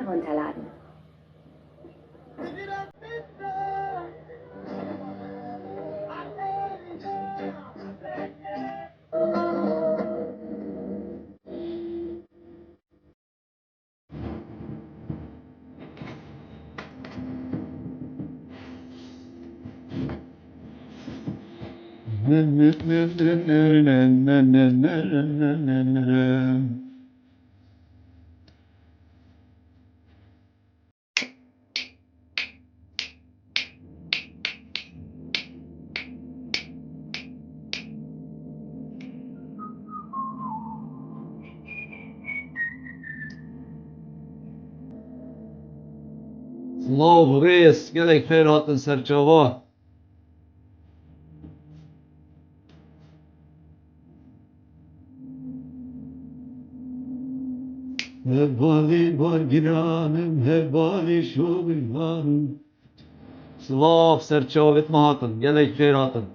herunterladen. الله ريس قالك خير هاتن سرچاوا هبالي بارگیرانم هبالي شوگیرانم سلاف سرچاوت ما هاتن قالك خير هاتن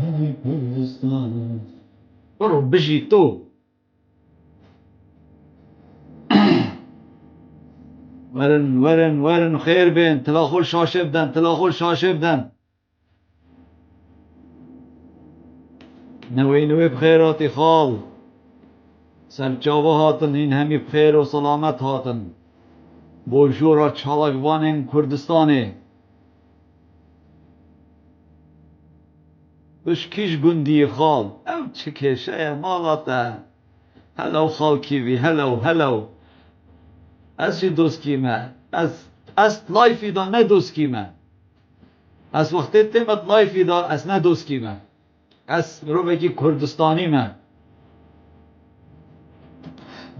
هاي كردستان برو بجي تو ورن خير بين تلاخول شاشه بدن تلاخول شاشه بدن نوي بخيراتي خال سرچاوا هاتن این همی بخیر و سلامت هاتن بوجورا چالکوان کردستانه بش کیش گندی خال او چه کشه مالاته هلو خال کیوی هلو از چی دوست کیمه از لایفی دا نه دوست کیمه از وقتی تیمت لایفی دا از نه دوست کیمه از رو بگی کردستانی مه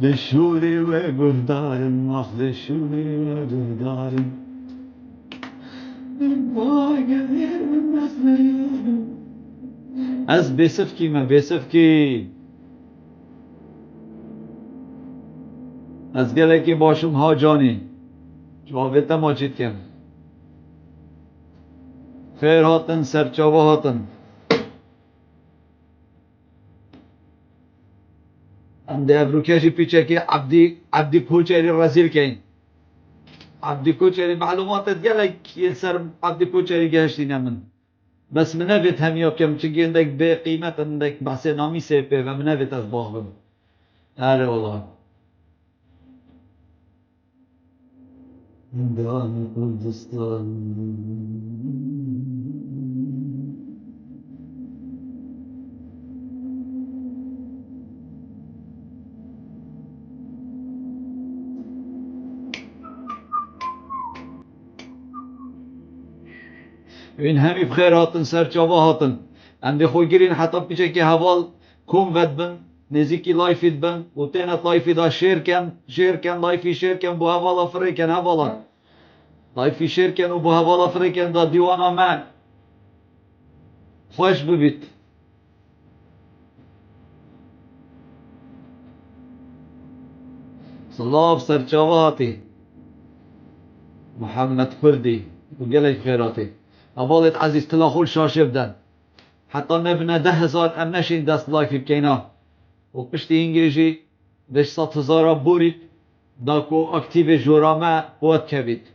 لشوری و گردارم آخ لشوری و گردارم از بیسف کیمه بیسف کی از گله کی باشم ها جانی جوابیتا ماجید کم خیر هاتن سرچاوا هاتن انده ابروکشی پیچه که عبدی کوچری رزیل کن عبدی کوچری معلوماتت گلک یه سر عبدی کوچری گهشتی نمن بس من نوید همی کم چه گندک به قیمت اندک بحث نامی سیپه و من نوید از باغ بم آره والله دان کردستان این همی بخیر هاتن سرچاوا هاتن انده خوی گیرین حتی پیچه که حوال کم ود بن نزیکی لایفید بن و تینت لایفی دا شیر کن لایفی شیر کن بو حوالا فری کن حوالا لایفی شیر کن و بو حوالا فری کن دا دیوانا من خوش ببید صلاف سرچاوا هاتی محمد کردی و گلک خیراتی اولت عزیز تلاخول شاشه بدن حتی نبنه 10,000 ام نشین دست لایفی بکینا و پشتی انگلیسی 800,000 بورید داکو اکتیو جورامه بود کبید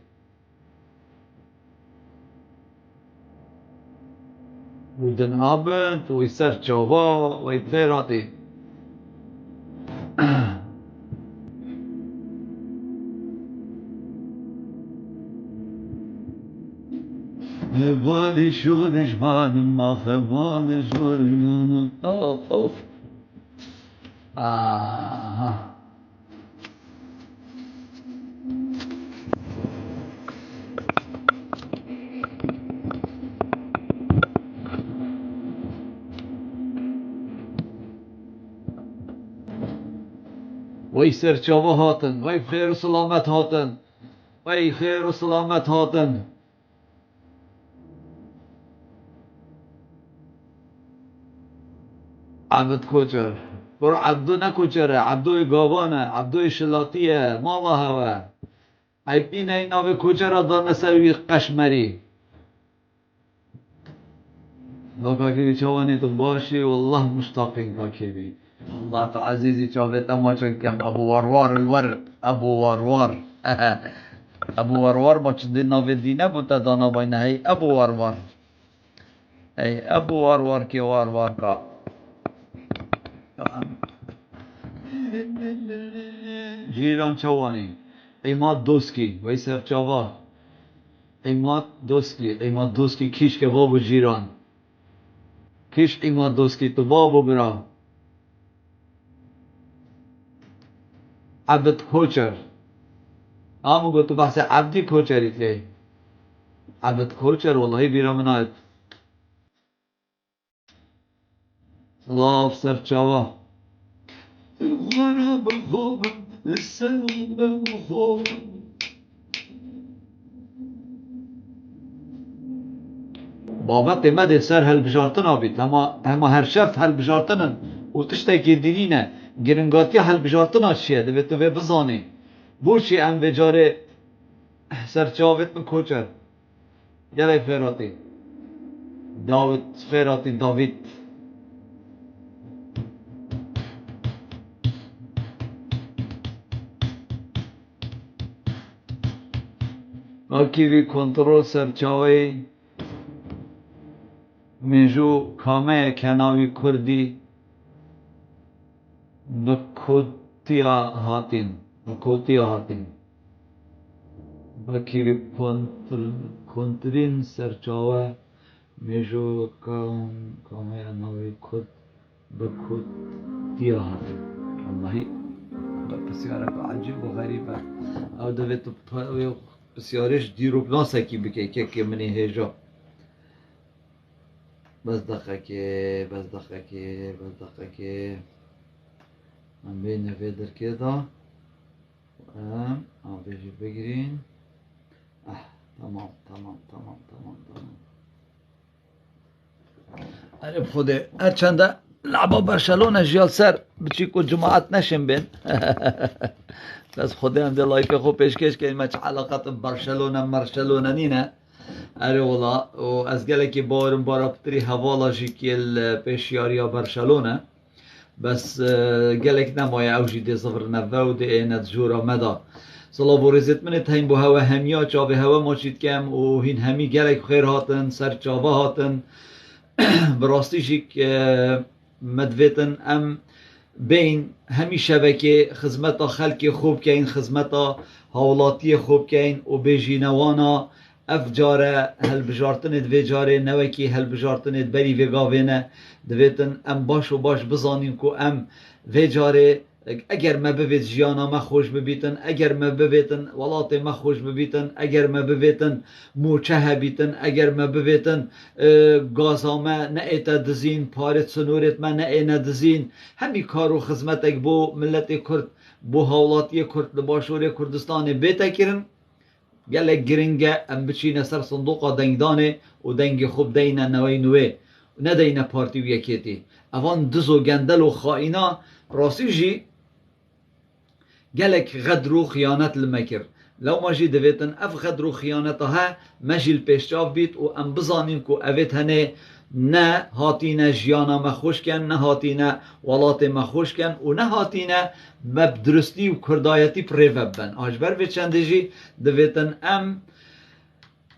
و den Abend و سرچاوا و خیراتی هوالی شونش مانم هوالی شونم اوف وی سرچاوا هاتن وی خیر و سلامت هاتن وی خیر و سلامت هاتن عبد کوچر برو عبدو نکوچره عبدوی گاوانه عبدوی شلاطیه مالا هوا ایپین این ناوی کوچره دانه سوی قشمری لا کاکیوی چوانی تو باشی والله مشتاقین کاکیوی الله تو عزیزی شافت ما چون کم ابو وروار الور ابو وروار ابو وروار ما چون دی ناو دینه بود تا دانا باینه هی ابو وروار ای ابو وروار کی وروار کا جیران چوانی ایماد دوسکی ویسر چوا ایماد دوسکی کیش که بابو جیران کیش ایماد دوسکی تو بابو برا عبد کوچر آمو گو تو بحث عبدی کوچری که عبد کوچر والله بیرا منایت الله سر چوا غراب الخوب السلام بالخوب بابت مده سر هل بجارتن آبید اما هر شفت هل بجارتنن و تشتکی دینینه گرنگاتی هل بجارتن آشیه دوید تو بزانی بوشی ام بجاره سر چاوت من کوچر گله فراتی داوید آکیوی کنترل سر چاوی میجو کامه کناوی کردی بکوتیا هاتین بکیوی کنترین سر چاوه میجو کامه ناوی کرد بکوتیا هاتین والله بسیاره عجیب و غریبه او دوید بسیارش دیرو بلاسکی بکی که منی هجا بس دقیقه من بین فیدر كده بيجي بجرين تمام عرب خوده هرچنده لعبا برشلونه جیال سر بچی کو جماعت نشیم بین بس خوده هم ده لایف خوب پیشکش که این مچ علاقت برشلونه نینه اره والله و از گله که بارم بارابتری حوالا جیکیل پیشیاریا برشلونه بس گلک نمایه اوجی ده صفر نوه و ده اینت جورا مدا صلا بورزت منت هین بو هوا همیا چاوه هوا ماچید کم و هین همی گلک خیر هاتن سر چاوه هاتن براستیشی که مدویتن ام بین همی شبکه خدمتا خلکی خوب که این خدمتا حولاتی خوب که این و بیجی نوانا اف جاره هل بجارتنت و جاره نوکی هل بجارتنت بری و گاوینه دویتن ام باش بزانیم که ام و جاره اگر ما ببیت جیانا ما خوش ببیتن اگر ما ببیتن ولات ما خوش ببیتن اگر ما ببیتن موچه بیتن اگر ما ببیتن گازا ما نئیت دزین پارت سنورت ما نئی ندزین همی کارو خدمتک بو ملت کرد بو حولاتی کرد لباشور کردستان بیتا کرن گلک گرنگه ام بچینه سر صندوق دنگدانه و دنگ خوب دینه نوی نوی ندینه پارتی و یکیتی اوان دز و گندل و خائینا راسی جی گلک غدر و خیانت لمکر لو ما جی دویتن اف غدر و خیانت ها مجیل پیشچاف بیت و ام بزانیم که اویت هنه نه هاتینه جیانا مخوش کن نه هاتینه ولات مخوش کن و نه هاتینه مبدرستی و کردایتی پریوب بن آجبر به چنده جی دویتن ام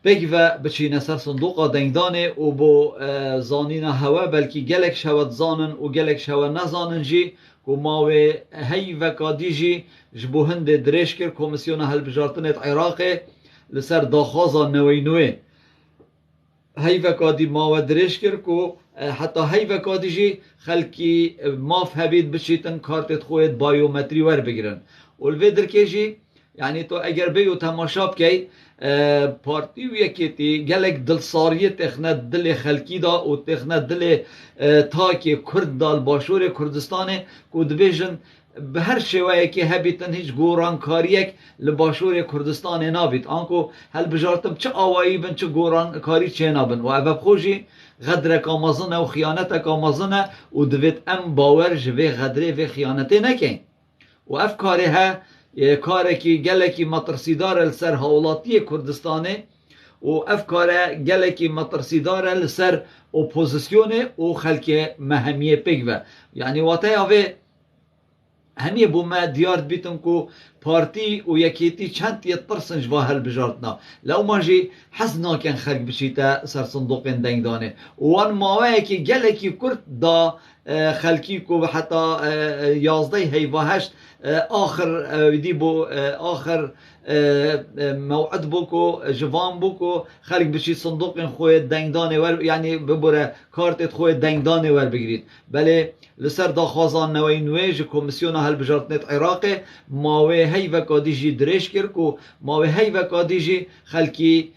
بگی و بچینه سر صندوق دنگدانه و با زانین هوا بلکی گلک شود زانن و گلک شود نزانن جی که ماوی هی وکادی جی جبو هنده درش کر کمیسیون هل بجارتنت عراقه لسر داخازا نوی نوی هی وکادی ماوی درش کر که حتی هی وکادی جی خلکی ماف هبید بچیتن کارتت خوید بایومتری ور بگیرن اولوی درکه جی یعنی تو اگر بیو تماشاب کی پارتی و یکیتی گلک دلساری تخنه دل خلکی دا و تخنه دل تاکی کرد دال باشور کردستانه که دبیجن به هر شویه که هبیتن هیچ گورانکاریک لباشور کردستان نابید آنکو هل بجارتم چه آوایی بن چه گورانکاری چه نابن و عبب خوشی غدرک آمازنه و خیانتک آمازنه و دوید ام باور جوه غدره و خیانته نکن و اف کاره ها کاری که گلکی مترسیدار السر حولاتی کردستانه و افکار گلکی مترسیداره لسر اپوزیسیون و خلک مهمیه پیگ و یعنی واته اوه همیه بوما دیارد بیتم که پارتی و یکیتی چند تیه ترسنج و هل بجارتنا لو ماجی حزنا کن خلق بشیتا سر صندوق دنگ دانه وان ماوه که گلکی کرد دا خلکی کو حتی 11 هیواهشت آخر دی بو آخر موعد بوكو جوان بوكو خلق بشي صندوق خوي دنگدانه ور يعني ببره كارت خوي دنگدانه ور بگرید بله لسر داخوازان نوی نویج کمیسیون هل بجارتنت عراقی ماوی هی وکادیجی درش کرکو ماوی هی وکادیجی خلکی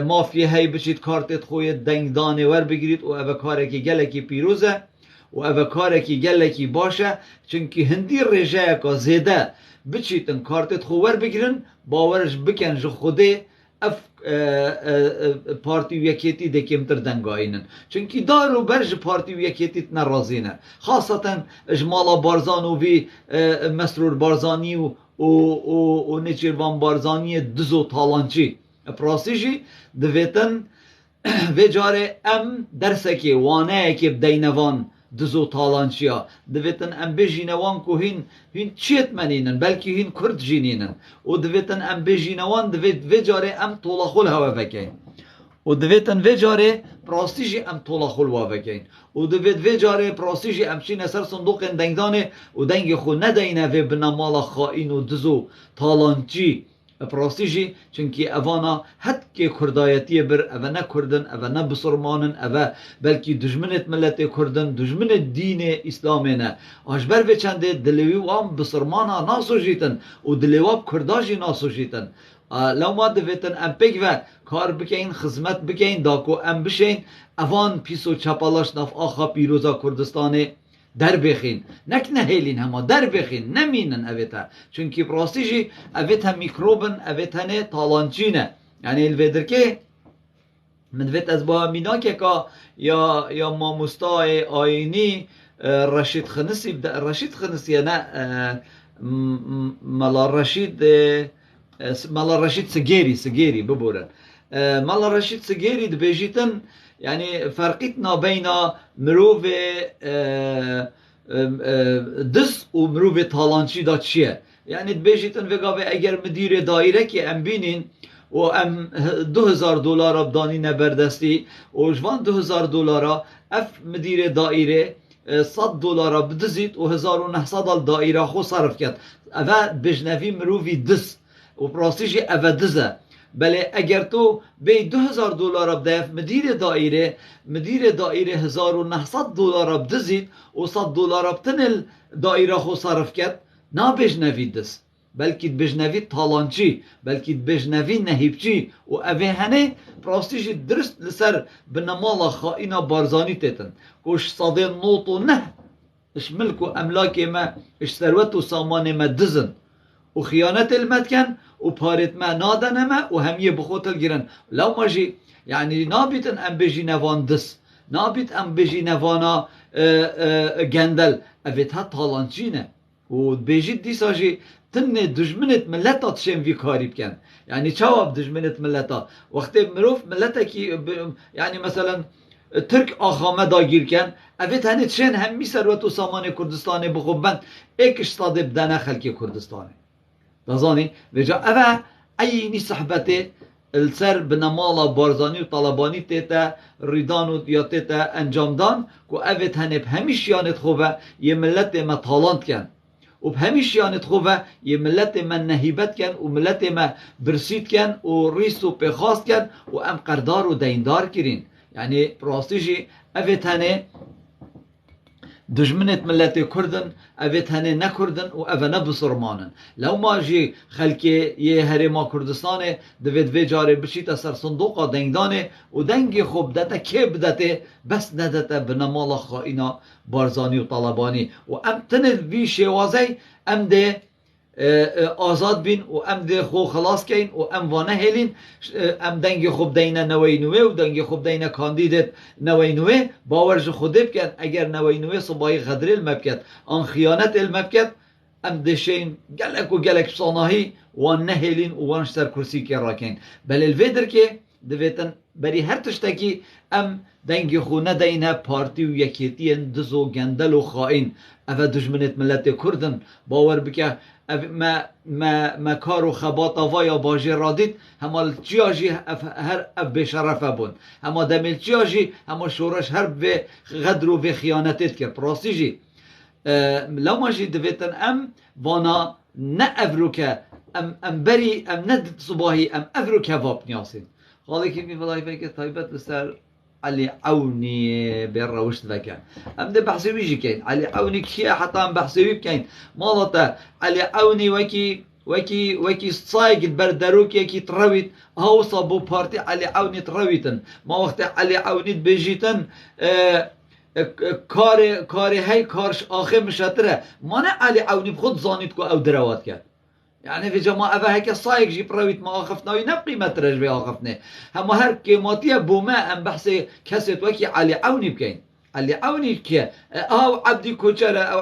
مافیه هی بشید کارتت خوی دنگدانه ور بگیرید و اوه کارکی گلکی پیروزه و اوه کارکی گلکی باشه چونکی هندی رجای که زیده بچیتن کارتت خو ور بگیرن باورش بکن جو خوده اف پارتی و یکیتی دکیمتر دنگاینن چونکی دارو برج پارتی و یکیتی نرازینه خاصتا اجمالا بارزان و وی مسرور بارزانی و نچیروان بارزانی دزو تالانچی پراسیجی دویتن و جاره ام درسکی وانه که بدینوان دزو تالانچیا دویتن ام بجینوان که هین چیت منینن بلکه هین کرد جینینن و دویتن ام بجینوان دویت و جاره ام طولا خول هوا وکین و دویتن و جاره پراستیجی ام طولا خول هوا وکین و دویت و جاره پراستیجی ام چین سر صندوق دنگدانه و دنگ خو ندینه و بنامال خائن و دزو تالانچی پراستیجی چونکی اوانا حد که کردایتی بر اوه نه کردن اوه نه بسرمانن اوه بلکی دجمنت ملت کردن دجمن دین اسلامی نه آشبر و چنده دلوی وام بسرمانا ناسو جیتن و دلواب کرداجی ناسو جیتن لو ما دویتن ام پیگ و کار بکین خدمت بکین داکو ام بشین اوان پیسو چپالاش نف آخا پیروزا کردستانه در بخین نک نهیلین هما در بخین نمینن اویتا چونکی پراستیجی اویتا میکروبن اویتا نه تالانچینه یعنی الویدر که من ویت از با مینا که یا ماموستای آینی رشید خنسی نه ملا رشید سگیری ببورن ملا رشید سگیری دبیجیتن يعني فرقتنا بين مروف دس و مروف تالانچی دا چیه يعني تبیجیتن وگاوه اگر مدیر دایره که ام بینین و ام $2000 بدانی نبردستی و جوان $2000 اف مدیر دایره $100 بدزید و $1900 دایره خو صرف کرد اوه بجنوی مروفی دس و پراستیجی اوه دزه بله اگر تو به $2000 بدهف مدیر دایره $1900 بدزید و $100 بتنل دایره خو صرف کرد نا بجنوی دس بلکه بجنوی تالانچی بلکه بجنوی نهیبچی و اوه هنه پراستیجی درست لسر بنمالا خائنا بارزانی تیتن کش صده نوت و نه اش ملک و املاک ما اش ثروت و سامان ما دزن و خیانت المد کن و پارت ما نادن ما و همیه بخوتل گیرن لو ماجی یعنی نابیتن ام بجی نوان دس نابیت ام بجی نوانا گندل اویت ها تالانچینه و بجی دیساجی تن دجمنت ملتا تشم وی کاری بکن یعنی چواب دجمنت ملتا وقتی مروف ملتا کی یعنی مثلا ترک آخامه داگیر کن اویت هنه تشن همی ثروت و سامان کردستانه بخوبند ایکش صاده بدنه خلکی کردستانه دازانی وجا اوه اینی صحبته السر بنمالا بارزانی و طالبانی تیتا ریدان و یا تیتا انجام دان که اوه تنه همیش یانت خوبه یه ملت ما تالانت کن و همیش یانت خوبه یه ملت ما نهیبت کن و ملت ما برسید کن و ریس و پخواست کن و ام قردار و دیندار کرین یعنی پراستیجی اوه تنه دجمنت ملت کردن اوه هنه نکردن و اوه نبسرمانن لو ما جی خلکی یه هرما کردستانه دوید وی جاره بشیت سر صندوقا دنگدانه و دنگی خوب داتا که بداته بس نداته بنمالا خائنا بارزانی و طالبانی و ام تنه وی شوازی ام ده آزاد بین و ام ده خو خلاص کین و ام وانه هلین ام دنگ خوب دینه نوی نوی و دنگ خوب دینه کاندیدت نوی نوی باورج خوده بکن اگر نوی نوی صبایی غدر علم بکن آن خیانت علم بکن ام دشین گلک و گلک صاناهی وان نهلین و وانش سر کرسی که راکین بل الویدر که دویتن بری هر تشتکی ام دنگی خونه دینه پارتی و یکیتی دز و گندل و خائن اوه دجمنت ملت کردن باور بکه ما کار و خبات آوا یا باجی رادید همال چیاجی هر به شرفه بون اما دمیل چیاجی اما شورش هر به غدر و به خیانتت کرد پراستی جی لو ماجی دویتن ام وانا نه افروکه ام بری ام ند صباحی ام افروکه واب نیاسید خالی که می فلای فکر طایبت بسر علي عوني بالروشت ذاك ام ده بحثي ويجي كاين علي عوني كي حتى ام بحثي كاين مالته علي عوني وكي صايق البردروك يكي ترويت هو صابو بارتي علي عوني ترويتن ما وقت علي عوني بيجيتن كاري هاي كارش آخر مشاتره ما نه علي عوني بخود زانيت كو او دروات كات يعني في جماعة هيك صايق جيب رويت ما آخفنا وينب قيمة رجبي آخفنا هم هر كيماتية بوما ام بحثي كسيت وكي علي عوني بكين علي عوني كي او عبدي كوچره او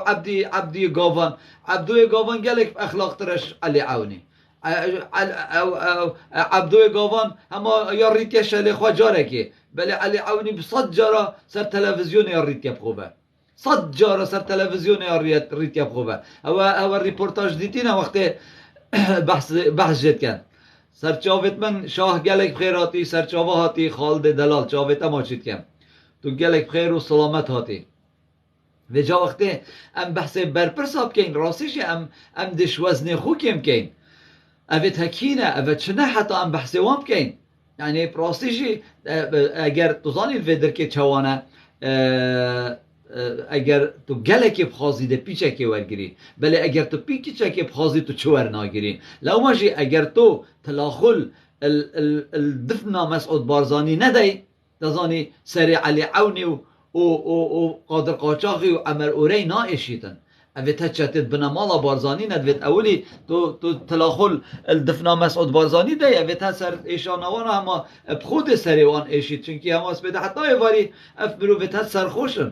عبدي قوفان عبدوي قوفان قالك اخلاق ترش علي عوني او عبدوي قوفان هما يريت يشالي خوا جاركي بل علي عوني بصد جارة سر تلفزيون يريت يبخوبه صد جارة سر تلفزيون يريت يبخوبه او الريبورتاج ديتينا وقت بحث جد کن سرچاوت من شاه گلک بخیراتی سرچاوه هاتی خالد دلال چاوت ما چید کن تو گلک بخیر و سلامت هاتی و جا وقتی ام بحث برپرساب کن راستیش ام دش وزن خو کم کن اوید هکینه اوید چنه حتی ام بحث وام کن یعنی راستیش اگر توزانی الویدر که چوانه اگر تو گلکی بخوازی ده پیچه که ورگیری بله اگر تو پیچه که بخوازی تو چور ناگیری لو ماجی اگر تو تلاخل الدفنا مسعود بارزانی ندهی تزانی سری علی عونی و قادر قاچاقی و عمر اوری نائشیتن اوید هچتت بنامالا بارزانی ندوید اولی تو تلاخل الدفنا مسعود بارزانی ده اوید هسر ایشانوان اما بخود سریوان ایشید چونکه اما اسبیده حتی ایواری اف بروید هسر خوشن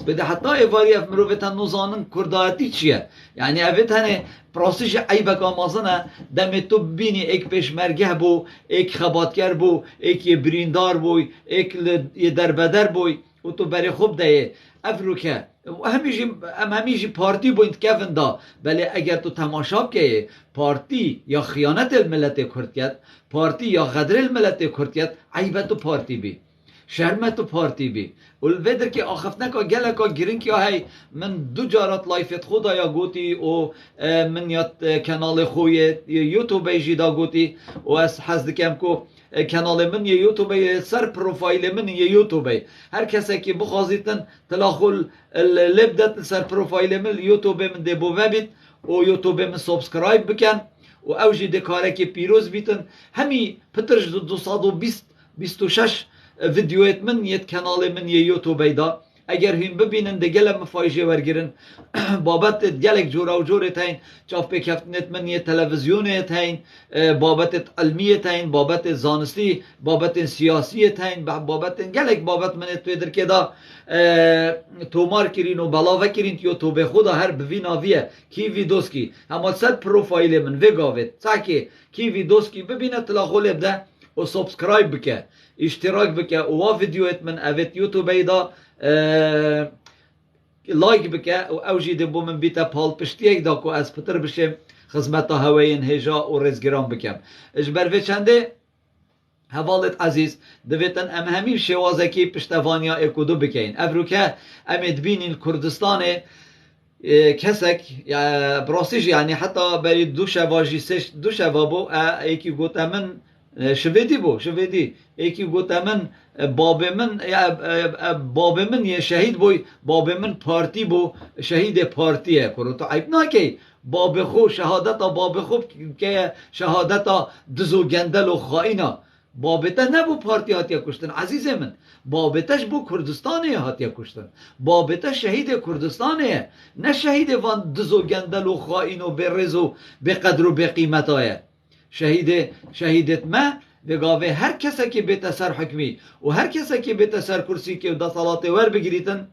بده حتی ایواری اف مروفت نوزانن کردایتی چیه یعنی اوید هنه پراسیش عیبک آمازنه دم تو بینی ایک پیشمرگه بو ایک خباتگر بو ایک بریندار بوی ایک دربدر بوی و تو بری خوب ده افروکه همیجی پارتی بو انتکفن دا بله اگر تو تماشا که پارتی یا خیانت الملت کردیت پارتی یا غدر الملت کردیت عیبت تو پارتی بی شرمت و پارتی بی والفدر که آخفتنه که گله که گرین که هی من دو جارت لایفت خدا یا گوتی و من یاد کانال خوی یوتیوب جیدا گوتی و از حزد کم که کانال من یوتیوب سر پروفایل من یوتیوب هر کسی که بخوازیتن تلاخل لبدت سر پروفایل من یوتیوب من ده بو بید و یوتیوب من سابسکرایب بکن و اوجی ده کاره که پیروز بیتن همی پترش 226 فيديوهات من يت كانال من يوتيوب دا اگر هم ببینن ده گله مفایجه ورگیرن بابت گلک جورا و جورت هین چاف بکفتنت من یه تلویزیونت هین بابت علمیت هین بابت زانستی بابت سیاسیت هین بابت گلک بابت من تویدر که دا تومار کرین و بلاوه کرین یوتیوب خدا هر بویناویه کی ویدوس کی اما صد پروفایل من وگاوید ساکی کی ویدوس کی ببینه تلاخول بده و سابسکرایب بکه اشتراک بکه و ویدیویت من اوید یوتیوب دا لایک بکه و اوجی دبو من بیتا پال پشتیک دا که از پتر بشم خدمت هوین هجا و رزگران بکم اجبر و چنده حوالت عزیز دویتن ام همین شوازه کی پشتوانیا اکودو بکین افروکه امید بینین کردستان کسک براسیج یعنی حتی برای دو شواجی دو شوابو ایکی گوته من شویدی بو شویدی ایکی گوته من باب من یه شهید بوی باب من پارتی بو شهید پارتیه کرو تو عیب ناکی باب خو شهادت باب خو که شهادت دزو گندل و خائنا بابته نبو پارتی هاتیا کشتن عزیز من بابتش بو کردستانه هاتیا کشتن بابته شهید کردستانه نه شهید وان دزو گندل و خائن و برز و بقدر و بقیمت های شهیدت ما بگاوه هر کسی که بیت سر حکمی و هر کسی که بیت سر کرسی که دا صلات ور بگیریتن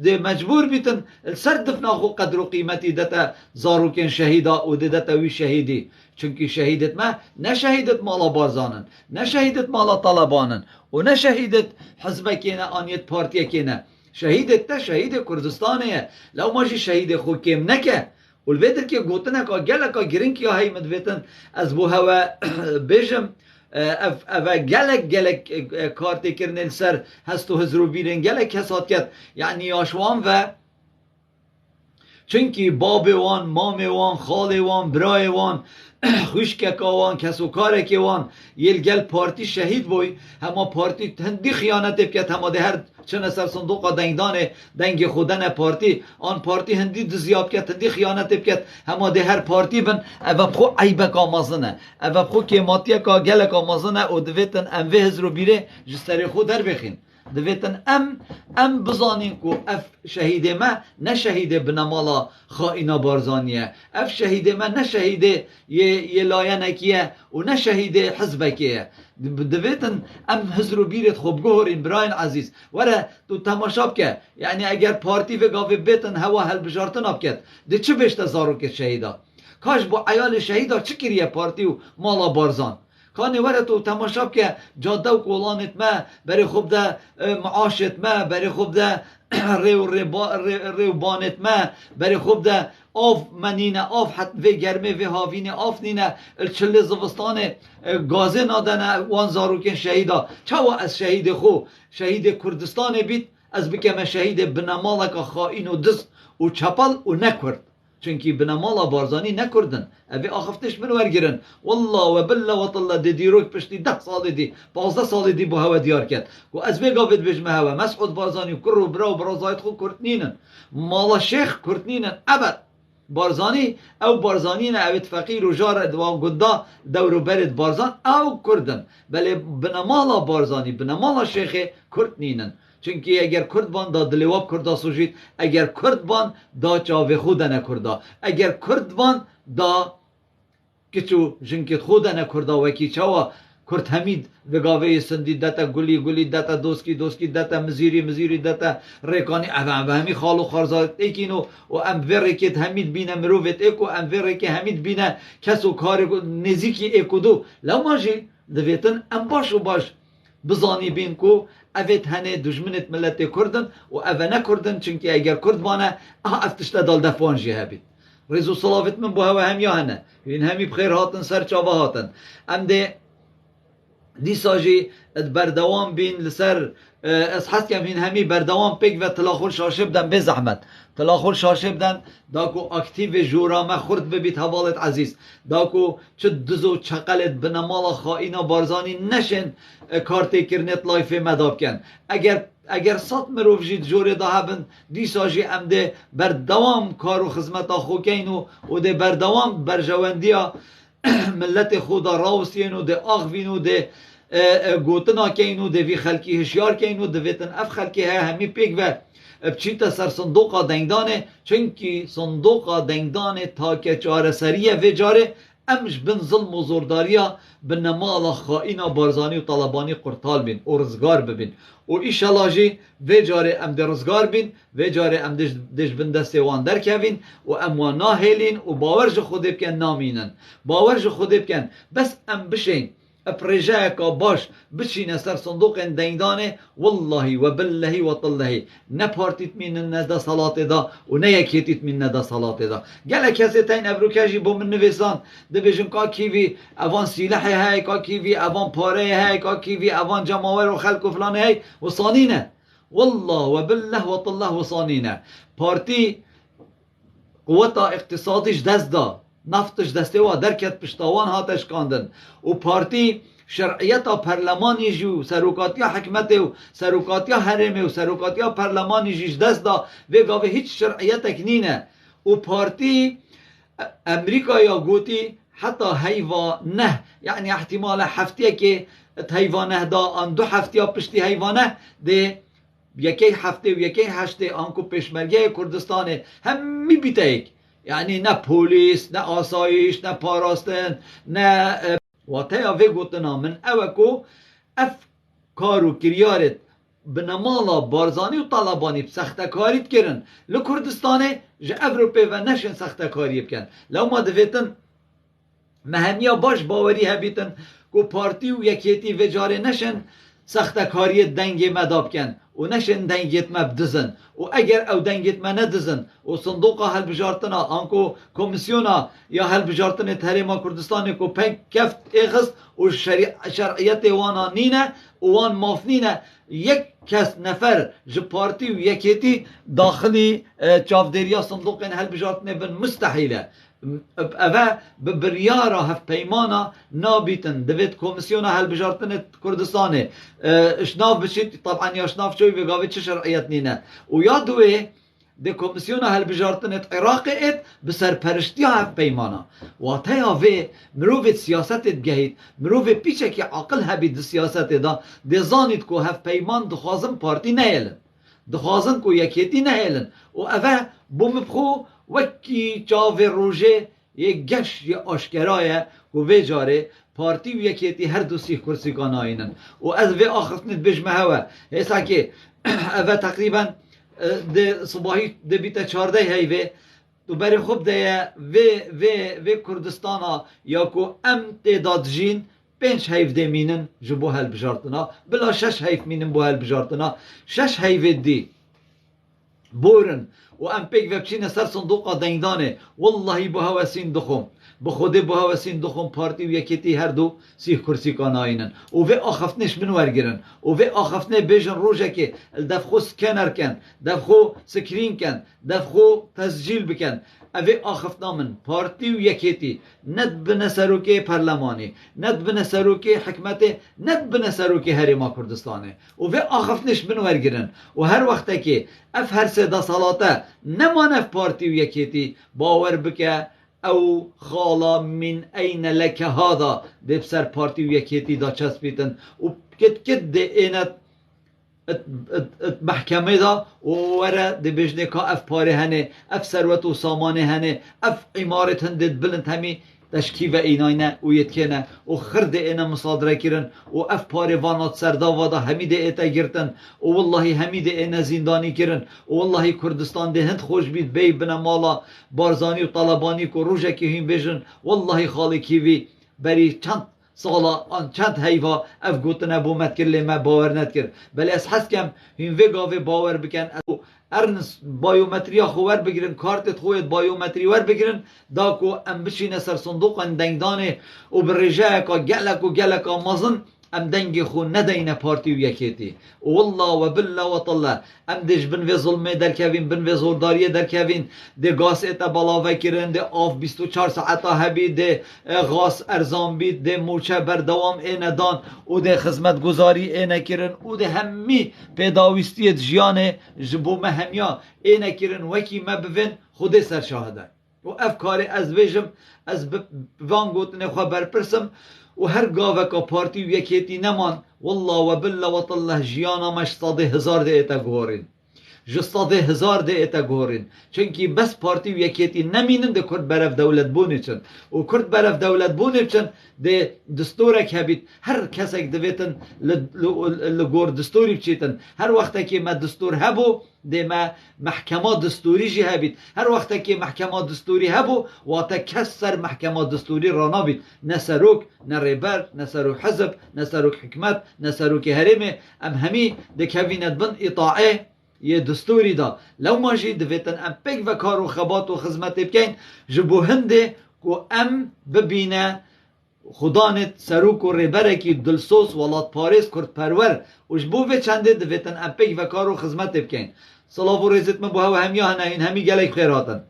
ده مجبور بیتن سر دفنا خو قدر و قیمتی دتا زاروکن شهیدا و دتا وی شهیدی چونکی شهیدت ما نه شهیدت مالا بارزانن نه شهیدت مالا طالبانن و نه شهیدت حزبکینه آنیت پارتیکینه شهیدت تا شهید کردستانه لو ماشی شهید خو کم نکه والبيتر كي قوتنا كا جالك جرينك يا هاي مدفتن از بو هوا بيجم اف جالك كارتي كرنل سر هستو هزرو بيرن جالك حسات كت يعني ياشوان و چونکی باب وان مام وان خال وان برای وان خوشکک وان کسو کارک وان یل گل پارتی شهید بوی هما پارتی هندی خیانت بکت هما ده هر چنه سر صندوق دنگ خودن پارتی آن پارتی هندی دزیاب کت هندی خیانت بکت هما ده هر پارتی بن او بخو عیبک آمازنه او بخو کیماتیک گلک آمازنه او دویتن اموه هزرو بیره جستری خود در بخین دویتن ام بزانین کو اف شهید ما نه شهید بنمالا خائنا بارزانیه اف شهید ما نه شهید یه لاینکیه و نه شهید حزبکیه دویتن ام هزرو بیرت خوب گوهرین براین عزیز وره تو تماشاب که یعنی اگر پارتی و گاوی بیتن هوا هل بجارتن اب کد ده چه بشت زارو که شهیدا کاش با عیال شهیدا چه کریه پارتی و مالا بارزان کانی وره تو تماشاب که جاده و کولانت ما برای خوب ده معاشت ما برای خوب ده ریو بانت ما برای خوب ده آف منینه آف حت و گرمه و هاوینه آف نینه چل زوستان گازه نادنه وان زاروکن شهیدا چوا از شهید خو شهید کردستان بیت از بکم شهید بنمالک خائن و دست و چپل و نکرد چونکی بنمالا بارزانی نکردن اوی آخفتش من ورگرن والله و بالله و طالله دی دیروک پشتی 10 سال دی 15 سال دی با هوا دیار کرد و از بی گافت بجمه هوا مسعود بارزانی و کرو برا و برازایت خود کرتنینن مالا شیخ کرتنینن ابد بارزانی او بارزانی نه اوید فقیر و جار دوام گدا دورو برد بارزان او کردن بله بنمالا بارزانی بنمالا شیخ کرتنینن چونکی اگر کرد بان دا دلواب کردا سوجید اگر کرد بان دا چاوه خود نکردا اگر کرد بان دا کچو جنکت خود نکردا وکی چاوا کرد همید وگاوه سندی دتا گلی دتا دوسکی دتا مزیری دتا ریکانی اوه همی خالو خارزات ایکینو و ام ورکت همید بینه مروفت ایکو ام ورکت همید بینه کسو کار نزیکی ایکو دو لو ماجی دویتن ام باش بزانی بین کو اوید هنه دجمنت ملت کردن و اوه نکردن چونکه اگر کرد بانه افتشتا دال دفوانجی هبید رزو صلافت من بو هوا هم یا هنه این همی بخیر هاتن سر چاوه هاتن ام ده دی ساجی بردوام بین لسر از حس کم این همی بردوام پیک و تلاخور شاشب دن به زحمت تلاخور شاشب دن داکو اکتیو جورامه خورد ببید حوالت عزیز داکو چه دزو چقلت بنمالا خائنا بارزانی نشن کارتی کرنت لایف مداب کن اگر سات مروف جید جوری دا هبن دی ساجی ام ده بردوام کار و خدمت خوکین و ده بردوام برجواندیا ملت خدا راوستین و ده آغوین و ده گوتنا کینو ده وی خلکی هشیار کینو ده ویتن اف خلکی ها همی پیک و بچیتا سر صندوقا دنگدانه چونکی صندوقا دنگدانه تا که چاره سریه و جاره امش بن ظلم و زورداریا بن مالا خائنا بارزانی و طالبانی قرطال بین و رزگار ببین و ایشالا جی و جاره ام ده رزگار بین و جاره ام دش بن دسته وان در کوین و ام وانا هیلین و باورج خوده بکن نامینن باورج خوده بکن بس ام بشین اپریجه که باش بچینه سر صندوق دنگدانه والله و بالله و طالله نه پارتیت مین نه دا صلات دا و نه یکیتیت مین نه دا صلات دا گله کسی تین ابروکجی بو من نویسان ده بجم که کیوی اوان سیلح های که کیوی اوان پاره های که کیوی اوان جماور و خلق و فلان های و صانینه والله و بالله و طالله و صانینه پارتی قوتا اقتصادیش دست دا نفتش دسته و درکت پشتاوان هاتش کاندن و پارتی شرعیت پرلمانی جو سروکاتی حکمت و سروکاتی حرم و سروکاتی پرلمانی جیش دست دا و گاوه هیچ شرعیت اکنینه و پارتی امریکا یا گوتی حتی هیوا نه یعنی احتمال هفتیه که هیوانه دا آن 2 هفته پشتی هیوانه ده یکی هفته و یکی هشته آنکو پشمرگه کردستانه همی بیته ایک یعنی نه پولیس نه آسایش نه پاراستن نه واتیا وی گوتنا من اوکو اف کارو کریارت بنمالا بارزانی و طالبانی سختکاریت کرن لکردستان جه اوروپی و نشن سختکاری بکن لو ما دویتن مهمیا باش باوری هبیتن کو پارتی و یکیتی و جاره نشن سختکاری دنگ مداب کن و نشن دنگیت مبدزن و اگر او دنگیت ما ندزن و صندوق هل بجارتنا آنکو کمیسیونا یا هل بجارتن تحریم کردستان کو پنج کفت اخست و شرعیت وانا نینه و وان ماف نینه یک کس نفر جو پارتی و یکیتی داخلی چافدریا صندوق هل بجارتن بن مستحیله اوه ببریارا هف پیمانا نابیتن دوید کمیسیونا هل بجارتن کردستانه اشناف بشید طبعا یا اشناف شوی بگاوی چه شرعیت نینه و یادوه ده کمیسیونا هل بجارتن عراق ات بسر پرشتی هف پیمانا و تیا وی مروفت سیاست بگهید مروفت پیچه که عقل هبید سیاست دا ده زانید که هف پیمان دخوازن پارتی نیلن دخوازن که یکیتی نیلن و اوه بومبخو وکی چاو روژه یک گش یا آشکرایه که وی جاره پارتی و یکیتی هر دو سیخ کرسی کان آینن و از وی آخرتنید بجمه هوا ایسا که اوه تقریبا ده صباحی ده بیتا 14 هیوه تو بری خوب ده وی کردستانا یا که ام تعداد جین 5 هیف ده مینن جو بو هل بجارتنا بلا 6 هیف مینن بو هل بجارتنا 6 هیف دی بورن و ام پیک وبچین سر صندوق دنگدانه والله بو هوسین دخم بخوده بو هوسین دخم پارتی و یکیتی هر دو سیخ کرسی کان آینن و وی آخفتنش من ورگرن و وی آخفتنه بیجن روژه که دفخو سکنر کن دفخو سکرین کن دفخو تسجیل بکن اوی آخفتنا من پارتی و یکیتی ند بنسروک پرلمانی ند بنسروک حکمت ند بنسروک هریما کردستانه و وی آخفتنش من ورگرن و هر وقت که اف هر سه سالاته نمان اف پارتی و یکیتی باور بکه او خالا من این لک هادا ده بسر پارتی و یکیتی دا چسبیتن و کت ده اینت محکمه دا و وره ده بجنه که اف پاره هنه اف ثروت و سامانه هنه اف عمارت هندید بلند همی تشکیف ایناینه و یتکنه و خرد اینه مصادره کرن و اف پاره وانات سردا وادا همید ایتا گرتن و والله همید اینه زندانی کرن و والله کردستان ده هند خوش بید بی بنا مالا بارزانی و طالبانی که روژه که هم بجن والله خالی کیوی بری چند سالا آن چند هیوا اف گوتنه بو مد کرلی ما باور ند کرد بلی از حس کم هم وگاوی باور بکن ارنس بایومتریا خوار بگیرن کارتت خویت بایومتری ور بگیرن دا کو ام بشینه سر صندوق دنگدانه و برجه که گلک و مازن ام دنگی خو ندینه پارتی و یکیتی والله و بالله و طالله ام دیش بن و ظلمه در کوین بن و زورداری در کوین ده گاس ایتا بلاوه کرن ده آف 24 ساعتا هبی ده غاس ارزان بید ده موچه بردوام اینه دان و ده خدمت گذاری اینه کرن و ده همی پیداویستی جیان جبو مهمیا اینه کرن وکی مبوین خود سر شاهده و افکار از ویجم از وان گوتنه خواه برپرسم و هر گاوه که پارتی و یکیتی نمان والله و بالله و طالله جیانا مش 100,000 ده ایتا گورین جو 100,000 ده ایتا گورین چونکی بس پارتی و یکیتی نمینن ده کرد برف دولت بونی چن و کرد برف دولت بونی چن ده دستورک هبید هر کسک دویتن لگور دستوری بچیتن هر وقت که ما دستور هبو ده ما محکمات دستوری جی هبید هر وقت که محکمات دستوری هبو واتا کس سر محکمات دستوری رانا بید نسروک نریبر نسروک حزب نسروک حکمت نسروک هرمه ام همی ده کوینت بند اطاعه یه دستوری دا لو ما جی دویتن ام پیک و کار و خبات و خدمت بکن جبو هنده که ام ببینه خدانت سروک و ریبره کی دلسوس ولات پاریس کرد پرور و جبو و چنده دویتن ام پیک و کار و خدمت بکن صلاف و رزت من بو هوا همیا هنین همی گلک خیراتن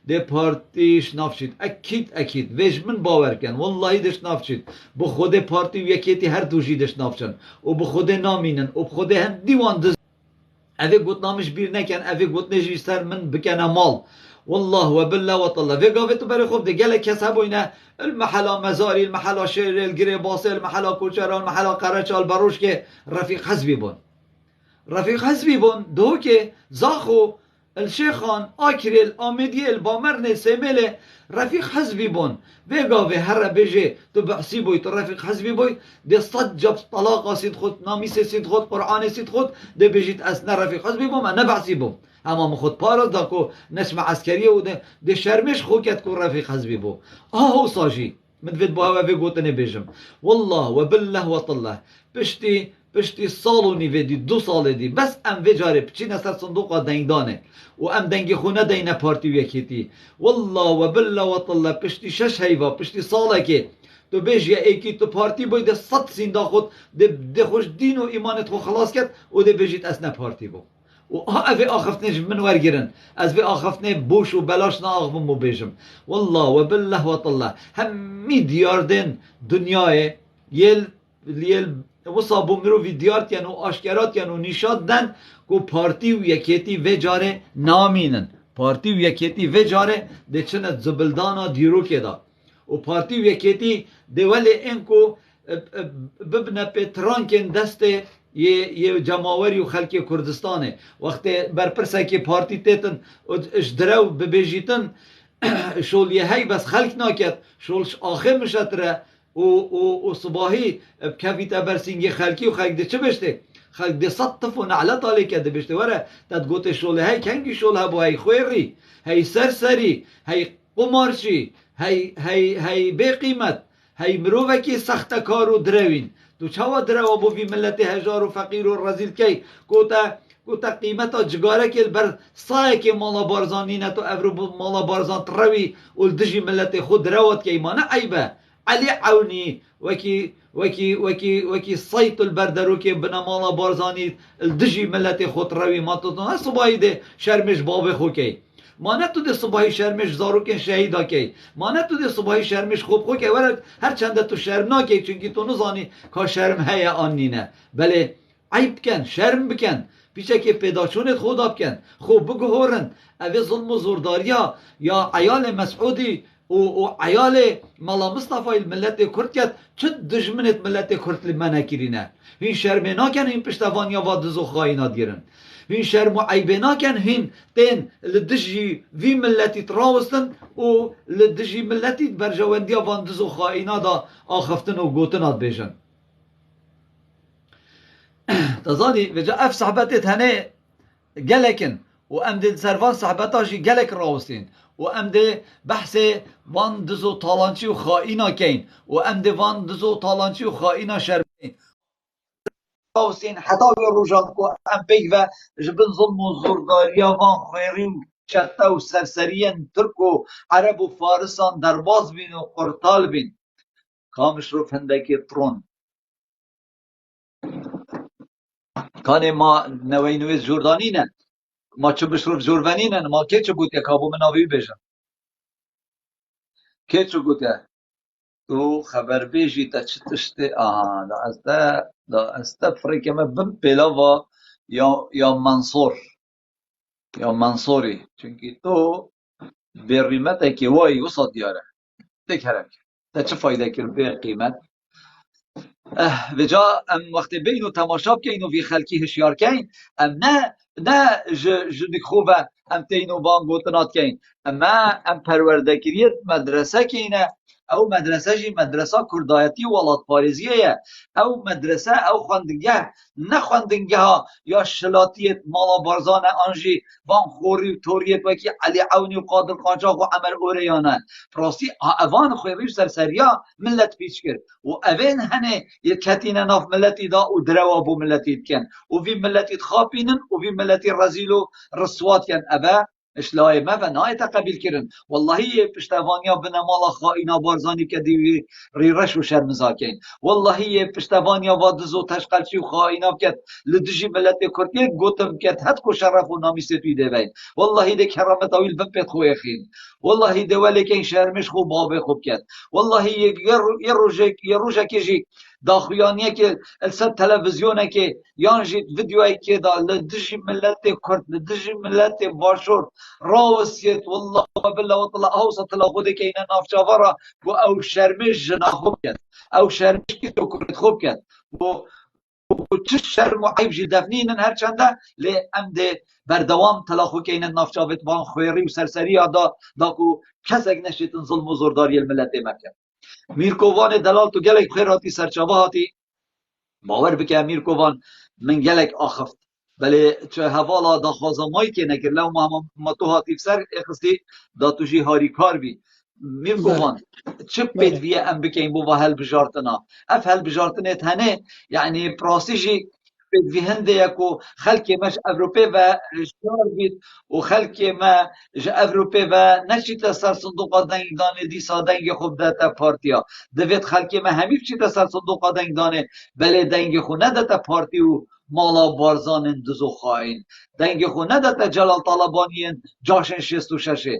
ده پارتیش نافشید اکید ویش من باور کن والله دش نافشید بو خود پارتی و یکیتی هر دوشی دش نافشن و بو خود نامینن و بو خود هم دیوان دز اوه گوت نامش بیر نکن اوه گوت نجی سر من بکنه مال والله و بالله و طالله و گاوه تو برای خوب ده گله کس هبوینه المحلا مزاری المحلا شیر الگری باسه المحلا کوچرا المحلا قرچال بروش که رفیق حزبی بون دو که زاخو الشيخان آكريل آمدي البامر نسميل رفيق حزبي بون بيقا في هر بيجي تبحسي بوي ترفيق حزبي بوي دي صد جاب طلاقة سيد خود ناميس سيد خود قرآن سيد خود دي بيجيت أسنا رفيق حزبي بوم أنا بحسي بوم اما مخود پارا داكو نسمع عسكرية و دي شرمش خو كت كو رفيق حزبي بو هو صاجي مدفد بو هوا في قوتني بيجم والله وبالله وطلله پشتی سال و نیوه دی 2 سال دی بس ام وجاره بچین اثر صندوق دیندانه و ام دنگ خونه دینه پارتی وکیتی والله و بالله و طله پشتی 6 هیوا پشتی ساله که تو بیش یا ایکی تو پارتی باید 100 سیندا خود ده خوش دین و ایمانت خو خلاص کرد و ده بیجید اسنه پارتی بو و اوی آخفتنش من ورگیرن از وی آخفتنه بوش و بلاش نا آخفم مو بیجم والله و بالله و طله همی دیاردن دنیای یل وصا بومرو في ديارتين و آشكراتين و نشادن کو پارتی و یکیتی و جاره نامینن پارتی و یکیتی و جاره ده چند زبلدانا دیرو که دا و پارتی و یکیتی ده ولی انکو ببنه پترانکن دست یه جماوری و خلق کردستانه وقتی برپرسه که پارتی تیتن اش درو ببیجیتن شول یه هی بس خلق ناکد شولش آخر مشتره و صباحی بكافيتا برسينجي خلقي وخلق ده چه بشته خلق ده صطف و نعلت آلی كده بشته وره تد گوته شوله هاي کنگی شوله بو هاي خويري هاي سرسري هاي قمارشي هاي بي قيمت هاي مروفكي سخت کارو دروين تو چوا درو بو في ملت هجار و فقير و رزيل كي كوتا قيمتا جگاره که بر سایه که مالا بارزانینه تو افرو مالا بارزان تروي و الدجي ملت خود روت که ایمانه عیبه علي عوني وكي صيت البردروكي بنا مالا بارزاني الدجي ملتي خود روي ما تطنها صباحي ده شرمش باب خوكي ما نتو ده صباحي شرمش زاروكي شهيدا كي ما نتو ده صباحي شرمش خوب خوكي ورد هر چنده تو شرم ناكي چونكي تو نزاني که شرم هيا آنينه بله عيب بكن شرم بكن پیشه که پیداشونت خدا بکن خوب بگو هورن اوه ظلم و زورداریا یا عیال مسعودی و عیال مالا مصطفى الملت کرد کرد چه دجمنت ملت کرد لمنه کرینه هین شرمه ناکن هین پشتوانیا و دزو خواهینات گیرن هین شرم و عیبه ناکن هین تین لدجی وی ملتی تراوستن و لدجی ملتی برجواندیا و دزو خواهینات آخفتن و گوتنات بیشن تزانی وجا اف صحبتت هنه گلکن و امد سروان صحبتاشی گلک راوستین و امد بحث وان دزو تالانچی و خائینا کین و امد وان دزو تالانچی و خائینا شرمین راوستین حتی روژان کو ام پیگ و جبن ظلم و زورداریا وان خیرین چتا و سرسرین ترک و عرب و فارسان درباز بین و قرطال بین کامش رو فندکی ترون کان ما نوی نویز جوردانینن ما چه بشروف جورونینن ما که چه گوته کابو مناوی بشن که چه گوته تو خبر بیجی تا چه تشته آها دا استه فریکه ما بم پیلاوا یا منصوری چونکی تو بریمته که وای وسط دیاره تکرم تا چه فایده کر به قیمت و جا ام وقت بینو تماشاب که اینو وی خلکی هشیار کین ام نه جنک خوبه ام تینو بان گوتنات کین اما ام پروردگیریت مدرسه که اینه او مدرسه جی مدرسه کردایتی ولات پاریزیه او مدرسه او خواندنگه نه خواندنگه ها یا شلاتیت مالا بارزان آنجی وان خوری و توریت وکی علی عونی و قادر قاجاق و عمر اوریانه پراستی اوان خویریش سرسریا ملت پیچ کرد و اوین هنه یک کتین ناف ملتی دا و دروا بو ملتی کن و وی ملتی تخابینن و وی ملتی رزیل و رسوات کن اوه اشلای ما و نای تقبیل کرن والله پشتوانیا بنا مالا خائینا بارزانی که دیوی ریرش و شرمزا کن والله پشتوانیا و دزو تشقلچی و خائینا بکت لدجی ملت کرکی گوتم کت حد کو شرف و نامی ستوی دوین والله ده کرامت اویل بپت خوی خین والله ده ولی که شرمش خوب بابه خوب کت والله یه روژه که جی داخویانیه که السد تلویزیونه که یان جید ویدیوهایی که دا لدجی ملت کرد لدجی ملت باشور راوسیت والله بالله وطلع اوسط لخوده که اینا نافچاورا و او شرمش جنا خوب کد او شرمش که تو کرد خوب کد چه شرم و عیب جی دفنینن هر چنده لی ام ده بردوام تلاخو کین نافچاوت بان خویری و سرسری دا کو کسک نشیتن ظلم و زورداری الملت مکه میرکوان دلال تو گلک خیراتی سرچاوه هاتی باور بکه میرکوان من گلک آخفت بله چه حوالا دا خوازمایی که نکر لو ما تو هاتی سر اخستی دا توشی هاری کار بی بله میرکوان چه پید بله ویه ام بکین بو هل بجارتنا اف هل بجارتنه هنه يعني براسيجي في هنده يكو خلقي مش أوروبي و شعار بيت وخلقي ما جا أوروبي و نشيت سر صندوق دنگ دانه دي سا دنگ خوب داتا پارتيا دوید خلقي ما همي بچيت سر صندوق دنگ دانه بله دنگ خو نداتا پارتي و مالا بارزان دزو خاين دنگ خو نداتا جلال طالبانيين جاشن شست و ششه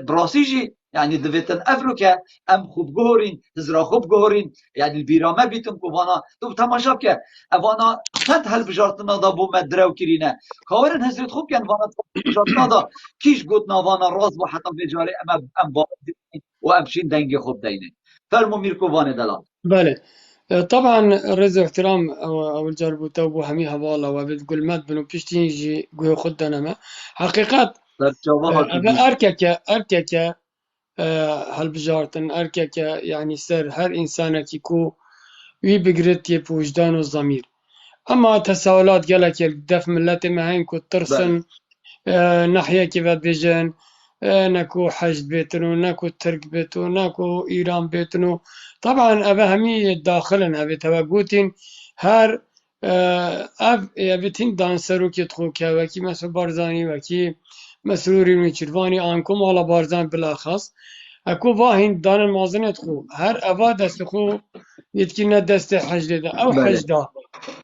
براسيجي يعني دویتن افروكا ام خوب گهورين هزرا خوب گهورين يعني البيرامه بيتم كوانا تو تماشا بك اوانا چند هل بجارتنا دا بو مدرو کرینه کاورن هزرت خوب کن وانا بجارتنا دا کیش گوت ناوانا راز و حتی بجاره ام با و امشین دنگ خوب دینه فرمو میرکو وانه دلال بله طبعا رز احترام او الجرب توبو همي هوالا وبتقول مات بنو بيشتين يجي قوي خدنا ما حقيقات در جواها تو أبا دیش أركك هالبجارتن أركك يعني سر هر إنسانك يكو وي بقرت يب وجدان والضمير أما تساؤلات قالك دف ملتي ما هين كو بله ترسن ناحية كيف بيجن ناكو حشد بيتنو ناكو ترك بيتو ناكو إيران بيتنو طبعا أبا همي داخلن أبي توقوتين هر أب يبتين دانسرو كي تخو وكي مسو بارزاني وكي مسروري وچرواني آنكم على بارزان بالأخص اكو واهين دان المازنت خو هر أبا دست خو يتكينا دست حجد ده أو بله حجده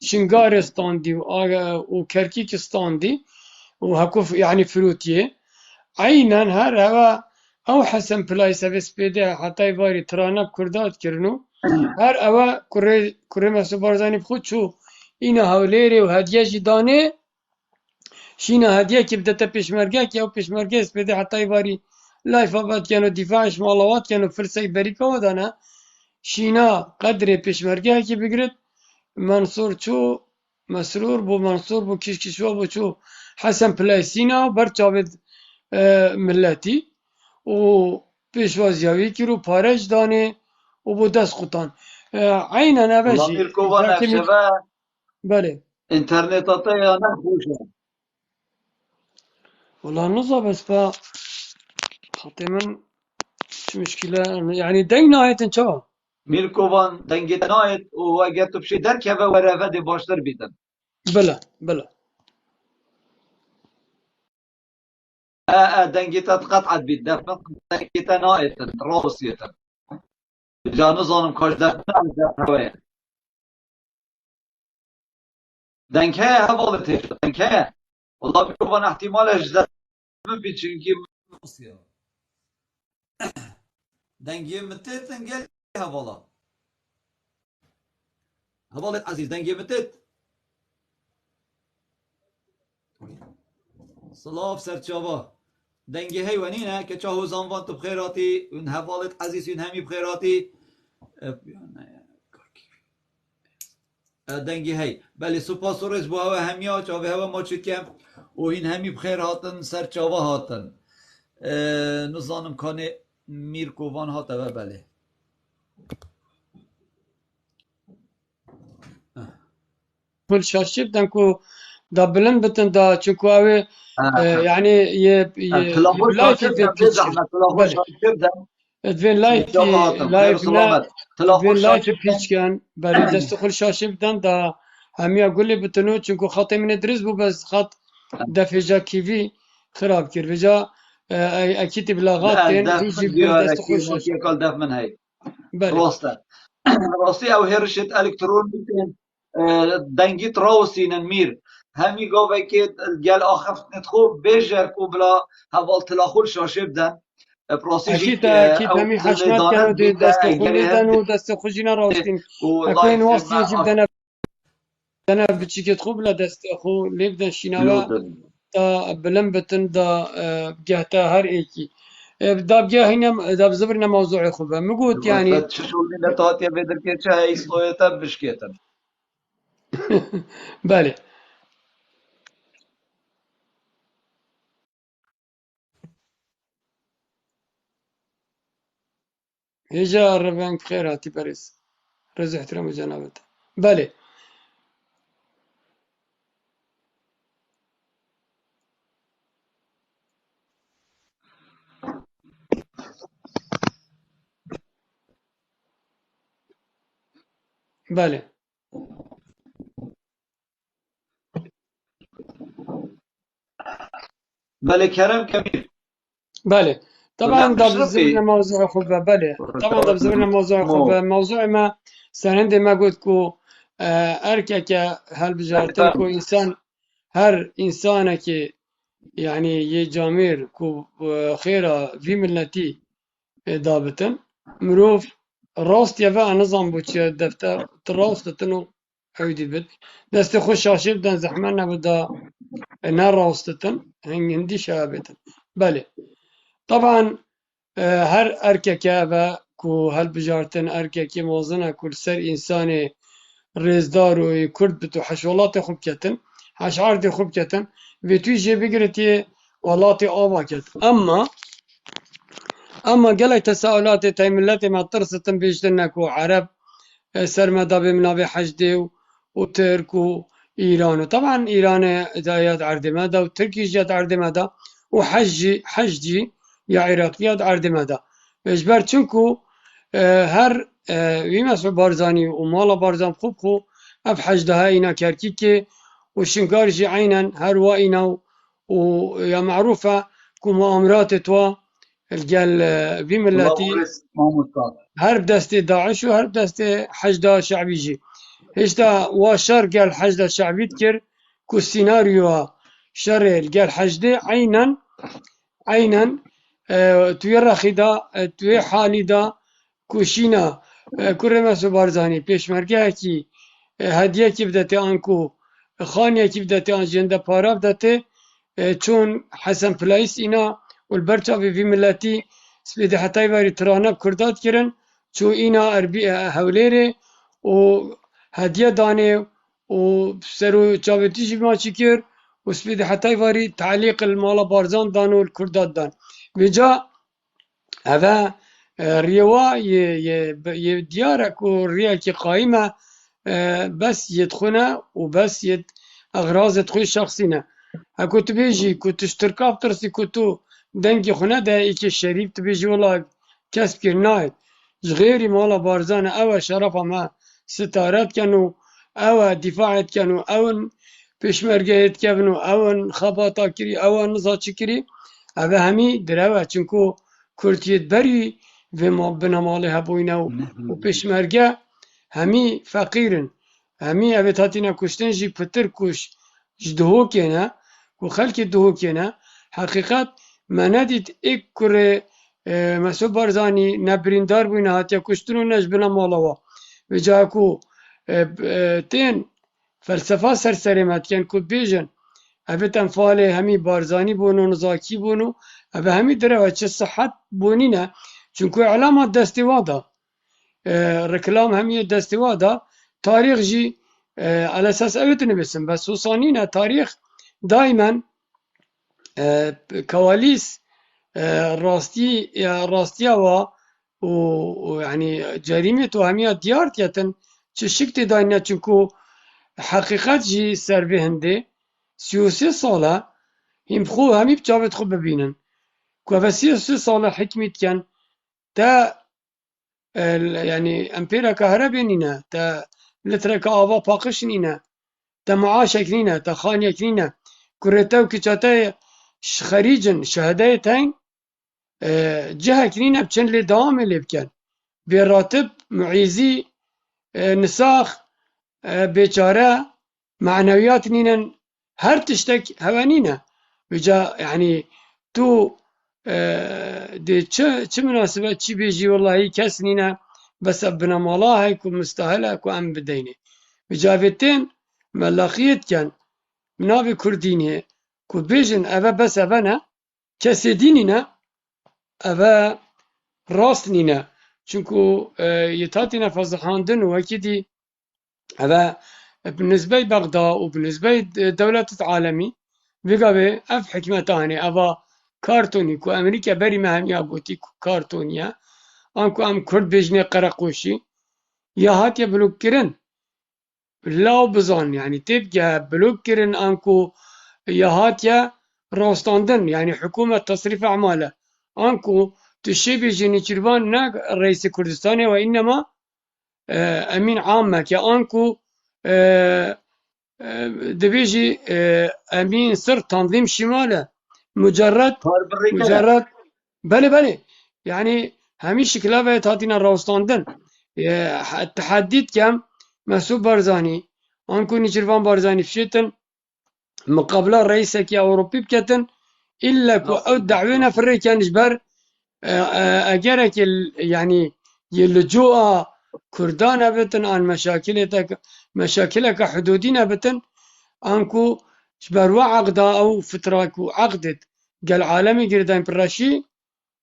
شنغار استاندي وكركيك استاندي وهكو يعني فروتيه عينا هر هوا او حسن بلايسا بس بيده حتى يباري ترانا كردات كرنو هر اوا كوري مسو بارزاني بخود شو اینا هوليري وهديه جدانه شينا هديه كي بدأت بيشمرگه كي او بيشمرگه اس بيده حتى يباري لايف اباد كانوا دفاعش مالوات كانوا فرسي بريكا ودانا شينا قدر بيشمرگه كي بقرد منصور شو مسرور بو منصور بو كيش كيشوا بو شو حسن بلايسينا برچاود ملتی و پیشوازیاوی کرو پارش دانه و بو دست خوتان عینا والله نوشی میرکو وانه جاکمی اخشبه بله انترنت اتا یا نخوشه والله نظر بس فا خطي من شو مشكلة يعني دي نهاية شو میرکو وان دنگ نایت و اگر تو بشی در که و رفه دی باشتر بیتن بلا بلا دنگ تتقطعت بید دفن دنگ تنایتن راوسیتن جا نظانم کاش دفن هوایه دنکه حوالتش دنکه والله بيكون احتمال اجزاء بي چونكي دنگي متت دنگل حوالا حوالت عزيز دنگي متت صلاف سرچاوا دنگي هيوانينه که چاهو زنوان تو بخيراتي ون حوالت عزيز ون همي بخيراتي دنگي هي بله سپاس و رز بو هوا همیا چاوه هوا ما چکم و این همی بخیر هاتن سرچاوا هاتن نظانم کانه میرکوان هاته و بله كل شاشة بدنكو دا بلند بتن دا چونكو اوه يعني تلاخوش لايف شاشر في دم بيز بيتشكن احمد تلاخوش بله شاشر دم ادفين نشاط هاتم خير لايف نا وسلامت ادفين تلاخوش لايف شاشر دم بيتشكن بله دست خل شاشة بدن دا همي اقول لي بتنو چونكو خاطي من درس بو بس خط دفجا كيفي خراب كير فجا اكيد بلاغات لا تين دف هيجي من بل ديارك دست خل كي شاشة قال دف من هي بله راسته راستی او هرشت الکترون بیتن دنگیت راوسینن میر همی گاوه که گل آخفت نتخو بیجر کو بلا هوال تلاخول شاشه بدن پراسیجی اكيد او همي دل حشمات كانوا دانت دي بیده دست گلی خل هر دن و دست خجينا راستين و اكوين لایف واسطي ما يجي بدن دنا بچيكت خوب لا دست خو ليبدن شيناوا لودن دا بلن بتن دا بجهتا هر ايكي دا بجه هنا دا بزبرنا موضوع خوبه مقوت يعني فت ششول من تاتیا بدر که چه ایستویتا بشکیتن بله هجا الربان بخير هاتي باريس رز احترام جنابته بله بله بله كرم كميل بله طبعا ولا ده بزبنا مشرفي موضوع خب بله طبعا ده بزبنا موضوع خب مو موضوع ما سنند ما قلت كو اركك هل بجارتن كو انسان هر انسانه که يعني يجامير كو خيرا في ملتي دابتن مروف راست يفا نظام بوچي دفتر تراست تنو عودي بد دست خوش شاشي بدن زحمة نبدا نراستتن هندي شابتن بله طبعا هر ارككه و كو هل بجارتن ارككي موزنه كل سر انساني رزدار و کرد بتو حشولات خوب کتن حشعار دی خوب کتن و توی جه بگرتی ولات آوا کت اما گلک تساؤلات تای ملت ما ترستن بیشتر نکو عرب سرمدا بمنابع حجدي وترك وإيران وطبعا إيران جايات عرض مدى وتركي جات عرض مدى وحجي يا عراقيات عرض مدى إجبار چونكو هر ويمسو بارزاني ومالا بارزان خوب خو اف حجدها اينا كركيكي وشنكارجي عينا هر وائنا ويا معروفة كو مؤامرات توا الجال الله بملاتي مورس ما مستعد هر بدست داعش و هر بدست حشد شعبی جی هشتا و شر قال حشد شعبی کر کو سيناريو شر قال حشد عينا توی رخی دا توی حالی دا کوشینا کرما سو بارزانی پیشمرگه کی هدیه کی بدته آنکو خانیه کی بدته آن جنده پارا بدته چون حسن پلایس اینا والبرچا في ملتي سبيد حتى يباري ترانب كردات كرن شو إنا أربي هوليري و هدية داني و سرو چاوتيجي ما شكر وسبيد حتى يباري تعليق المالا بارزان دانو الكردات دان بجا هذا ريوا ديارك وريا كي قائمة بس يدخنا وبس أغراض تخوي شخصينا هكو تبيجي كنت اشتركاب ترسي كنتو دنگی خونه ده ایک شریف تبیجی والله کسب کرناید غیری مالا بارزان او شرف ما ستارت کنو او دفاعت کنو او پیشمرگهت کنو او خباتا کری او نزاچی کری او همی دروه چونکو کرتیت بری و ما بناماله هبوینه و پیشمرگه همی فقیرن همی او تاتینا کشتن جی پتر کش جدهو کنه و خلق دهو کنه حقیقت ما ندید ایک کره مسو بارزانی نبریندار بوینه هاتیا کشتنو نجبنا مالوا و جاکو تین فلسفه سرسریمت کن کد بیجن اوه تنفاله همی بارزانی بونو نزاکی بونو اوه همی دره و چه صحت بونینه چونکو اعلامات دستی وادا رکلام همی دستی وادا تاریخ جی على اساس اوه نبسن بس وصانينا تاریخ دائما كواليس راستيا ويعني جريمة وهمية ديارتيتن تشكت داينا چونكو حقيقت جي سر بهنده 33 ساله هم خو همي بجابت خو ببينن كو 33 ساله حكمت كان تا يعني امبيرا كهرباء نينا تا لترك آوا باقش نينا تا معاشك نينا تا خانيك نينا كرتاو كچاتا خريجن شهادتين جهة كنينة بچن لي دوام اللي بكن براتب معيزي نساخ بيچارة معنويات نينن هر تشتك هوانينا بجا يعني تو دي چه مناسبة چي بيجي والله كس نينا بس ابنا مالا هاي كو مستاهلة كو ام بديني بجا بيتين ملاقيت كان منابي كرديني كو بيجن ابا بس ابنا كسي دينينا ابا راست نينا چونكو يتاتينا فزخاندن وكيدي هذا بالنسبة بغداد وبالنسبة دولة عالمي بقى أف حكمة تاني أبا كارتوني كو أمريكا بري مهم يابوتي كارتونيا أنكو أم كرد بيجني قرقوشي يا هات يا بلوك كرن لا بزان يعني تبقى بلوك كرن أنكو يا هات يا روستاندن يعني حكومة تصريف أعماله أنكو تشي بيجني شربان ناق رئيس كردستان وإنما أمين عامة يا أنكو دبيجي أمين سر تنظيم شماله مجرد بالرجالة. بله يعني هميش كلافة تاتينا راوستاندن التحديد كم مسعود بارزاني أنكو نيشيروان بارزاني فشيتن مقابلة رئيسك يا أوروبي بكتن إلا كو أو دعونا في الريكان جبر أجرك يعني يلجوء كردان أبتن عن مشاكلك حدودين أبتن أنكو جبروا عقدا أو فتراكو عقدت قال عالمي قردان براشي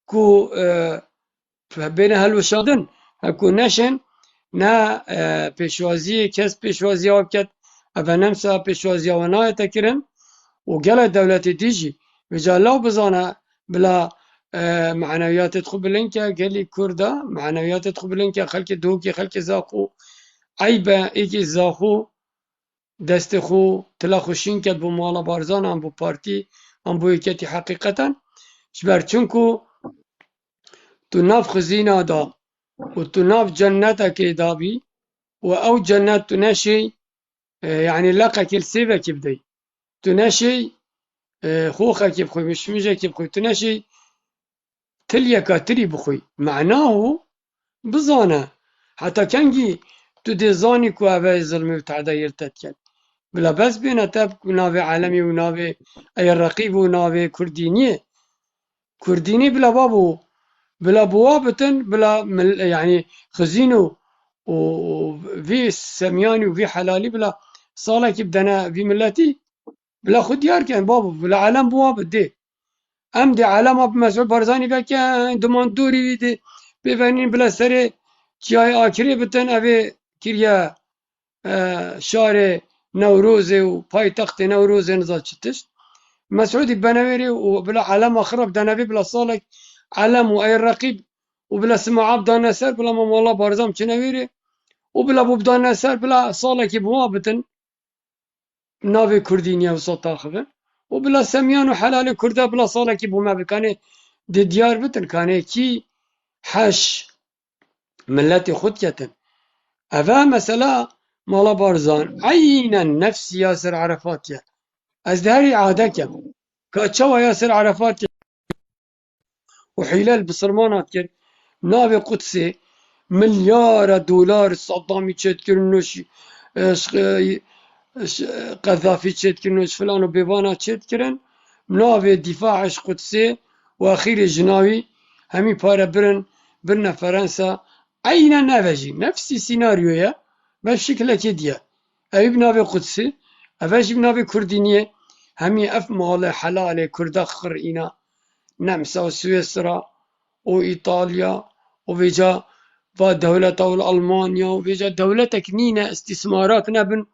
كو بين هالوشادن هكو نشن نا پیشوازی کس پیشوازی آبکت اما نمسا پیشوازی آونای تکرن و گل دولت دیجی بجالاو بزانه بلا معنویات تخو بلنکه گلی کرده معنویات تخو بلنکه خلق دوکی خلق زاخو عیبه ایکی زاخو دست خو تلا خوشین کد بو مالا بارزان هم بو پارتی هم بو یکتی حقیقتا شبر چونکو تو ناف خزینه دا و تو ناف جنتك دابي وأو جنات تناشي يعني لقى كل سيبك يبدي تناشي خوخك يبخوي مش مجك يبخوي تناشي تليك تري بخوي معناه بزانه حتى كانجي تدزاني كو أبا ظلمي وتعدى يرتدكن بلا بس بينا تاب ناوي عالمي وناوي أي الرقيب وناوي كرديني بلا بابو بلا بوابتن بلا يعني خزينو وفي سمياني وفي حلالي بلا صالك بدنا في ملتي بلا خديار كان بابو بلا علم بواب دي ام دي علم اب مسعود بارزاني بكا دمان دوري دي بفنين بلا سري جاي آخري بتن أبي كريا شهر نوروز وباي تخت نوروز نزال شتش مسعود بنويري وبلا علم آخر بدنا بلا صالك علم وأي الرقيب وبلا سمع عبد الناصر بلا مام الله بارزام شنويري وبلا بوبدان ناصر بلا صالك بوابتن ناوي كردينيا وصوت آخر وبلا سميان وحلال كردا بلا صالك بوما بكاني دي ديار بتن كاني كي حش ملتي خدية أفا مسألة مالا بارزان عينا نفس ياسر عرفات يا أزدهري عادك كاتشوا ياسر عرفات وحلال بصرمانات كر ناوي قدسي مليار دولار صدامي تشتكرنوش قذافي تشتكرنوش فلان وبيبانا تشتكرن ناوي دفاعش قدسي وأخير جناوي همي بارا برن فرنسا عينا نافجي نفس السيناريو يا بشكل كديا أي بناوي قدسي أفاجي بناوي كردينية همي أف مال حلال كردا خرئينا نمسا وسويسرا وإيطاليا وبيجا دولة ألمانيا وبيجا دولة كنينة استثمارات نبن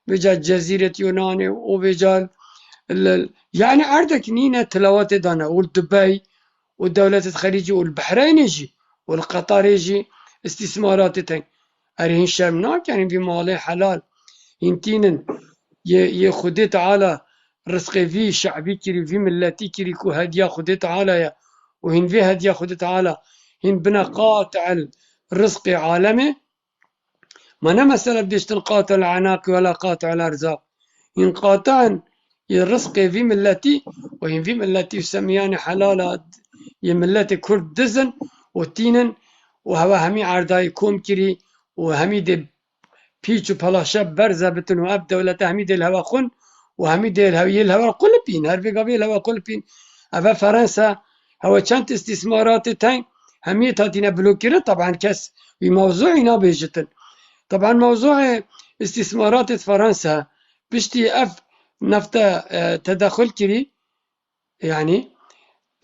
بيجا جزيرة يونان وبيجا يعني عرض كنينة تلاوات دانا والدبي والدولة الخليج والبحرين يجي والقطر يجي استثمارات تن أرهن شمناك يعني بمالي حلال ينتينن يخدي تعالى رزق في شعبي كري في ملتي كري كو هديا خدي تعالى يا وهن في هديا خدي تعالى هن بنا قاطع الرزق عالمي ما أنا مسألة بديش تنقاطع العناق ولا قاطع الأرزاق هن قاطعا الرزق في ملتي وهن في ملتي يسميان حلالة يملتي كرد دزن وتينن وهو همي عرداي كوم كري وهمي دي بيتشو بلاشا برزة بتن واب دولة همي دي الهوا خن وهمي دي الهوا قلبين هرفي قبيل الهوا قلبين أفا فرنسا هو كانت استثمارات تاين همي تاتينا بلوكيرة طبعا كس بموضوعنا بيجتن طبعا موضوع استثمارات فرنسا بشتي اف نفتا تدخل كري يعني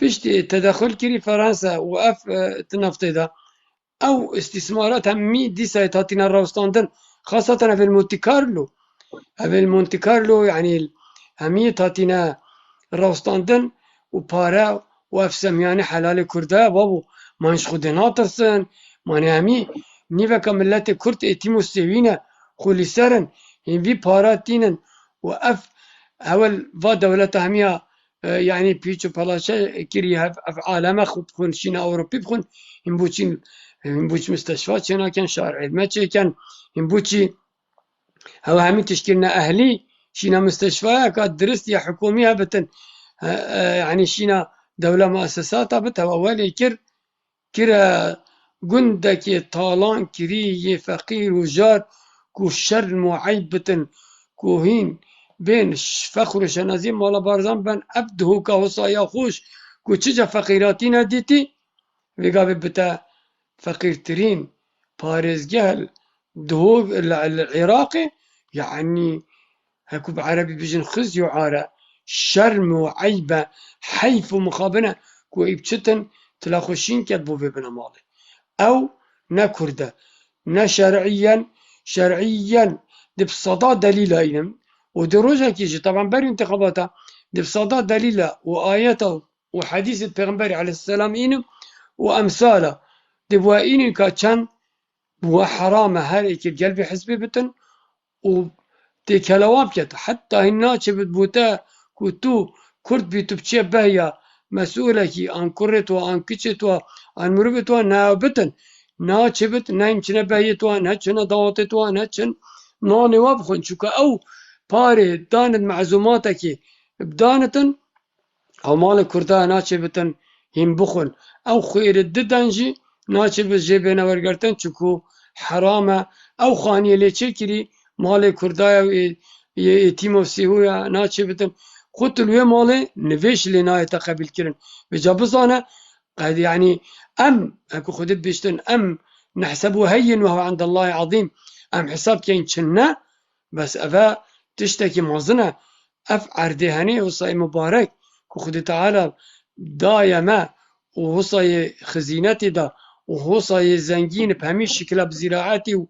بشتي تدخل كري فرنسا واف تنفطي ده او استثمارات همي دي سايتاتنا الروستاندن خاصة في المونتي كارلو هذا مونتي كارلو يعني همية هاتينا راستاندن وبارا وافسم يعني حلال كردا بابو مانش خودنا ترسن ماني همي نيفا كملت كرت اتيمو سيوينا خولي سرن هم في بارا تينن واف اول فا دولة همية يعني بيتشو بلاشا كيري عالم خود بخون شينا اوروبي بخون هم بوچ مستشفى شنا كان شارع ما كان هم بوچي هو همي تشكيلنا أهلي شينا مستشفى كانت درست يا حكومية بتن يعني شينا دولة مؤسسات بتها أولي كرا جندك طالان كري فقير وجار كو شر معيب بتن كوهين بين فخر وشنازين مالا بارزان بن أبده كهوصايا خوش كو تشجع فقيراتينا ديتي ويقابل بتا فقير ترين بارزجهل دهوب العراقي يعني هكو بعربي بيجن خزي وعارة شرم وعيبة حيف ومخابنة كو إبتشتن تلاخوشين كتبو ببنا مالي أو نا كردة نا شرعيا دي بصدا دليلة إنم ودروجها كيجي طبعا بري انتخاباتها دي بصدا دليلة وآياته وحديث البيغمبري عليه السلام إنم وأمثاله دي بوائين كاتشان وحرام هاريك القلب حسبي بتن و تكلواب كت حتى هنا شبت بوتا كتو كرد بيتو بتشي بهيا مسؤولة كي عن كرت وعن كتشت وعن مربت ونابتن نا شبت نايم شنا بهيت وان هتشنا ضوطت وان هتشن ناني وابخن شوكا أو باري دانت معزوماتك بدانتن أو مال كردا ناشبتن هم بخن أو خير الددنجي ناشب جيبنا ورقرتن شكو حرامة أو خانية ليشكري مال كردا يتيمو سيهويا ناشبتن خط الوي مال نفيش لنا يتقبل كرن بجابزانا قد يعني أكو خدت بيشتن نحسبه هين وهو عند الله عظيم حساب كين شنا بس أفا تشتكي موزنة عردهاني وصاي مبارك خد تعالى دايما وهصاي خزينتي دا وهصاي زنجين بهمي شكلها بزراعتي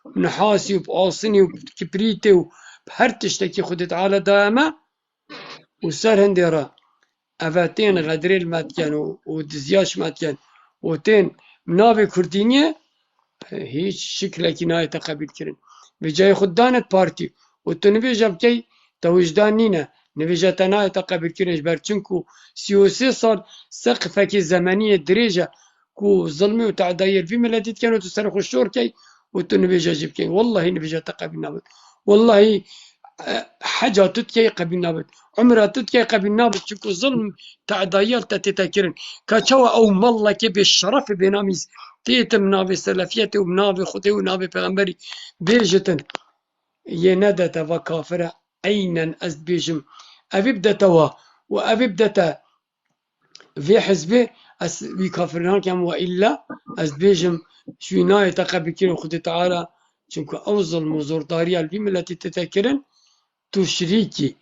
ونحاسي وبقاصني وبكبريتي وبهر تشتكي خد تعالى دائما وسر هندرا أفاتين غدريل ماتيان ودزياش ماتيان وتين منابي كردينية هيش شكلها كناية تقبل كرن بجاي خدانت بارتي وتنبي جابكي توجدان نينا نفيجا تناية تقبل كرنش برچنكو 33 صار سقفك الزمنية دريجة كو ظلمي وتعداير في ملاديت كانوا تسرخوا الشور كي وتنبيجا جيب كي والله نفيجا تقبل نابد والله حاجة تتكي قبل نابد عمرها تتكي قبل نابد شكو ظلم تعداير تتكرن كاتشوا أو مالله كي بالشرف بناميز تيتم نابي سلفيتي ونابي خطي ونابي پیغمبري بيجتن يندت وكافرة أينا أزد بيجم أبدتوا وأبدت في حزبه بكافرنا كم وإلا أزد بيجم شوينا يتقبل كيرو خد تعالى شنكو أوزل مزور داريا البيم التي تتكرن تو شريكي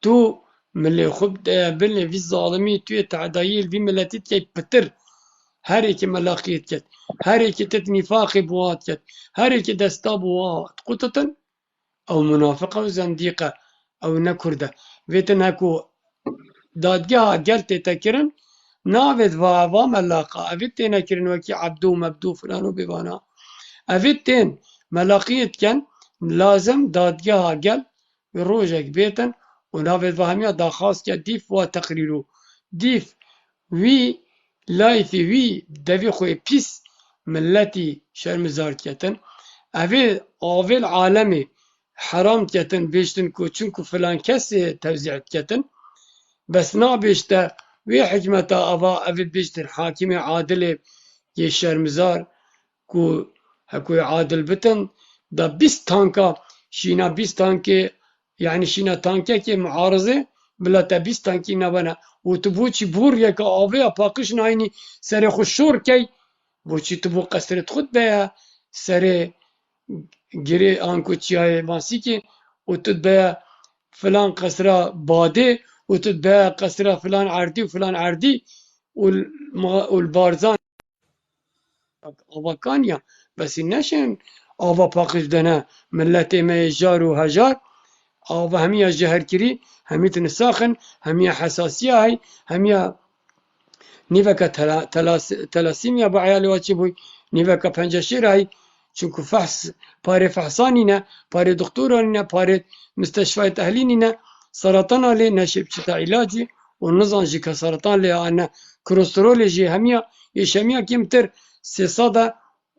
تو ملي خب بلي في الظالمي تو يتعدايي البيم التي تكي بتر هريك ملاقيت كت هريك تتنفاق بوات كت هريك دستا بوات قطة أو منافقة وزنديقة أو نكردة بيتن هكو دادجها قلت تكرن نافذ فاوا ملاقة أفتين كرن وكي عبدو مبدو فلانو ببانا أفتين ملاقيت كان لازم دادجها قل بروجك بيتن ونافذ فاهمية دا خاص ديف وتقريرو ديف وي لايثي وي دافي خوي بيس ملتي شرمزار كتن أفي آفيل عالمي حرام كتن بيشتن كو چونكو فلان كسي توزيع كتن بس نا بيشتا وي حكمة أبا أفي بيشتن حاكمي عادل يشرمزار كو هكو عادل بتن دا 20 تانكا شينا 20 تانكي يعني شينا تانكا كي معارضة بلا تا 20 تانكي نبنا وتبوشي بور يكا آفي أباقش نايني سري خشور كي بوشي تبو قصرت خود بيها سري گری آنکو چیای ماسیکی و تتبع فلان قصرة باده و تتبع قصرة فلان عردي وفلان عردي والبارزان آبا كانيا بس نشن آبا باقش دنا ملت ما جار و هجار آب همیا جهر کری همیت نساخن همیا حساسیه هی همیا نیوکا تلاسیمیا با عیال واچی بوی نیوکا پنجشیر هی چونکو فحص پاره فحصانی نه پاره دکتورانی نه پاره مستشفى تحلیلی نه سرطان لی نشب چتا علاجی و نظام جی که سرطان لی آنه کلسترول جی همیا ایش همیا کمتر 300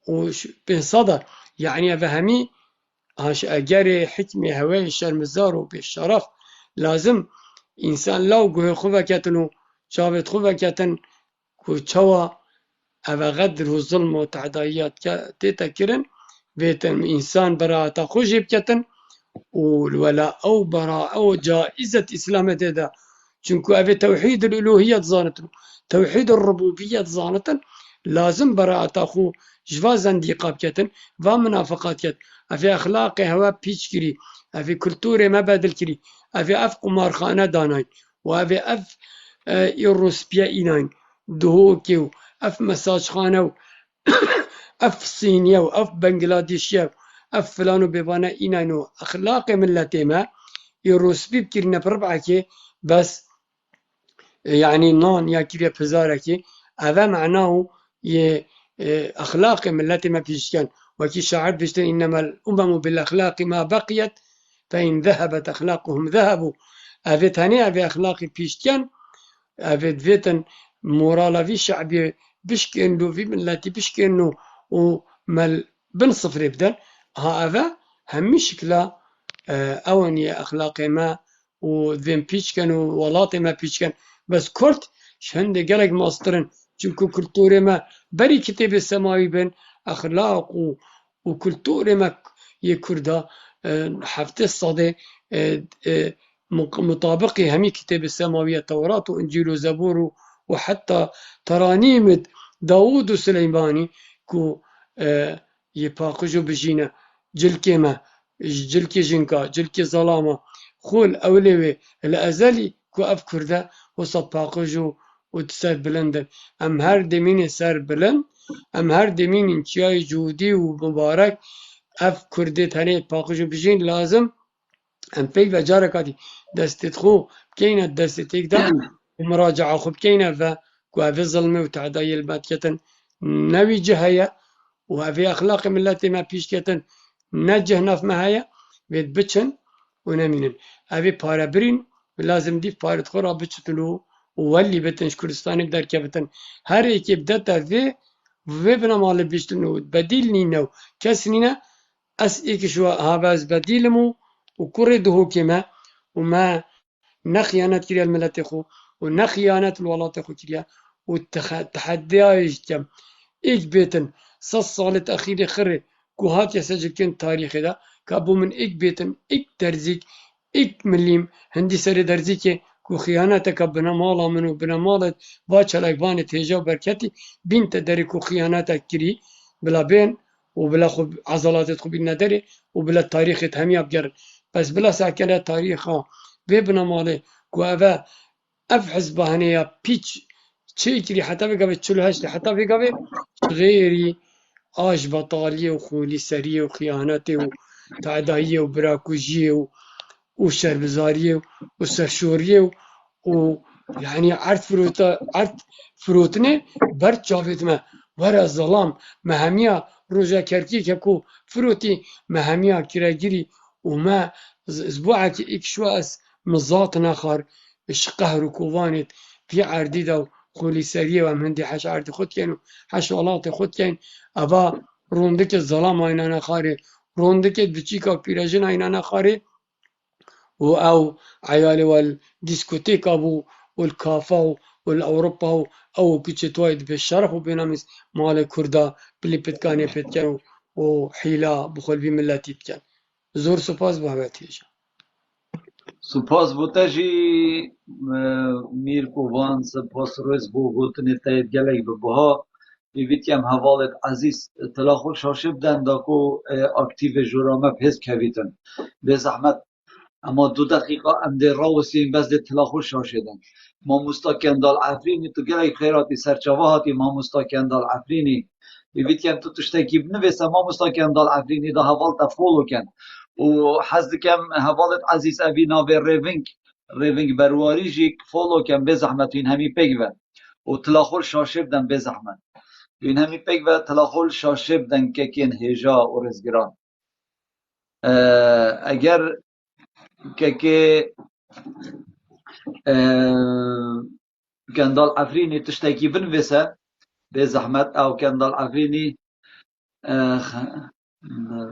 و 500 يعني أفهمي هاش أجري حكمي هواي شرمزار وبالشرف لازم إنسان لو جه خوبة كتنو شافت خوبة كتن كوتشوا أبا غدر وظلم وتعدايات تتكرن بيتن إنسان براءة خوجي بكتن ولا أو براءة أو جائزة إسلام تدا چونكو أبي توحيد الألوهية زانتن توحيد الربوبية زانتن لازم براءة أخو جوا زنديقة بكتن ومنافقات كت أفي أخلاق هوا بيش كري أفي كلتور ما بدل كري أفي أف قمارخانة داناين وأفي أف إيروس بيا إيناين دهوكيو أف مساج خانة أف صينية وأف بنغلاديشية أف فلانو بيبانا إيناينو أخلاق ملتي ما إيروس بيبكرنا بربعكي بس يعني نون يا كريا بزاركي هذا معناه أخلاق ملتي ما فيش كان وكي شاعر بيشتن إنما الأمم بالأخلاق ما بقيت فإن ذهبت أخلاقهم ذهبوا أفيت هني أفي أخلاقي بيشتن أفيت فيتن مورالا في شعبي بشكنو في ملتي بشكنو ومل بنصفر يبدل هذا هم مشكلة أوني أخلاقي ما وذين بيشكن وولاطي ما بيشكن بس كرت شهند قلق ماسترن چونكو كلتوري ما بري كتاب السماوي بين أخلاق وكلتوري ما يكردا حفظ الصدى مطابقي همي كتاب السماوية توراة وإنجيل وزبور وحتى ترانيم داود وسليماني كو يباقجو بجينا جلكي ما جلكي جنكا جلكي ظلامة خول أولوي الأزلي كو أفكر ذا وصد باقجو وتسر بلندن أم هر دمين سر بلند أم هر دمين انتياي جودي ومبارك أفكر دي تاني باقجو بجين لازم أم فيك بجارك هذه دستت خو بكينا دستتك دا ومراجعة خو بكينا فا كو أفي ظلمي وتعداي الباتكتن نوي جهية وأفي أخلاق ملتي ما بيش كتن نجه نف مهايا بيت بچن ونمينن أفي بارا برين لازم دي بارا خورا بچتلو وولي بتنش كردستانك در كبتن هر ايكي بدتا في بنا مال بيشتنو بديل نينو كس نينا أس ايكي شو هاباز بديلمو وكوري دهو كما وما نخيانات كريا الملت خو ونخيانات الولات خو كريا والتحديات كم إيك بيتن صالة أخيرة خري كوهات يسجل تاريخ ده كابو من إيك بيتن إيك درزيك إيك مليم هندي سري درزيك كو خيانتك بنا مالا منو بنا مالت باچ لایبان تيجا بركتي بنت دري كو خيانتك كري بلا بين وبلا خب عضلات خب الندري وبلا تاريخ هميا بجر بس بلا ساكنة تاريخها ببنا ماله كو أفا أفحز بهنيا بيتش تشيكري حتى بقى تشلهش حتى بقى غيري آج بطالية وخولي سرية وخيانتي وتعداية وبراكوجية وشربزارية وسرشورية ويعني عرض فروتني برد شافت ما ورا الظلام مهمية روجا كركيك يكو فروتي مهمية كراجري وما اسبوعك اكشواس مزاط ناخر الشقهر وكوفانت في عرديدة خولي سرية ومهندي حش عردي خود كانوا حش ولاتي خود كان أبا روندك الظلام اينا خاري روندك بتشيكا بيراجين اينا خاري أو عيالي والديسكوتيك أبو والكافا والأوروبا أو كتشت وايد بالشرف وبينامس مال كردا بلي بتكاني بتكان وحيلة بخل بملاتي بتكان زور سپاس بابتيجا سپاس بوتجی میر کووان سپاس روز بو گوتنی تاید گلگ ببها بیویتیم حوالت عزیز تلاخو شاشب دن داکو اکتیو جورامه پس کویتن به زحمت اما 2 دقیقه ام در راوسیم بس ده تلاخو شاشدن ما مستاکندال عفرینی تو گلگ خیراتی سرچوه هاتی ما مستاکندال عفرینی بيفيد كان تشتكي بنفسه ما مستكن ضل عفريني ده هفالتا فولو كان وحز كم هفالت عزيز أبي نافي ريفينج برواريجيك فولو كان بزحمة همي بيجفا وتلاخول شاشب دن بزحمة همي بيجفا تلاخول شاشب دن ككين هجا ورزقران اگر که كندال عفريني تشتكي بنفسه بزحمة أو كندال عفريني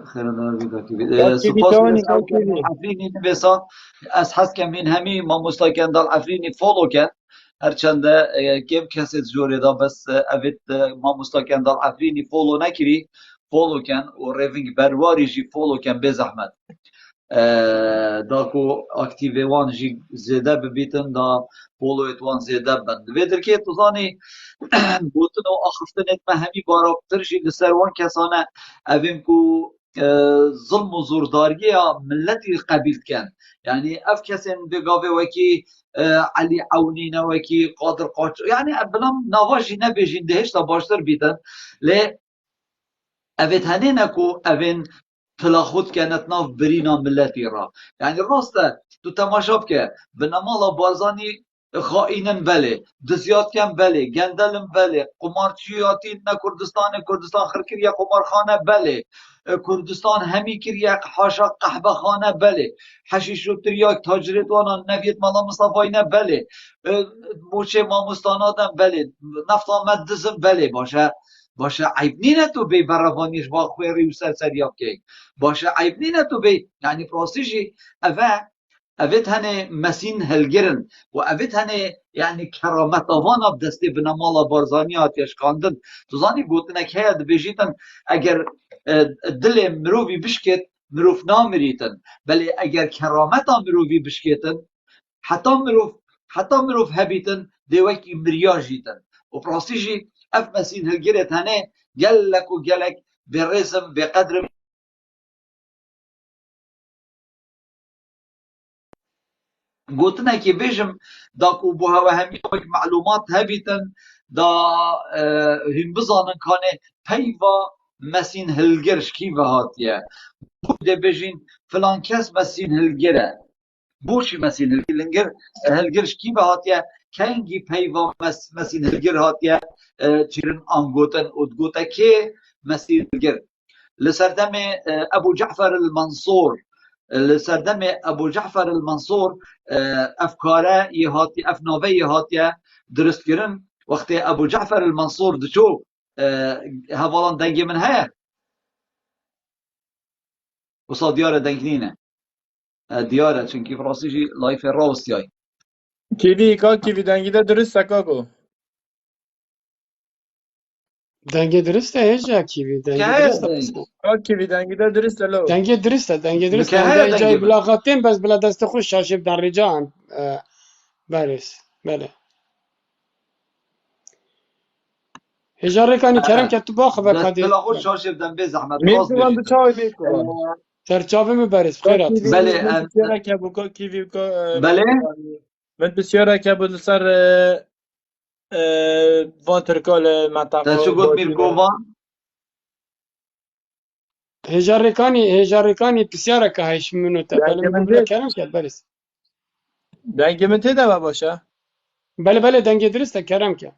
خير كاكيفي سپاس تواني برس أو كندال كاكيفي عفريني نفسه از حس كم من همي ما مستا كندال عفريني فولو كان هرچند كم كسيت جوري دا بس أفيت ما مستا كندال عفريني فولو نكري فولو كان و ريفينج برواري جي فولو كان بزحمة داکو اکتیو وان جی زیده ببیتن دا پولویت وان زیده بند ویدر که تو زانی بوتن و آخفتنت مهمی باراکتر جی لسر وان کسانه اویم کو ظلم و زوردارگی ملتی قبیل کن یعنی اف کسین بگاوه وکی علی عونینه وکی قادر قاچ یعنی بلام نواجی نبیجین دهش تا باشتر بیتن لی اوید هنه نکو اوین تلاخود كانت ناف برينا ملتي را يعني راسته تو تماشا بك بنمالا بارزاني خائنا بله دزيات كم بله گندلم بله قمارچياتي نا كردستان خركر يا قمارخانه بله كردستان همي كريا حاشا قحبه خانه بله حشيش و ترياك تاجرت وانا نفيت مالا مصطفاينه بله موچه ما مستاناتم بله نفتا مدزم بله باشه عیب نینه تو بی برافانیش با خویری و سرسریاب که باشه عیب نینه تو بی یعنی پراستیجی اوید هنه مسین هلگرن و اوید هنه یعنی کرامت آوانا بدستی بنمالا بارزانی آتیش کاندن تو زانی گوتنک هید بیجیتن اگر دل مروفی بشکت مروف نامریتن بلی اگر کرامت مروفی بشکتن حتی مروف هبیتن دیوکی مریاجیتن و پراستیجی اف مسين هالجرت هنا قالك وقالك بالرسم بقدر قلتنا كي بيجم داكو بوها وهمي معلومات هبيتن دا هم بزانن كان بيفا مسين هالجرش كيف هاتيا بوده بيجين فلان كاس مسين هالجرة بوشي مسين هالجرش كيف هاتيا كاينجي بيفا مسين هالجر هاتيا چیرن آنگوتن ادگوتا که مسیر گر لسردم ابو جعفر المنصور لسردم ابو جعفر المنصور افکاره یهاتی افناوه یهاتی درست کرن وقتی ابو جعفر المنصور دچو هوالان دنگی من هیا وصا دیاره دنگ نینه دیاره چونکی فراسیجی لایف راوستیای كيفي دنگيده درست كاكو دنگه درسته هجا کیوی که دنگه هیا درسته دنگ بس كيفي دنگيده درست لو دنگه درسته که هیا هنده دنگی جای من بلاغاتین بس بلا دست خوش شاشب در رجاعن برس بله هجا رکانی کرم که تو باخ دست بکادی بلا خود شاشه بدن به زحمت راست ميركوان بجیتن بچاوي بيكوان در چاوه می برس بخیرات كيفي بله من بسيارة كابو كيفي بله من بسيارة كابو لسر فان تركال تا چو منطقة گفت بادينا میرکووان هجا رکانی پسیاره که هیش منو تا بله دنگ میگو من بلا تيد کرم کرد برس دنگ من تيدا ما باشا بله دنگه درسته کرم کرد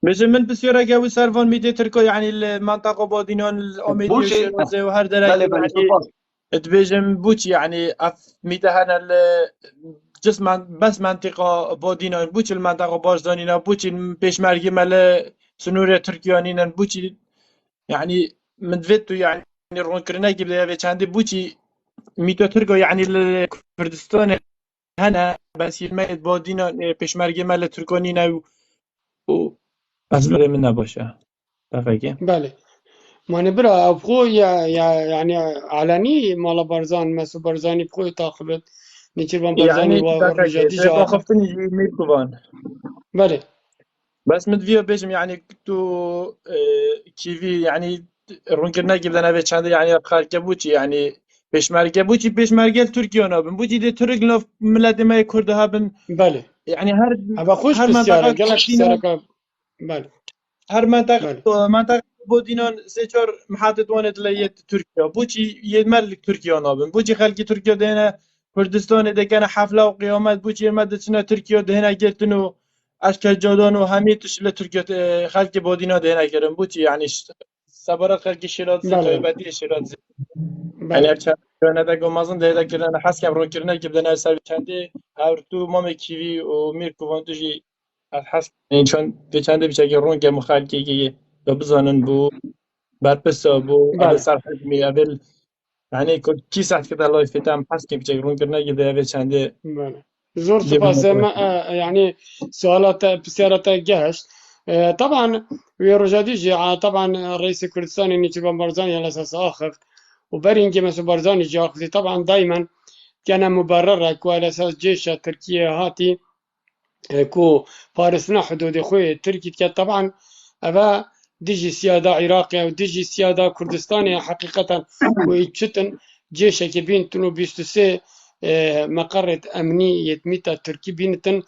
بس من بسيارة كابو سر فان ميدي تركو يعني المنطقة بادينا الأوميدي بوشي وشيروزي وهر درك بله بله يعني سپاس تبيجم بوش يعني ميتهنا جسم بس منطقة بادينا بوش المنطقة بازدانينا بوش بيشمركي مال سنورة تركيانينا بوش يعني من فيتو يعني رون كرنا جبنا في چند بوشي ميتو تركو يعني كردستان هنا بس يلميت بادينا بيشمركي مال تركانينا و بس من نباشه تفكي بله ماني برا ابخو يعني علني مالا برزان مسو برزاني بخو تاخبت نيچيربان برزاني يعني تفكي ورجاتي تبقى جاهته خفتني ميركوفان بله بس مدفيو بيجم يعني تو كيفي يعني رونكر نجيب لنا بيت شاند يعني خارج بوتشي يعني بيشمركه بوتشي بيشمركه تركيا نابن بوتشي دي ترك لو ملت ما كردها بن بله يعني ابا خوش هر بسيارة منطقة قالك بادينا بسيارة بله هر منطقة بله منطقة بودینان سه چهار محطت وانت لیت ترکیا بوچی یه ملک ترکیا نابن بوچی خلکی ترکیا دهنه کردستان دکن حفله و قیامت بوچی مدتنا ترکیا دهنه گرتنو اشکال جادان و همه تش لترکیا خلک بودینا دهنه کردن بوچی یعنی سبارت خلکی شیرات زی بله تایبەتی شیرات زی یعنی بله هرچند کنه دگم مازن ده کردن حس کم رو کردن که بدن سر چنده هر تو مام کیوی و میر کوانتوجی از حس این چون به چنده بیچاره که رون که مخالکی که بزنن بو برپسا بو على بله سر حکمی اول يعني كل كي ساعت كده الله يفتهم حس كيف يقولون كنا كده أبي شنده بله زور ليفل سپاس مطلع يعني سوالات بسيارة جهش طبعا ويروجاديجي طبعا رئيس كردستان نيتشيبان بارزاني على أساس آخر وبرين جمس بارزاني جاخذي طبعا دائما كان مبررة على أساس جيش تركيا هاتي كو فارسنا حدود خوي تركي كانت طبعا أبا ديجي سيادة عراقية وديجي سيادة كردستانية حقيقة ويتشتن جيش كبين تنو بيستسي مقرة أمنية ميتا تركي بينتن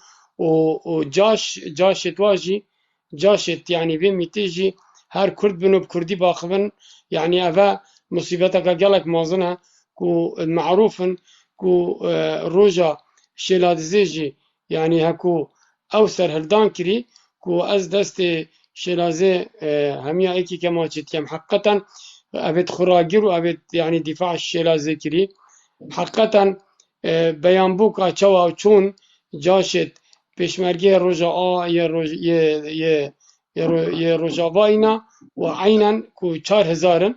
جاش تواجي جاشت يعني بين ميتيجي هر كرد بنو بكردي باخبن يعني أبا مصيبتك قالك مازنها كو المعروفن كو روجا شيلادزيجي يعني هكو أوسر هلدان كري كو أز دست شيلازي هميا إيكي كما كم حقا أبد خراجر وأبد يعني دفاع الشيلازي كري حقا بيان بوكا تشوا وچون جاشت پشمرگی روژا یه روژا واینا و عینا کو 4000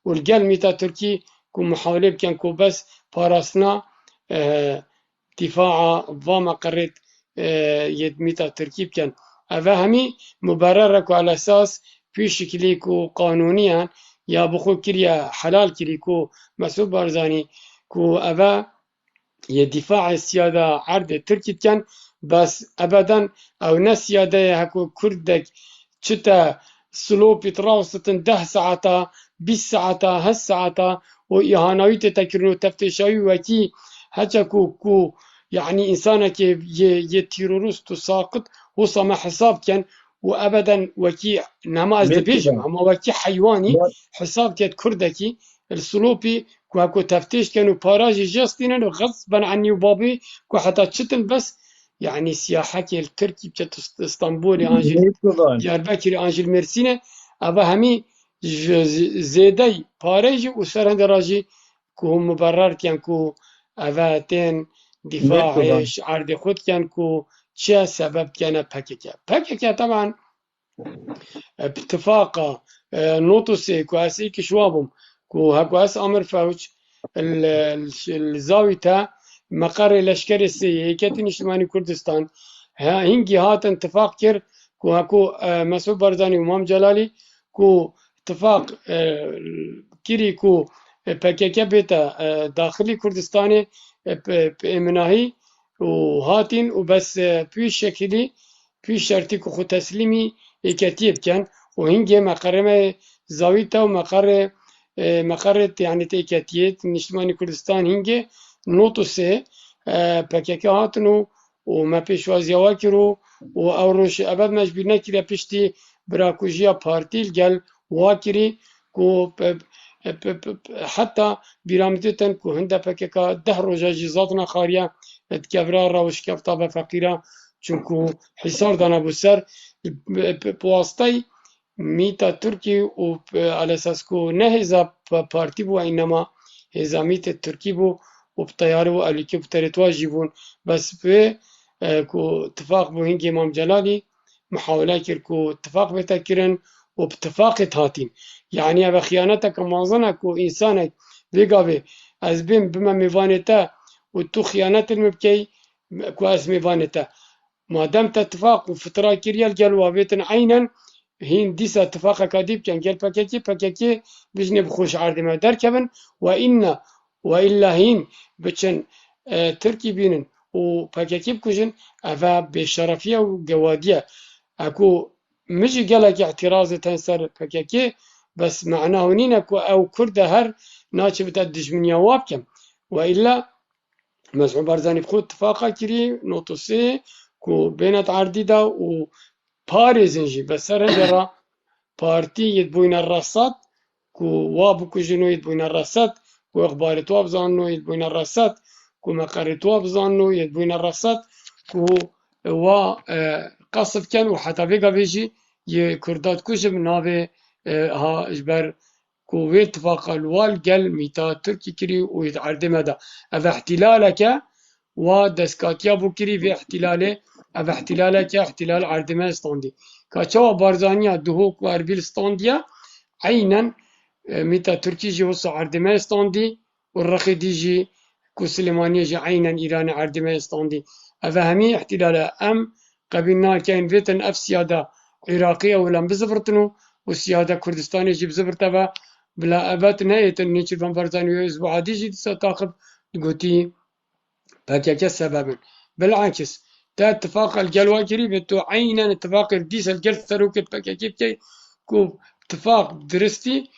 والقل ميتا تركي كو محاولة بكن كو بس باراسنا دفاع وما قريت يد ميتا تركي بكن أفا همي مبرر كو على أساس في شكلي كو قانونيا يا بخو كريا حلال كري كو مسؤول بارزاني كو أفا يدفاع السيادة عرض تركي كان بس أبدا أو نسيادة هكو كردك شتا سلوبي تراوستن 10 ساعة 20 ساعة هالساعة وإهانويت تكرنو تفتشاوي وكي هجاكو كو يعني إنسانك يتيرورست ساقط وصما حساب كان وأبدا وكي نما أزدبيجم ميركبا أما وكي حيواني حساب كانت كردكي السلوبي كو هكو تفتيش كانوا باراجي جاستين غصبا عني وبابي كو حتى تشتن بس يعني سياحة التركي بتاعت اسطنبول انجل ميركبا دياربكر انجل مرسينة أبا همي زيدي باراجي وسرهند راجي كو هم مبرر كان كو أبا تين ميركبا دفاعش عرض خود كان كو چه سبب كان بككا طبعا باتفاق نوتوسي كو اسي كشوابهم كو هكو اس امر فوج الزاوية مقر لشكر السي هيكتن اجتماعي كردستان هنجي هات اتفاق كر كو هكو مسعود بارزاني ومام جلالي كو اتفاق كيري كو PKK بيتا داخلي كردستاني بإمناهي وهاتين وبس في شكلي في شرطي كو خو تسليمي إكتيب كان وهنجي مقر زاويتا ومقر مقر يعني تيكاتيت نشتماني كردستان هنجي نوتو سي PKK هاتنو وما بيشوازي واكرو وأوروش أبد مجبور نكري بشتي براكوجيا بارتي الجل واكري كو حتى برامتتن كو هندا PKK 10 روجا جزاتنا خاريا تكبرا روش كفتا بفقيرا چونكو حصار دانا بسر بواسطي ميتا تركي وعلى اساس كو نهزا بارتي بو انما هزا ميتا تركي بو وبطياره والكي بتريتوا جيبون بس في كو اتفاق بو هنجي امام جلالي محاولة كر كو اتفاق بتكرن وباتفاق هاتين يعني ابا خيانتك موازنة كو انسانك بيقابي از بين بما ميفانتا وتو خيانات المبكي كو از ميفانتا ما دام اتفاق وفترة كريال قالوا بيتن عينا هين ديسا اتفاق كاديب كان قال باكاكي بجنب بخوش عرض ما دركبن وإلا هين بتشن تركي بينن وباكاكي بكوجن أفا بشرفية وقوادية أكو مجي قالك اعتراض تنسر باكاكي بس معناه هنين أكو أو كرد هر ناتش بتدش من يوابكم وإلا مسعود بارزاني بخود اتفاقا كري نوتوسي كو بينات عرديدا و باريزنجي بس سرنجرا بارتي يتبوين الرصاد كو وابو كجنو يتبوين الرصاد كو اخبار تواب زانو يتبوين الرصاد كو مقر تواب زانو يتبوين الرصاد كو و قصد كان وحتى بيقا بيجي يكردات كوشب نابي ها اجبر كو اتفاق الوال قل ميتا تركي كري ويتعرض مدى اذا احتلالك ودسكاتيا بوكري في احتلاله اف احتلالك احتلال عردما استاندي كاچوا بارزانيا دهوك واربيل استانديا عينا ميتا تركي جي وصا عردما استاندي والرخي دي جي كو سليمانيا جي عينا ايران عردما استاندي اف همي احتلاله ام قبلنا كاين فيتن اف سياده عراقيه ولا بزفرتنو والسياده كردستانيه جي بزفرتها بلا ابات نهاية نيتشي فان بارزانيا اسبوع دي جي تاخذ قوتي هكاك سببا بالعكس تا اتفاق الجلواجري بتو عينا اتفاق الديس الجل ثروك بكاكيب كوب اتفاق درستي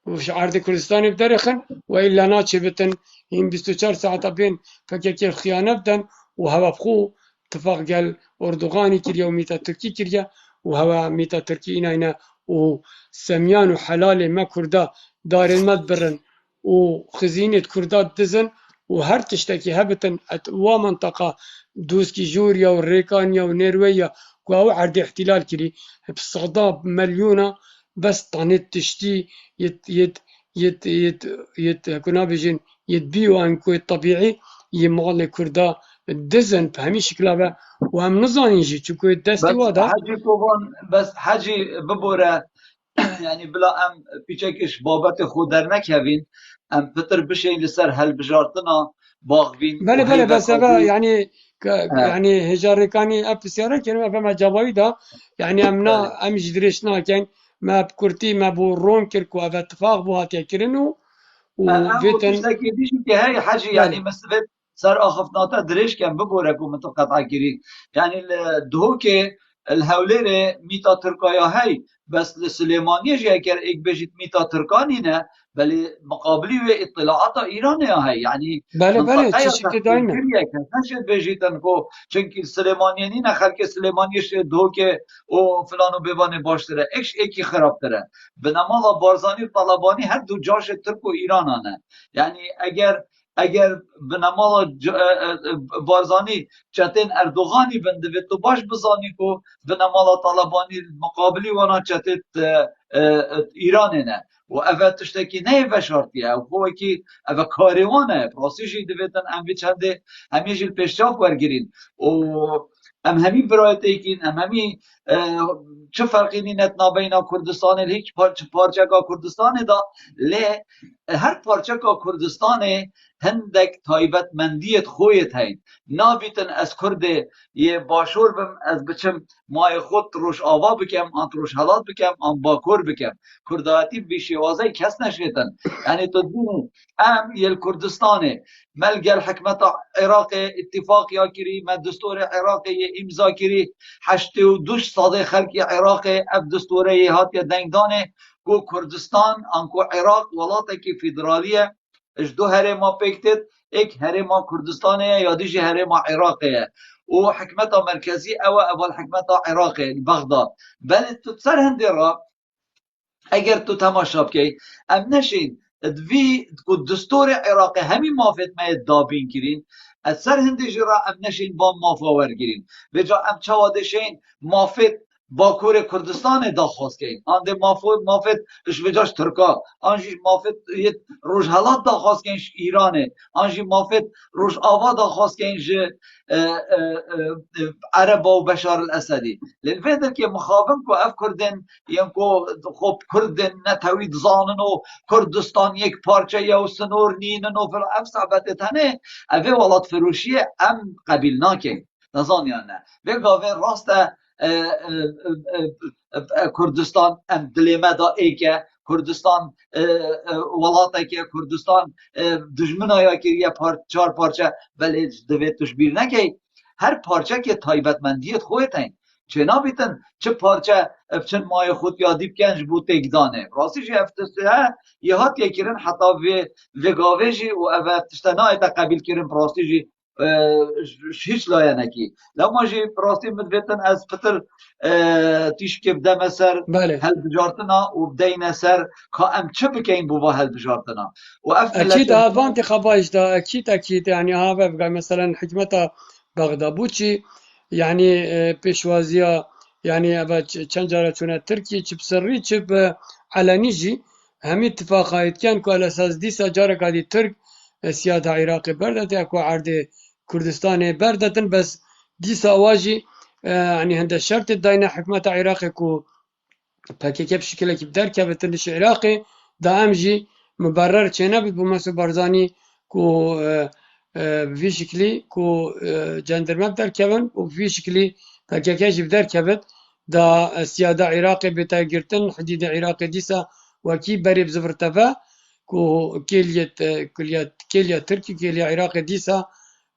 وش عرض كردستان بدرخن والا ناتشي بتن هم 24 ساعة بين فكاكي الخيانة بدن وهوا بخو اتفاق قال اردوغاني كريا وميتا تركي كريا وهوا ميتا تركي هنا وسميان وحلال ما كردا دار المدبرن وخزينة كردا دزن وهر تشتكي هبتن اتوا منطقة دوسكي جوريا وريكانيا ونرويا وهو عرض احتلال كري باستخدام مليونة بس طانت تشتي كنا بيجين يتبيو عن كوي طبيعي يمغل كردا دزن بهمي شكلها وهم نظام يجي تشكو الدستي بس وادا حاجي كوبون بس حاجي ببورة يعني بلا ام پیچکش بابت خود در نکوین ام پتر بشین لسر هل بجارتنا باغوین بله و هی بله بس هذا بقاوی يعني يعني هجاركاني اب سيارة كلمة فما جوابي دا يعني بله امنا ام جدريشنا كان ما بكرتي ما بورون كركو افا اتفاق بو هاتيا كرنو او وفيتن تشتكي دیشی که هی حاجی يعني بله مثل سر آخفتناتا دريش كان ببورة كو من قطع كري يعني الدهوك الهوليرة ميتا تركايا هي بس لسليمانية جاي كر ايك بجيت ميتا تركانينا بل مقابلي و اطلاعات ايرانيا هي يعني بله بله منطقة يا تشكي تحكيم داينا كريا كنشد بجيتن كو چنكي سليمانيين خلق سليمانيش دهوك و فلانو بيباني باشتره ايش ايكي خراب تره بنمالا بارزاني و طلباني هر دو جاش ترک و ایرانانه یعنی اگر بنمالا بارزانی چتین اردوغانی بنده و تو باش بزانی کو بنمالا طلبانی مقابلی وانا چتت ایرانه نه و اوه تشتکی نه و شرطیه و خواه که اوه کاریوانه پراسیشی دویتن ام چنده همیشه پیشتاف ورگیرین و ام همی برایت ایکین ام همی چه فرقی نت نابینا کردستان هیچ پارچه کا کردستان دا لی هر پارچه کا کردستان هندک تایبت مندیت خویت هین نابیتن از کرد یه باشور بم از بچم مای خود روش آوا بکم آن روش حلات بکم آن باکور بکم کرداتی بیشی وازه کس نشیتن یعنی تو دونو ام یل کردستانه ملقى الحكمة عراق اتفاق يا كري ما الدستور عراقي امضا كري حشت ودوش صادق خلق عراق اف دستوري هات يا دنگدانه کو کردستان انکو عراق ولاتك فدرالية اش دو هرما بيكتت اك هرما كردستانية يا ديجي هرما عراقية وحكمتها مركزي او اول حكمتها عراقي بغداد بل تتصر هندرا اگر تو تماشا بکی ام نشین دوی دستور عراقی همین مافت ما دابین کرین از سر هندی جرا ام نشین با مافاور گیرین به جا ام چوادشین مافت باکور کردستان داخواست کن آنده مافت اش وجاش ترکا آنجی مافت روش حالات داخواست کن ایرانه آنجی مافت روش آوا داخواست کن عرب و بشار الاسدی لنفیدر که مخابم که اف کردن یعنی که خب کردن نتوید زانن و کردستان یک پارچه یا سنور نینن و اف صحبت تنه اوه ولاد فروشی ام قبیل ناکن نزانیان نه و گاوه راست کردستان ام دلیمه دا ایکه کردستان ولاته که کردستان دجمنه یا که یه چار پارچه ولی دوید تشبیر نکی هر پارچه که تایبتمندیت خودت هین چه نابیتن چه پارچه افچن مای خود یادی بکنج بود تگدانه راستیش افتسته یه هات یکیرن حتی و گاوهجی و افتشتنه ایتا قبیل کرن راستیجی هیچ لایەنێکی لەو ماژی ڕاستی مدبێتن ئەس پتر تیشکێ بدەمە سەر بله هەلبژارتنا و بدەینە سەر کا ئەم چ بکەین بۆ بە هەلبژارتنا و ئەف اكيد هذا انتخابات ده اكيد يعني هذا بقى مثلا حكمة بغداد بوشي يعني بيشوازيا يعني ابا چند جاره چونه تركيا چه بسري چه علنيجي هم اتفاقات كان كو على اساس دي سجاره قاعد ترك سياده عراقي بردت اكو عرض كردستان بردتن بس دي سواجي يعني هند الشرط الداينه حكمة عراقي كو PKK بشكل بدر كبتنش عراقي دائم جي مبرر چنه بید بومسو برزانی کو في شكلي كو جندرمه بدر كبن وفي شكلي PKK جي بدر كبت دا سيادة عراقي بتاجرتن حديد عراقي ديسا وكي بريب زفرتفا كو كلية تركي كلية عراقي ديسا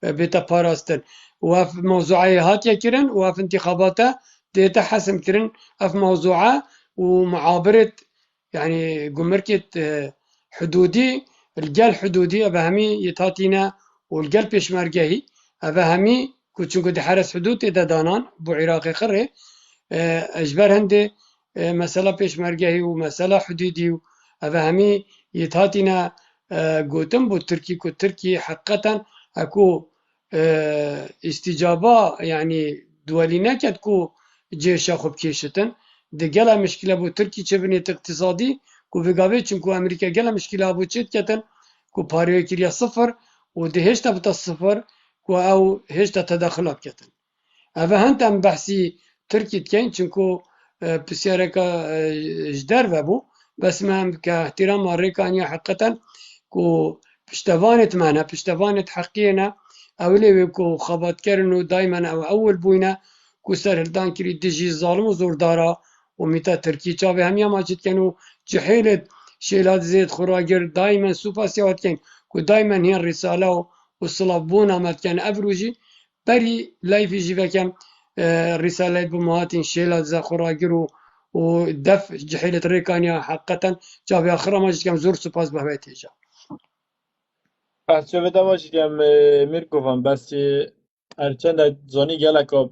بتا باراستن وف موضوعي هاتيا كرن وف انتخاباته ديتا حسم كرن اف موضوعه ومعابرة يعني جمركة حدودي الجال حدودي أبهمي يتاتينا والجال بيشمرجهي أبهمي كوتشو قد حرس حدود إذا دانان بو عراقي خره أجبر هندي مسألة بيشمرجهي ومسألة حدودي أبهمي يتاتينا قوتم بو تركي كو تركي حقيقة أكو استجابة يعني دولينا كتكو جيشا خب كيشتن ده گله مشکل بو ترکی چه بنیت اقتصادی کو وگاوی چونکو امریکا گله مشکل بو چیت کتن کو پاریو کریا صفر و ده هشتا بتا صفر کو او هشتا تداخلات کتن اوه هنتم بحثی ترکی کن چونکو بسیارکا جدر و بو بس مهم که احترام آریکانیا حقیقتا کو پشتوانت منه پشتوانت حقینا اولی کو خبات کرنو دایما او اول بوینا کو سر هلدان کری دجی ظالم و زوردارا ومتى تركي تشافي هم يماجد كانوا جحيلة شيلات زيت خراجر دائما سوبا سيوات كان ودائما هي الرسالة والصلابونا ما كان أبروجي بري لايف يجي فكان رسالة بمهاتين شيلات زي خراجر ودف جحيلة ريكانيا حقا جافي آخر ما جد كان زور سوباس بهويت هجا بس شو بده باشی که میرکوفم بس هرچند زانی گله که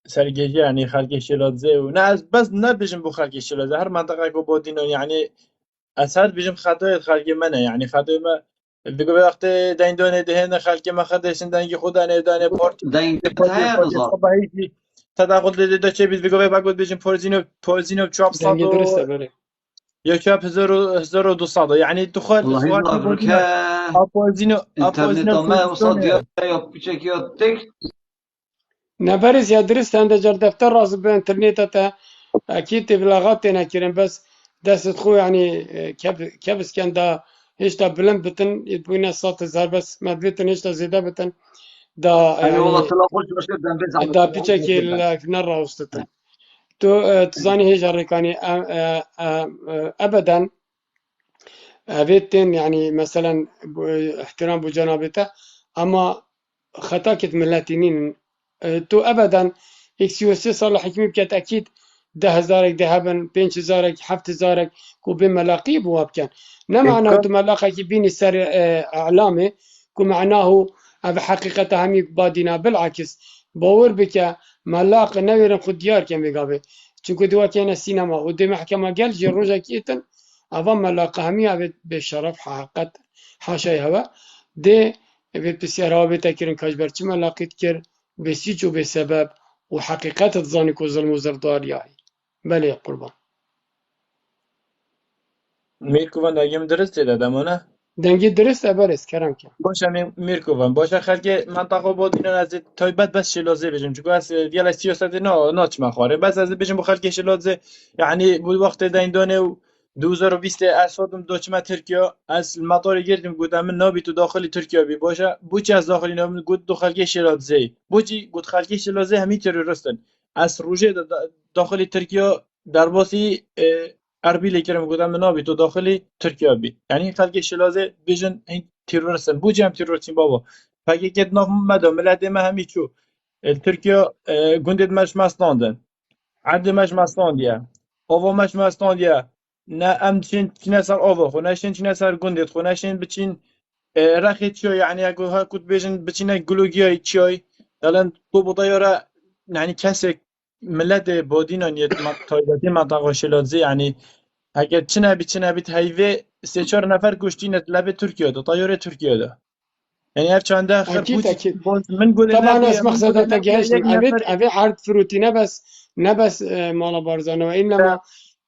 سرگیجی يعني خلق شیرازه و نه از بس نه بيجم بو خلق شیرازه هر منطقه که بودینون يعني اسهل بيجم خطای خلق منه يعني خطای ما بيقول وقت ديندون دهن خلق ما خدشن دنگ خدا نه دانه دەنگت هەیە نزار صباحی تداخل ده چه بيقول بقول بيجم پورزینو چوب صد دنگي درسته بله یا چوب 1200 يعني دخول والله سواء نزار بودینو بركة اپوزینو انترنت ما وصل ديال يا بيتشك يا تك نبرز يا درست عند جر دفتر راس بانترنت تا اكيد بلاغات نكرن بس دست خو يعني كبس كان دا هيش دا بلند بتن يبوينا صوت زار بس ما بيتن هيش دا زيادة بتن دا اي والله يعني تلاقوش باش نبدا نبيز دا بيتشك النرا وسطتن تو تزاني هيش الركاني ابدا بيتن يعني مثلا احترام بجنابته اما خطا كت ملاتينين تو ابدا اكسيوسي صار حكيمي بكات اكيد 10,000 ذهبا 5,000 7,000 كو بملاقي بواب كان لا معناه تو ملاقي كي بيني سر اعلامي كو معناه بحقيقة همي بادينا بالعكس باور بك ملاق نوير خد ديار كان بيقابي چونكو دوا كان السينما ودي محكمة قال جي روجا كيتن اظن ملاق همي بشرف حقيقة حاشا هوا دي بيت بسيارة بتاكرن كاجبر چما لاقيت كر بسيج وبسبب وحقيقة تظاني كو ظلم وزردار ياهي بله يا قربان میرکوفن دگیم درسته دادمانه دنگي درست برس كرم كم باشه میرکوفن باشه خلک منطقه بود اینا از تایبت بس شلازه بجم چون از دیال سیاست ناچ مخواره بس از بجم بو خلک شلازه يعني بود وقت دایندانه و 2020 اسودم دوچما ترکیه از المطار گردیم گفتم من نابی تو داخل ترکیه بی باشه بوچی از داخلی نام گفت دو خلک شلازه بوچی گفت خلک شلازه همین تروریستن از روژه داخل ترکیه درباسی اربیل کرم گفتم من نابی تو داخلی ترکیه بی یعنی خلک شلازه بیژن این تروریستن بوچی هم تروریستین بابا فکر کرد نام مدام ملت ما همی چو ترکیه گندت مش مستاندن عد مش مستاندیه آوا مش مستاندیه نه ام چین سر آوا خو نشین چین سر گندت خو نشین بچین رخي تشو يعني اكو ها كنت بيجن بتشينا جلوجيا تشوي دالن تو بطيارة يعني كسك ملت بودينا نيت ما تايبتي ما تاغوشلاتزي يعني اگر چنه بیت هیوی سه چهار نفر کشتین لب ترکیه ده طیاره ترکیه ده یعنی هر چنده أكيد خربوتی أكيد. باز من گل طبعا نبویه ناس من گل مقصدات نبویه جهشتن یک نفر أبي عرض فروتي نبس مالا بارزانة وإنما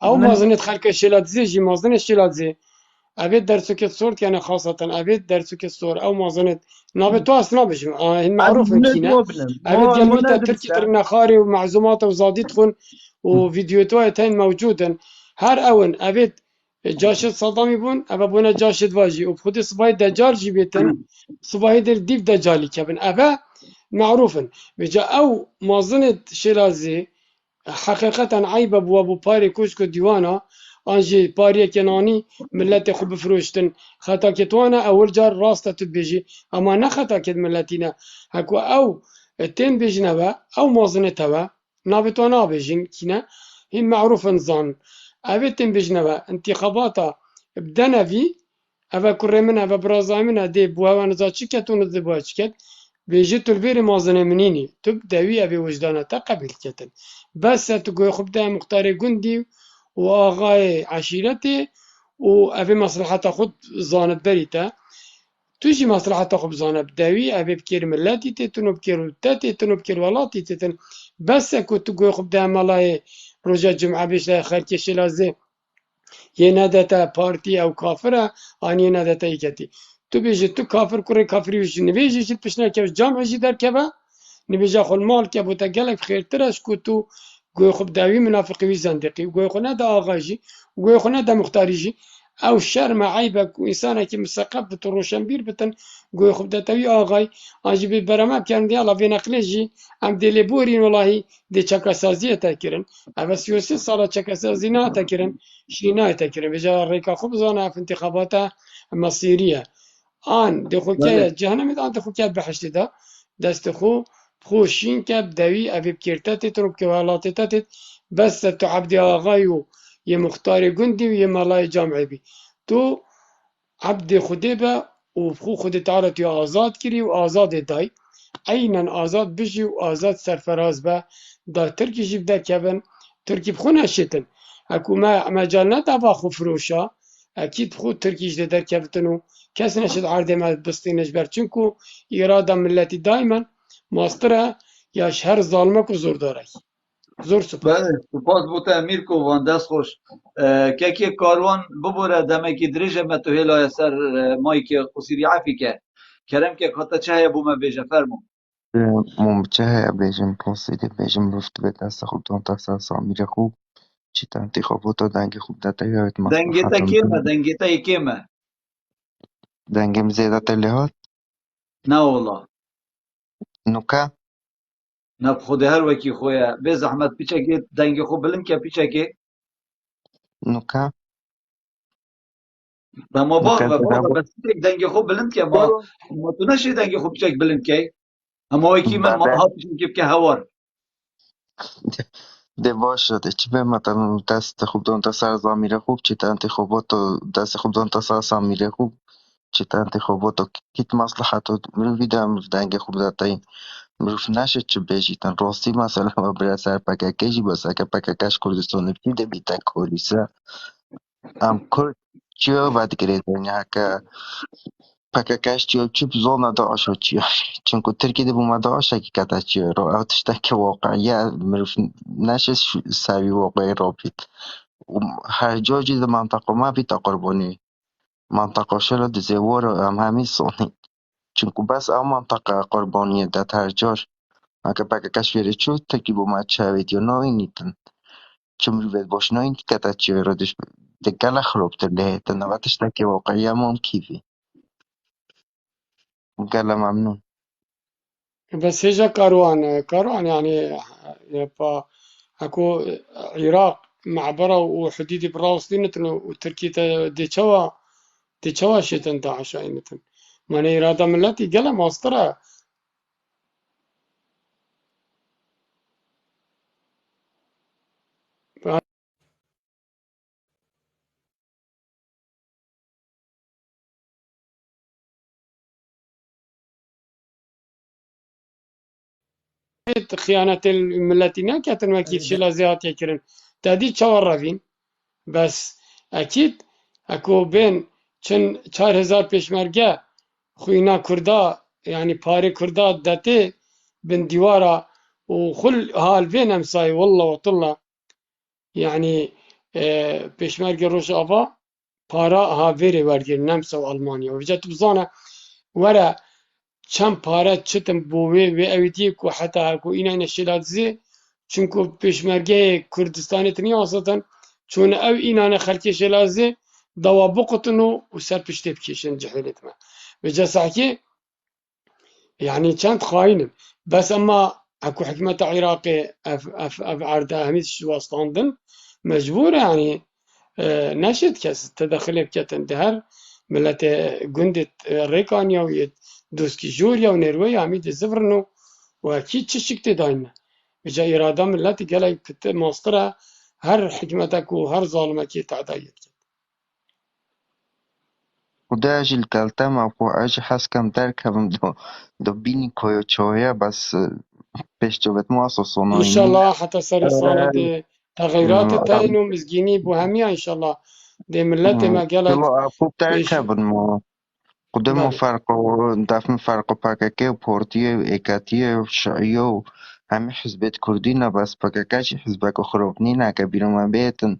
أو من مازنت خلق الشيلاتزي جي مازن الشيلاتزي أبي درسك الصورت يعني خاصة أبي درسك الصور أو مازنت نابي تو أصلا بش هن از معروف نت كينا وابنم أبي ما جلميتا تركي ندرسته ترنا خاري ومعزومات وزادي تخون وفيديوهات هين موجودا هر أون أبي جاشد صدامي بون أبا بونا جاشد واجي وبخدي صباي دجال جيبتن صباي در ديف دجالي كابن أبا معروفا بجا أو مازنت شيرازي حقیقتا عیب بوا بو پاری کوشک و دیوانا آنجی پاری کنانی ملت خوب بفروشتن خطا کتوانا اول جار راست تو بیجی اما نه خطا کت ملتینا هکو او تین بیجنوا او مازنه توا نابتوانا بیجین کینا هم معروف انزان اوه تین بیجنوا انتخاباتا بدنا في اوه کره من اوه برازای من دی بوا و نزا چی کتون دی بوا چی کت بیجی تلویر مازنه منینی تو دوی اوه وجدانا تا قبل کتن بس تقول خب ده مختار جندي وآغاي عشيرتي وأبي مصلحة خود زانت بريتا توجي مصلحة خب زانت بداوي أبي بكير ملاتي تتنو بكير تاتي تتنو بكير ولاتي تتن بس كنت تقول خب ده ملاي رجع جمعة بيش لا خير كشي لازم ينادتا بارتي أو كافرة أن ينادتا يكتي تو بيجي تو كافر كوري كافري وش نبيجي جيت بشنا كيف جامع جي در كبا نبيجا خل مال كبو تقلك خير ترش كتو گوی خوب داوی منافقی وی زندقی گوی خو نه دا آغاجی گوی خو نه دا مختاریجی او شرم عیبک و انسانه که مثقف بتو روشنبیر بتن گوی خوب دا تاوی آغای آنجی بی برمه بکن دی الله وی نقلی جی ام دلی بورین والله دی چکا سازی تا کرن او 33 ساله چکا سازی نه تا کرن شری نه تا کرن بجا ریکا خوب زانه في انتخابات مصيرية آن دی خو که بله جهنم آن دی خو که بحشت دا دست خو خوشین که بدوی اوی بکرتت تروب که ولاتتت بس تو عبد آقایو یه مختار گندی و یه ملای جامعه بی تو عبد خودی به و خو خود تعالی تو آزاد کری و آزاد دای عینا آزاد بشی و آزاد سرفراز به دا ترکی جیب ده کبن ترکی بخونه شتن اکو ما مجال ندوا خو فروشا اکید خود ترکیش ده در کبتنو کس نشد عرض ما بستینش بر چونکو اراده ملتی دائما ماستره یا هر ظالمه کو زور داره زور سپاس بله سپاس بوده امیر کو وان دست خوش که که کاروان ببوره دمه که دریجه متوهلا سر مایی که قصیری عفی که کرم که خطا چه بومه بیجه فرمو ممتعه بهشون پرسیده بهشون گفت به دست خود دون تا سامیر خوب چی تا انتخابات و دنگ خوب داده یاد دنگیتا مصلحتم کیمه دنگیتا کیمه دنگم زیاده تلیهات نه والله نوکه نه خود هر وکی خویا به زحمت پیچه که دنگ خوب بلند که پیچه که نوکه ما نوکه باغ زیاده بس یک دنگ خوب بلند که ما تو نشی دنگ خوب پیچه بلند که اما وکی من ما بعد ها پیچه که هوار ده باش شده چی به مثلا دست خوب دون تا سر زامیر خوب چی تا انتخابات و دست خوب دون تا سر سامیر خوب چی تا انتخابات و کیت مصلحت و مروی ده امروز دنگ خوب داده این مروف نشد چه بیجیتن راستی مثلا و برای سر پککشی بسه که پککش کردستان بیده بیتن کوریسه am Kürtçe vedigeredin PKK'yı çöp zona da aşıçıyor. Çünkü Türkiye'de bu mada aşağı kadar رو تشتكي واقعية مروف نشس سوي واقعي رابط هر جا جز منطقه ما بي تقرباني منطقه شلا دزوار هم همین سانی چونکو بس او منطقه قربانیه ده هر جار اگه بگه کشوری چو تکی بو ما چاوید یا ناوی نیتن چون مروفت باش ناوی نیت کتا چیه را دش دگل خراب تر تنواتش تکی واقعیه هم کیفی گله ممنون بس هجا كاروان يعني با اكو عراق معبرة وحديدي براوسطين وتركيا دي تشوا شتن داعش عينتن من إرادة ملتي قال ماسترا خيانة الملتي ناكتن وكيد شلازيات يكرن تادي تشاور رافين بس أكيد أكو بين چن 4000 پیشمرگه خوینا کردا يعني پاره کردا داته بن دیوارا وخل هال بين امساي والله وطلع يعني پیشمرگه روش آبا پارا هاویری ورگر نمسا و ألمانيا وفجأت بزانا ورا چند پاره چتم بوه و اویدی کو حتی اكو اینا نشیلات زی چونکو پیشمرگه کردستانی تنیا آساتن چون او اینا خلکی شیلات زی دوا بقطنو و سر پشتی بکشن جحیلت ما بجا ساكي يعني كانت خاينة بس أما أكو حكمة عراقي أف عردا هميز شو أصلاندن مجبورة يعني نشد كاس تدخل بكات اندهر ملت جندة ريكانيا ويد دوسكي جوريا ونرويا هميد زفرنو وأكيد تشكت دايما بجا إرادة ملت قال كت ماسترة هر حكمتك وهر ظالمك تعدايت وده اجي الكلتم اكو اجي حس كم تركب دو بيني كويو تشوية بس بيش جبت مواصل إن شاء صنايني الله حتى صار صانة دي تغيرات تاينو مزجيني بوهمية إن شاء الله دي ملت ما قالك كلو اكو إيش تركب مو قدام بله فرقو دفن فرقو باكاكي و بورتيه و ايكاتيه و شعيه و همي حزبت كردينا بس باكاكاشي حزبك خروبنينا هكا بيرو ما بيتن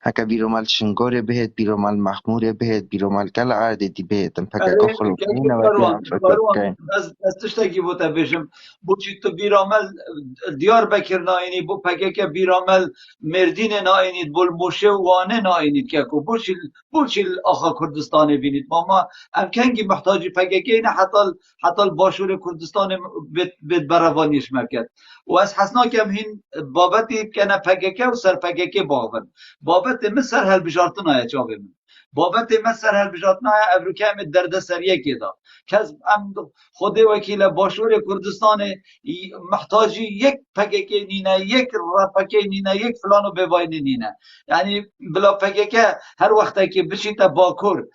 هكا بيرو مال شنگوري بهت بيرو مال محموري بهت بيرو مال كل عادي دي بهتن باكاكو خروبنينا ودي عفركت باروان كاين از تشتکی بوده بشم بوچی تو بیرامل دیار بکر ناینی بو پکک بیرامل مردین ناینید بول موشه وانه ناینید که کو بوچی آخا کردستان بینید ما ام کنگی محتاجی پکک نه حتی باشور کردستان بید براوانیش مکد و از حسنا کم هین بابتی کنه پکک و سر پکک باون بابت مصر هل بجارتنا یا چاوه من بابت مصر هل بجارتنا افریقا می درد سریه که دا که ام خود وکیل باشور کردستان محتاجی یک پکک نینه یک رپک نینه یک فلانو بواین نینه یعنی بلا پکک هر وقت که بشیت باکور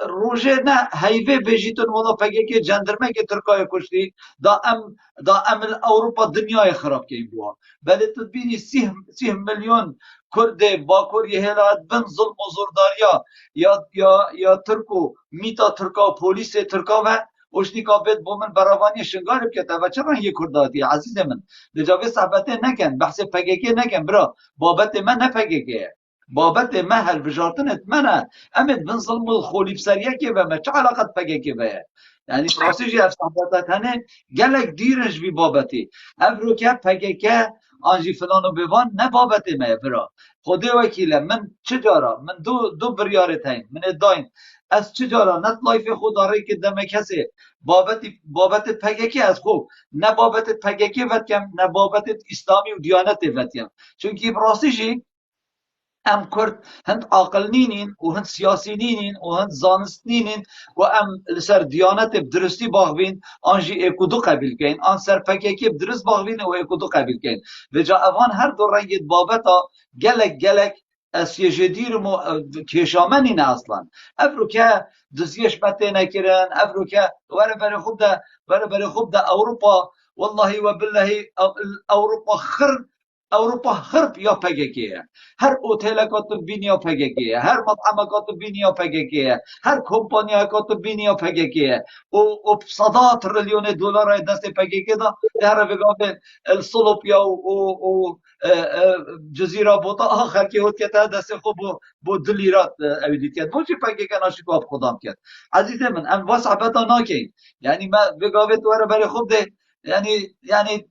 روژه نه هیوه بجیتون ولا پکک جندرمه که ترکای کشتی دا ام اروپا دنیای خراب که این بوا بله تو بینی 30 میلیون کرد باکور یه هلات بن ظلم و زورداریا یا ترکو میتا ترکا و پولیس ترکا و اشتیکا بید بومن براوانی شنگارب که و چرا یه کرداتی عزیز من لجاوه صحبته نکن بحث پگکه نکن برا بابت من نه پگکه بابت من هل بجارتنت منه امید بن ظلم و خولی بسریه که و ما چه علاقت پگکه به يعني استراتيجي اف صحبتات هنه قالك ديرج بي بابتي افروكا پگکه آنجی فلانو بوان نه بابت ما برا خدا وکیله من چجارا من دو بریاره تاین من اداین از چجارا نت لایف خدا رای که دم کسی بابت پگکی از خوب نه بابت پگکی وتیم نه بابت اسلامی و دیانت وتیم چونکی براسیجی ام کرد هند عاقل نینین و هند سیاسی نینین و هند زانست نینین و ام لسر دیانت بدرستی باغبین آنجی اکودو قبیل کن آن سر پکیکی بدرست باغبین و اکودو قبیل کن و جا اوان هر دو رنگید بابتا گلک اسیجدیر مو کشامنین اصلا افرو که دزیش مته نکرن افرو که وره خوب ده اروپا والله و بالله اروپا خرب یا پگکیه هر اوتیل تو بینی یا پگکیه هر مطعم تو بینی یا پگکیه هر کمپانی تو بینی یا پگکیه و صدا تریلیون دلار دست پگکی دا در وگاه الصلب یا و جزیره بوتا آخر که هود که دست خوب بو دلیرات اویدید کرد بوچی پگکی ناشی که خودم کرد عزیز من ام واسعبتا ناکین یعنی ما وگاه تو برای خوب ده یعنی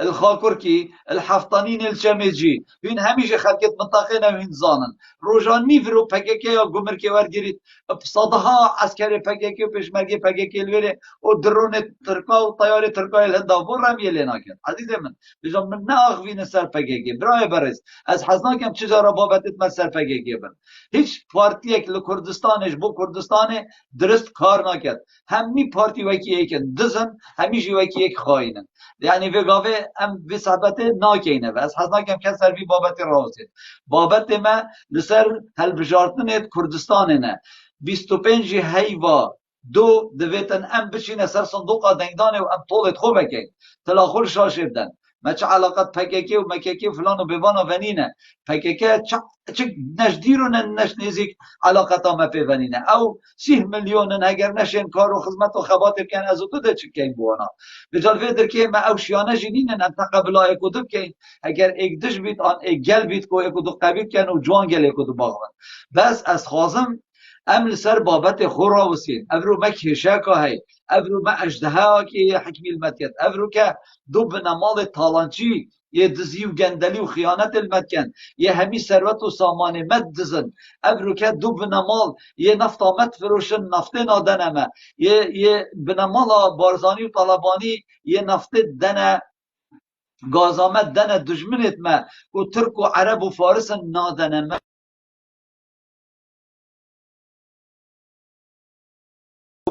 الخاكركي الحفطانين الشمجي هين هميشه خلقت منطقه هين زانن روجان نيفرو پگکی یا گمرکی ورگیرید بصدها عسكري پگکی و پشمرگی پگکی الویره و درون ترکا و طیار ترکا الهندا و رم یلینا کرد عزیز من بجام من ناغوین سر پگکی برای برس از حزناکم چیزا بابتت من سر پگکی بن هیچ پارتیک لکردستانش بو کردستان درست کار نکرد همی پارتی وکی ایکن دزن همیشه وکی ایک خواینن یعنی وگاوه ام به صحبت ناکینه و از حزناکم کس سر بی بابت رازید بابت ما لسر هل بجارتنت کردستان نه 25 هیوا دو دویتن ام بچینه سر صندوق دنگدانه و ام طولت خوبه که تلاخور شاشه بدن ما چه علاقت پککی و مککی و فلان و بیوان و ونینه پککی چه نجدیر و نش نزیک علاقت ما پی ونینه او 30 میلیون اگر نشین کار و خدمت و خبات بکن از تو ده چکین بوانا بجال فیدر که ما او شیانه جنینن انت قبلا اکو دو بکن اگر ایک دش بیت آن ایک گل بیت کو اکو دو قبیل کن و جوان گل اکو دو باغون بس از خازم ام لسر بابت خورا وسين افرو ما كيشاكا هاي افرو ما اجدها كي حكمي المتكن افرو كا دوبنا مال تالانچي یه دزی و گندلی و خیانت المتکن یه همی ثروت و سامان مد دزن افرو که دو بنمال یه نفت آمد فروشن نفت نادنمه یه بنمال بارزانی و طالبانی یه نفت دنه گاز آمد دنه دجمنت ما و ترک و عرب و فارس نادنمه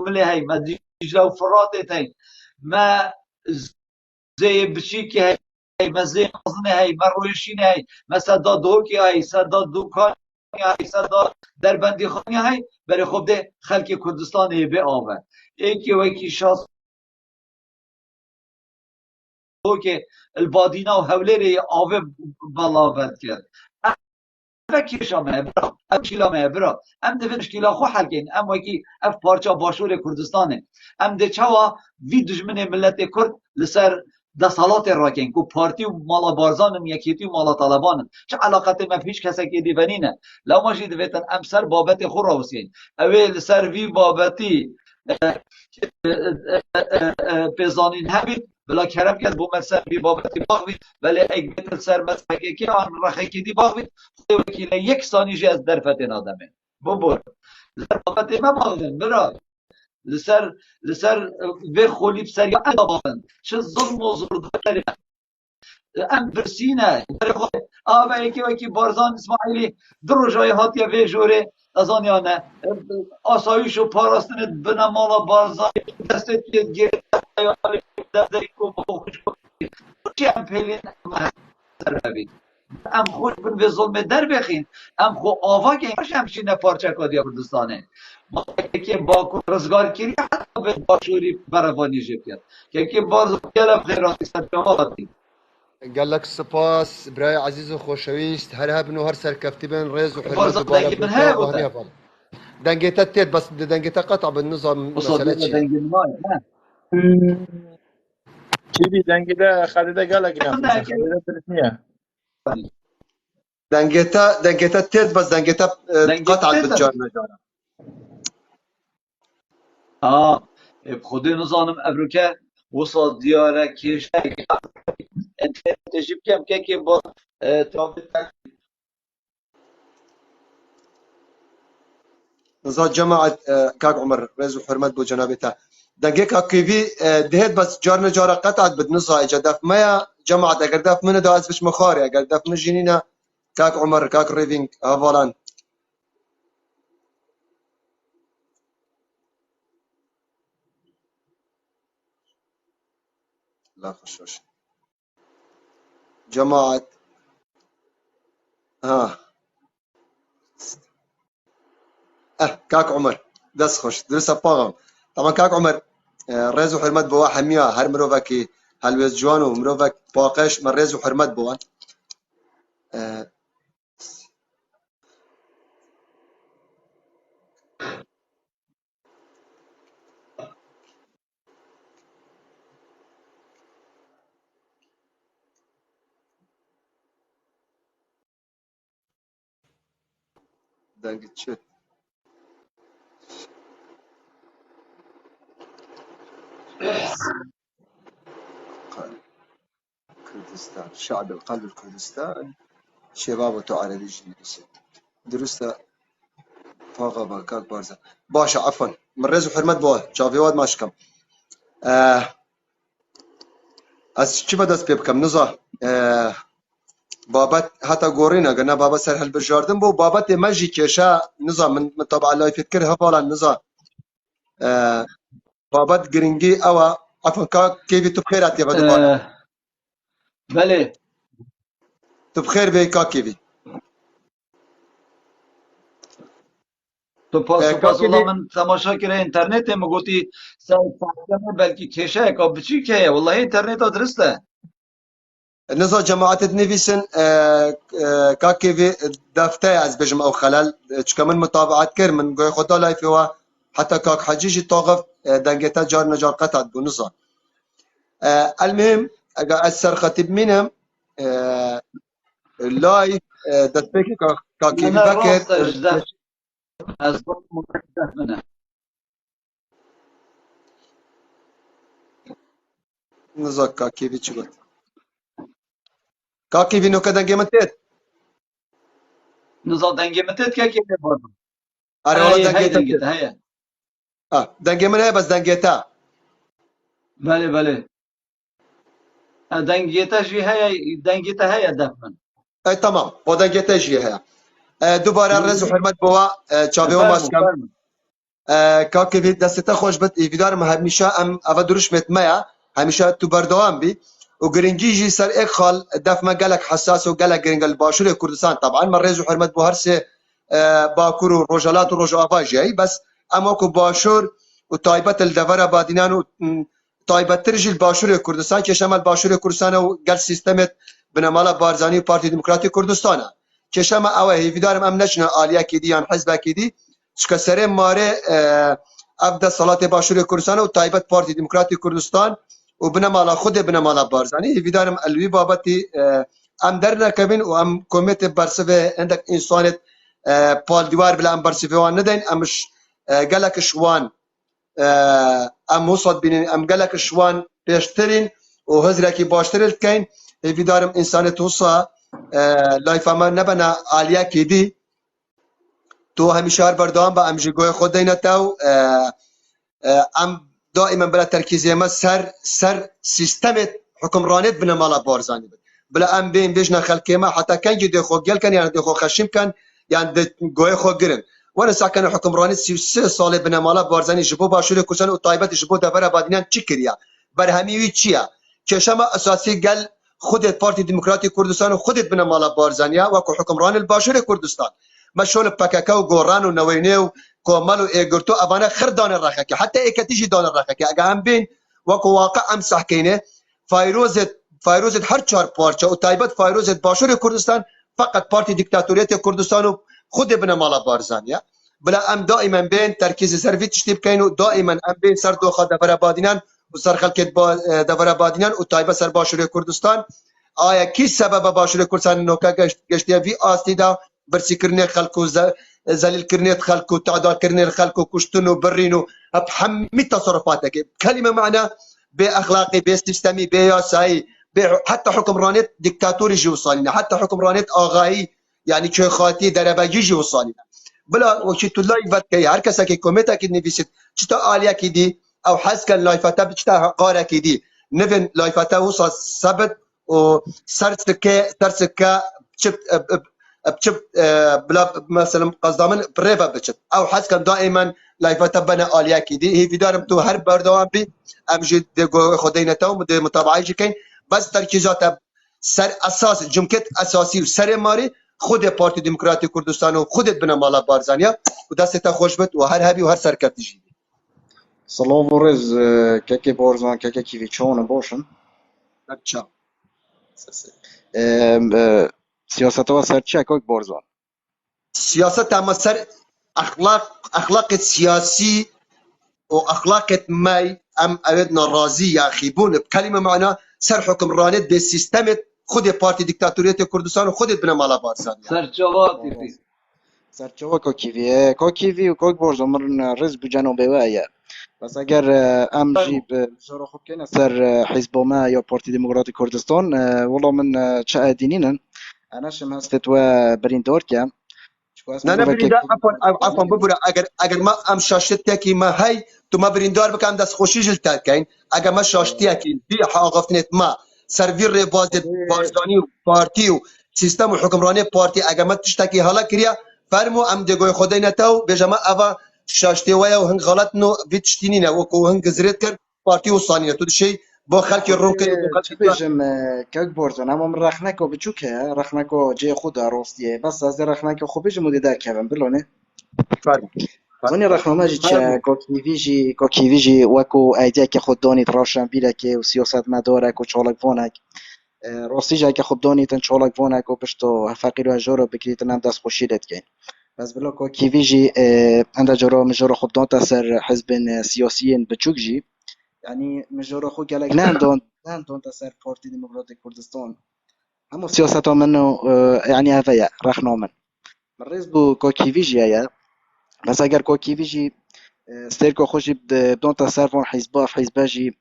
ملي هاي ما ديجلا وفراتت هاي ما زي بشيكي هاي ما زي مزني هاي ما رويشين هاي ما سدا دوكي هاي سدا دوكان هاي سدا دربندي خاني هاي بري خوب ده خلق كردستان هي آوه ايكي ويكي شاس دوكي البادينا وهوليري آوه بلاوت کرد کیشا برا ام شیلا برا ام ده مشکلا خو حل کن ام وکی اف پارچا باشور کردستانه ام ده چوا وی دجمن ملت کرد لسر ده سالات راکن کو پارتی و مالا بارزانم یکیتی و مالا طالبانم چه علاقت ما فيش کسی که دیونینه لو ماشي دویتن ام سر بابت خو راوسین اوی سر وی بابتی پیزانین هبید بلا کرم کرد بو مثلا بی بابتی باغوید ولی اگه بیتل سر مثلا که آن رخی دی باغوید خود وکیل یک ثانیش از درفت آدمه ببر لسر بابتی ما باغوید برا لسر به خولی بسر یا ادا باغن چه ظلم و زور داری ام برسینه آبا یکی وکی بارزان اسماعیلی در جای هاتیه وی جوره از آن یا نه آسایش و پاراستنت بنمالا بارزان دستت گیرد حیالی دردی کو بخوش کنید چی ام پیلین سر بید ام خوش بن به ظلم در بخین ام خو آوا که اینش همشینه پارچه کادیا کردستانه ما که با رزگار کری حتی به باشوری بروانی جب کرد که باز گلم خیراتی سر جماعتی قال لك سپاس برای عزیز و خوشویست هر هبن و هر سرکفتی بن رز و حرمت و فرصة بالا دنگي من بنتا هاي و هنيها بوتا فعلا دنگيتا تيت بس دنگيتا قطع بالنظام وصل مسألة لنا شيء دنگي من ماي چیدی دنگی ده خریده گلک نفیسه ما خریده ترسمیه دنگيتا تيت بس دنگيتا دنگي قطعت تيتا بالجار نجارة بخودي نظام أمريكا وصل ديارة كيش انت تجيب كم كيكي با ترافيك نظام جماعة كاك عمر رز و حرمت بو جنابتا دنگيكا كيفي دهيت بس جار نجارة قطعت بالنظام اجا دف مايا جماعة اگر دف من دا بش مخاري اگر دف من جنينة كاك عمر كاك ريفينج هافالان لا خشوش جماعة ها كاك عمر دس خوش درس باغم طبعا كاك عمر رز و حرمت بوا حمية هر مروفكي هلوز جوان و مروفك باقش من رز و حرمت بوا دنگت شد كردستان شعب القلب الكردستان شباب تو عربي جنسي درسته فاغا باكاك بارزة باشا عفوا من رز و حرمت بوا جافي واد ماشكم از چی بدست پی بکم نزا بابت حتی گورينا قلنا بابت سر هالبرجاردن بو بابت مجي كيشا نزا من طبعا لا يفكر هفالا نزا بابت جرينجي او عفوا كيفي تبخيرات يا بدو بالا بله تبخير بي كيفي تو سپاس کاکی والله من تماشا کرده اینترنت مگوتی سایت فاکتمه بلکی کشه که بچی که والله اینترنت ها درسته نزا جماعت نویسن کاکی وی دفته از بجم او خلل چکه من متابعت کرد من گوی خدا لایفی و حتى كاك حجيجي توقف دنجتا جار نجار قطعت بنصا المهم اجا اثر خطيب منهم لايف دتبكي كاكي انا بكر راست اجدف از ضمن متأكد منه نزا كاكي في چقول كاكي في نوكا دنجي منتت نظام دنگی متت که که بردم اري والله هاي دنجي دنگی تبتت هيا دنجي من هي بس دنجيتا بله بله دنگی تا جی هيا دنگی تا هيا دفن اي تمام بو دنجيتا جي هي دوباره الرز وحرمت بوا چاوي فرمو وماسكم فرمو کاکی وی دسته خوش بد ایویدارم همیشه ام اول دروش متمیا همیشه تو بردوام بی و گرینگی جی سر ایک خال دف ما گلک حساس و گلک گرینگ الباشور کردستان طبعا من رئیس حرمت بو هر سه باکور و روجالات و روج آواجی بس اما کو باشور و تایبت الدوره بادینان و تایبت ترجی الباشور کردستان که شمال باشور کردستان و گل سیستمت بنمالا بارزانی و پارتی دموکراتی کردستان که شما اوه ایویدارم ام نشنا آلیا کی دی یا حزب کی دی سر ماره افدا صلات باشور کردستان و تایبت پارتی دموکراتی کردستان و بنمالا خود بنمالا بارزانی ویدارم الوی بابتی ام در نکبین و ام کمیت برسوه عندك انسانت پال دیوار بلا ام برسوه وان ندین امش گلک شوان ام وسط بین ام گلک شوان پیشترین و هزرکی باشترل کین ویدارم انسانت وصا لایف ما نبنا عالیا کی دی تو همیشه هر بردام با امجگوی خود دینتاو ام دائما بلا ترکیزی ما سر سیستمت حکمرانیت بنا مالا بارزانی بود بلا ام بین بیجنا خلقی ما حتی کنجی دی خو گل کن یعنی دی خو خشیم کن یعنی دی گوی خو گرن وانا ساکن حکمرانیت 33 سال بنا مالا بارزانی جبو باشور کردستان و تایبت جبو دبر بادینان چی کریا بر همیوی چیا که شما اساسی گل خودت پارتی دموکراتی کردستان و خودت بنا مالا بارزانیا و حکمران الباشور کردستان مشغول پککا و گوران و نوینه و کومل و ایگرتو ابانا خر دان الرخکه حتی ایکتیجی دان الرخکه اگه هم بین وکو واقع امسح کینه فایروزت هر چهار پارچه و تایبت فایروزت باشور کردستان فقط پارتی دیکتاتوریت کردستان و خود ابن مالا بارزانیا بلا ام دائما بین ترکیز سرویت تشتیب کین و دائما ام بین سر دوخه دبر بادینان و سر خلکت دبر بادینان و تایبت سر باشور کردستان آیا کی سبب باشور کردستان نوکا گشتی وی آستیدا برسی کرنی خلکو زلیل کرنی خلکو تعداد کرنی خلکو کشتنو برینو بحمی تصرفاتك كلمه معنى باخلاقي بسيستمي بياساي حتى حكمرانيت ديكتاتوري جي وصلنا حتى حكمرانيت اغاي يعني كخاتي درباجي جي وصلنا بلا وشتو لايفات كي هر کسا که کومتا کی نویسید چتا آلیا کی دی او حس کن لایفاتا چتا قاره کی دی نفن لایفاتا وصل ثبت و سرسكه بچب بلا مثلا قصدامن بريفا بچت او حس كان دائما لايفاتا بنا اليا كيدي هي فيدارم تو هر بردوام بي امجد خدينتهم متابعه كاين بس تركيزات سر اساس جمكت اساسي وسر ماري خود پارتی دموکراتی کردستان و خودت بنا مالا بارزانیا و دستتا خوش بت و هر هبی و هر سرکرتی جی سلام و رز ککی بارزان ککی کیوی چون باشن چا سیاست ها سر چه کاک بارزان سیاست اما سر اخلاق سیاسی و اخلاق ماي ام اودنا راضي يا خيبون بكلمه معنى سر حكمرانيت دي سيستمت خود پارتی دیکتاتوریت کردستان و خودت بنا مالا بارزان سرچاواتی فی سر چه کاکیوی و کاک بارزان من رز بجنوبه و ایا بس اگر ام جی بسیار خوب کنه سر حزب ما یا پارتی دموکراتی کردستان والله من چه دینینن انا شم هستت و بریندار کم نه بریندا عفوا ببره اگر ما ام شاشت کی ما هی تو ما بریندار بکم دست خوشی جل تکین اگر ما شاشتی کی بی حقفتنت ما سرویر باز بارزانی و پارتی و سیستم و حکمرانی پارتی اگر ما تشتکی حالا کریا فرمو ام دگوی خدای نتاو بجما اوا شاشتی و هنگ غلط نو ویتشتینی نه و کو هنگ زرت کر پارتی و ثانیه تو شی با خلک روک چه بجم کاک بارزان اما من رخنکو بچوکه رخنکو جه خود راستیه بس از رخنکو خوب بجم مدده کردم بلونه فرد زوني رخنما جي فرمو كوكيفيجي وكو ايديك خود دوني تراشن بيلك وسياسات مدارك وشالك فونك راستيجا که خود دانی تن چالک وانه کو پشتو فقیر و جورا بکری تنم دست خوشیدت کن بس بلا کو کیوی جی عند جورا مجورا خود دان تسر حزب سیاسیین بچوک جی يعني مجورا خود گلک نان دان تسر پارتی دموکراتیک کردستان همو سیاست منو يعني هفايا رخنا من رئيس بو کو کیوی جی هيا بس اگر کو کیوی جی ستيركو خوشي بدون تسر فون حزبا في حزبا جي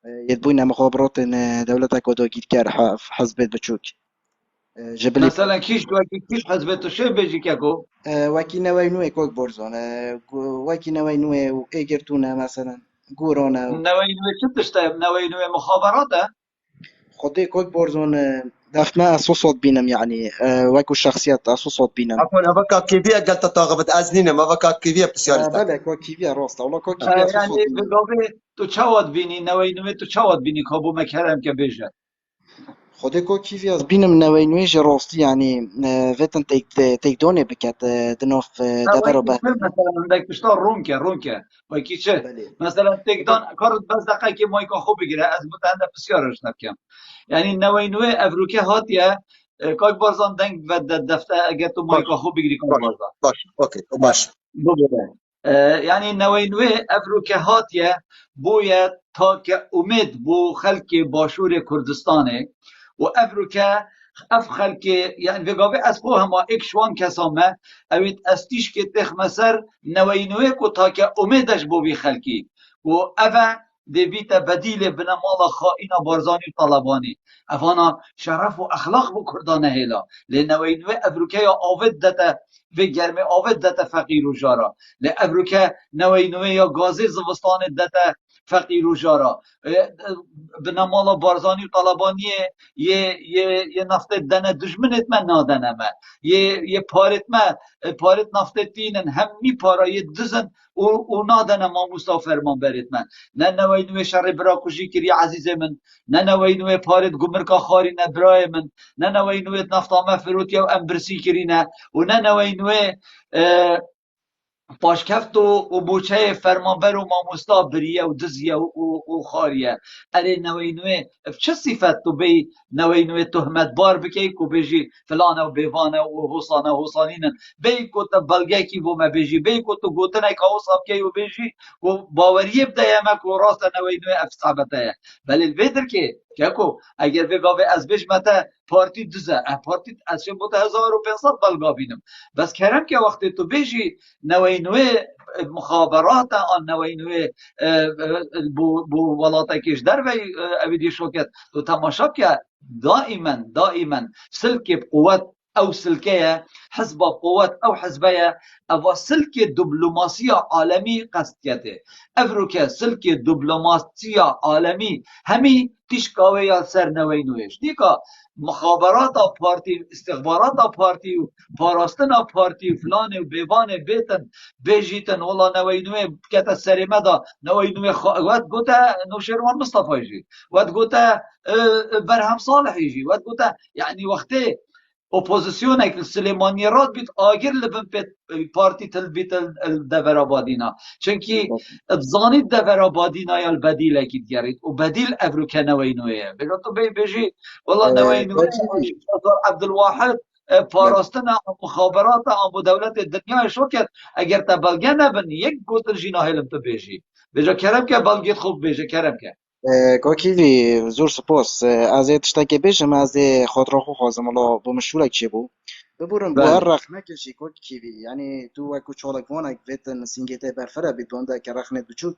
يتبوين مخابرات دولتك ودوكيت كار حزب بچوك جبلي مثلا كيش حزب شو بيجي كاكو وكي نوای نوی کوک برزان وكي نوای نوی و اگرتونه مثلا گورانا نوي شو تشتغل نوي مخابرات خدي کوک برزان دفت ما اساسات بينم يعني وكو الشخصيات اساسات بينم عفوا افكا كيفية قالت تطاغبت ازنينه ما افكا كيفية بسيارتك بله کوک کیویا راسته ولا کوک کیویا يعني اساسات بينم بقولي تو چاوت بيني نوي تو چاوت بيني كابو مكرم كبيجه خدي کوک کیویا بينم نوای نوی جي راستي يعني فتن تيك دوني بكات دنوف دبرو ويكي به شو مثلا عندك تشتغل رونكا ويكي شو بله مثلا تقدر كارت بس دقيقة مايكا خوب بگیره از متعند بسیارش نکم يعني نوي افروكي هاتيه كاك بارزان دنگ و دفته اگر تو باش مايكا خوب بگیری كاك باش بارزان باش اوكي باش بگیره يعني نوي افروكي هاتيه بويا تاك امید بو خلق باشور کردستانه و افروكا اف خلق يعني بقابه از خو هما اكشوان كسامه اوید استیش که تخمسر نوي کو تاك امیدش بو بی خلقی و افا دبیت بدیل بنمال خائن بارزانی طلبانی افانا شرف و اخلاق بو کردانه هلا لنوي افروكا یا آود دتا و گرم آود دتا فقیر و جارا لأبروكا نوي یا گازی زوستان دتا فقیر و جارا بنمالا بارزانی و طلبانی یه نفت دنه دجمنت من نادنه ما یه پارت نفت تینن همی پارای دزن و نادنه ما مسافر من برید من نه نوی شر برا کشی کری عزیز من نه نوی پارت گمرکا خاری نه برای من نه نوی نفتامه فروتی و امبرسی کری نه و نه نوی پاشکفت و بوچه فرمانبر و ماموستا بریه و دزیه و خاریه اره نوی چه صفت تو بی نوی تهمت بار بکی که بیجی فلانه و بیوانه و حسانه و حسانینن بی که تا بلگه کی بو ما بیجی بی که تو گوتنه که حساب کی و بیجی و باوریه بده یمک و راست نوی افصابته ولی الویدر که اگر بگاوه از بیش متا پارتی دزه پارتی از چه بوده 1500 بلگا بینم بس کرم که وقتی تو بیجی نوی مخابرات آن نوی بو ولاتا کش در وی اویدی شوکت تو تماشا که دائما سلك بقوات او سلكية حزب قوات او حزبية او سلك دبلوماسية عالمي قصديته افروكا سلك دبلوماسية عالمي همي تشكاوية سر نوي نويش ديكا مخابرات پارتی استخبارات پارتی و پاراستن پارتی فلان و بیوان بیتن بیجیتن والله نوی نوی کتا سریمه دا نوی نوی ود گوتا نوشیروان مصطفی جی ود گوتا برهم صالحی جی ود گوتا يعني وقتی اپوزیسیون که سلیمانی راد بیت آگر لبن پارتی تل بیت الدور آبادینا چونکی اتزانی دور آبادینا یا البدیل اکید گرید و بدیل افروکا نوی نویه بگو تو بیجی والله نوی نویه عبدالواحد پاراستن مخابرات آن دولت دنیا شوکت اگر تا بلگه نبن یک گوتر جینا هلم تو بیجی بجا کرم که بلگیت خوب بیجی کرم که كوكيلي زور سپاس از تشتكي بيشم از خاطر خو خازم الله بمشورك چه بو ببورم بو هر بله رخ نکشی كوكيلي يعني تو وكو چالك وانك بيتن سنگيته برفره بيتونده که رخنت بچوك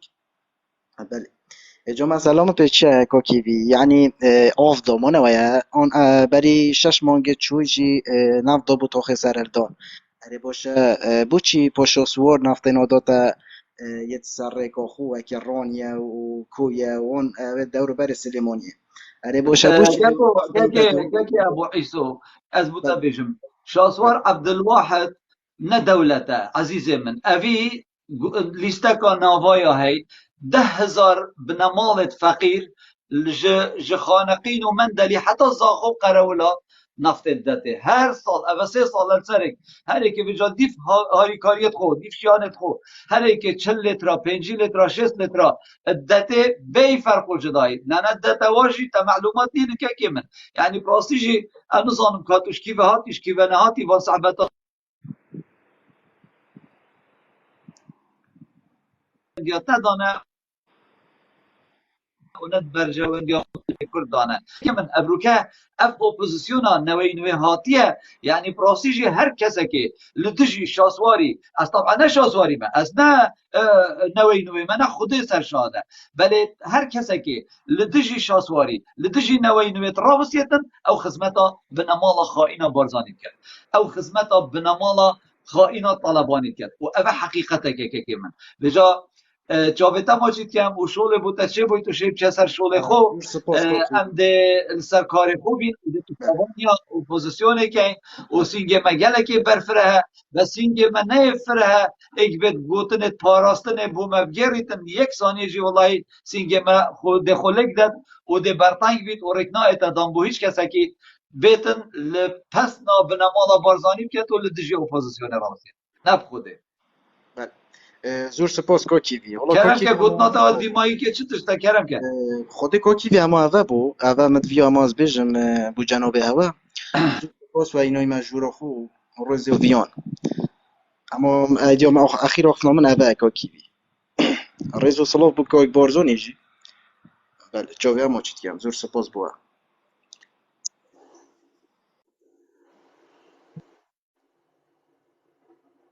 بله جمع سلام پیچه كوكيلي يعني آف دامانه ويا آن بري شش مانگ چويجي نفت دابو تاخي سرردان اره باشه بوچی پاشا سوار نفت ناداتا يتسرق أخوه كرانيا وكويا وون دور بر سليمانية أري بوشا بوشي گاكي ابو عيسو از بوتا بيجم شاسوار عبدالواحد نه دولته عزیز من اوی لیستکا ناوایا هی 10,000 بنمالت فقیر ج خانقین و مندلی حتی زاخو قرولا نفت دته هر سال او 3 سال سرک هر کی بجا دیف هاریکاریت خو دیف شیانت خو هر کی 40 لیتر 5 لیتر 6 لیتر دته بی فرق جدای نه نه دته واجی تا معلومات دین که من يعني براستيجي انا ظانم كاتوش كيف هاتيش كيف انا هاتي وان صعبتا دياتا دانا وند برجا ونديا كردانه كمن ابروكا اف اوبوزيسيونا نوي هاتيه يعني براستيجي هر كسكي لدجي شاسواري از طبعا نه شاسواري ما از نه نوي ما نه خودي سرشاده بل هر كسكي لدجي شاسواري لدجي نوي ترابسيتن او خدمتا بنمالا خائنه بارزاني كرد او خدمتا بنمالا خائنه طلباني كرد و او حقيقتك كمن بجا جاویتا ماجید که هم او شوله بود چه باید تو شیب چه سر شوله خوب هم ده سر کار خوبی ده تو توانیا اپوزیسیونه که او سینگه مگله که برفره و سینگه من نفره ایک بید گوتنت پاراستنه بو مبگریتن 1 ثانیه جی والله سینگه ما خود خلق داد و ده برطنگ بید و رکنا ایتا دام بو هیچ کسا که بیتن لپسنا بنمالا بارزانی که تو لدجی اپوزیسیونه راسید نف خوده زور سپاس کوکیوی کرم که گوتنا تا دیمایی که چی تشتا کرم که خود کوکیوی اما اوه بو اوه مدوی اماز بیجم بو جناب اوه زور سپاس و اینای مجبور خو روزی و ویان اما ایدیام اخیر اخنا من اوه کوکیوی ریزو صلاف بو کوک بارزونی جی بله جاوی اما چید کم زور سپاس بو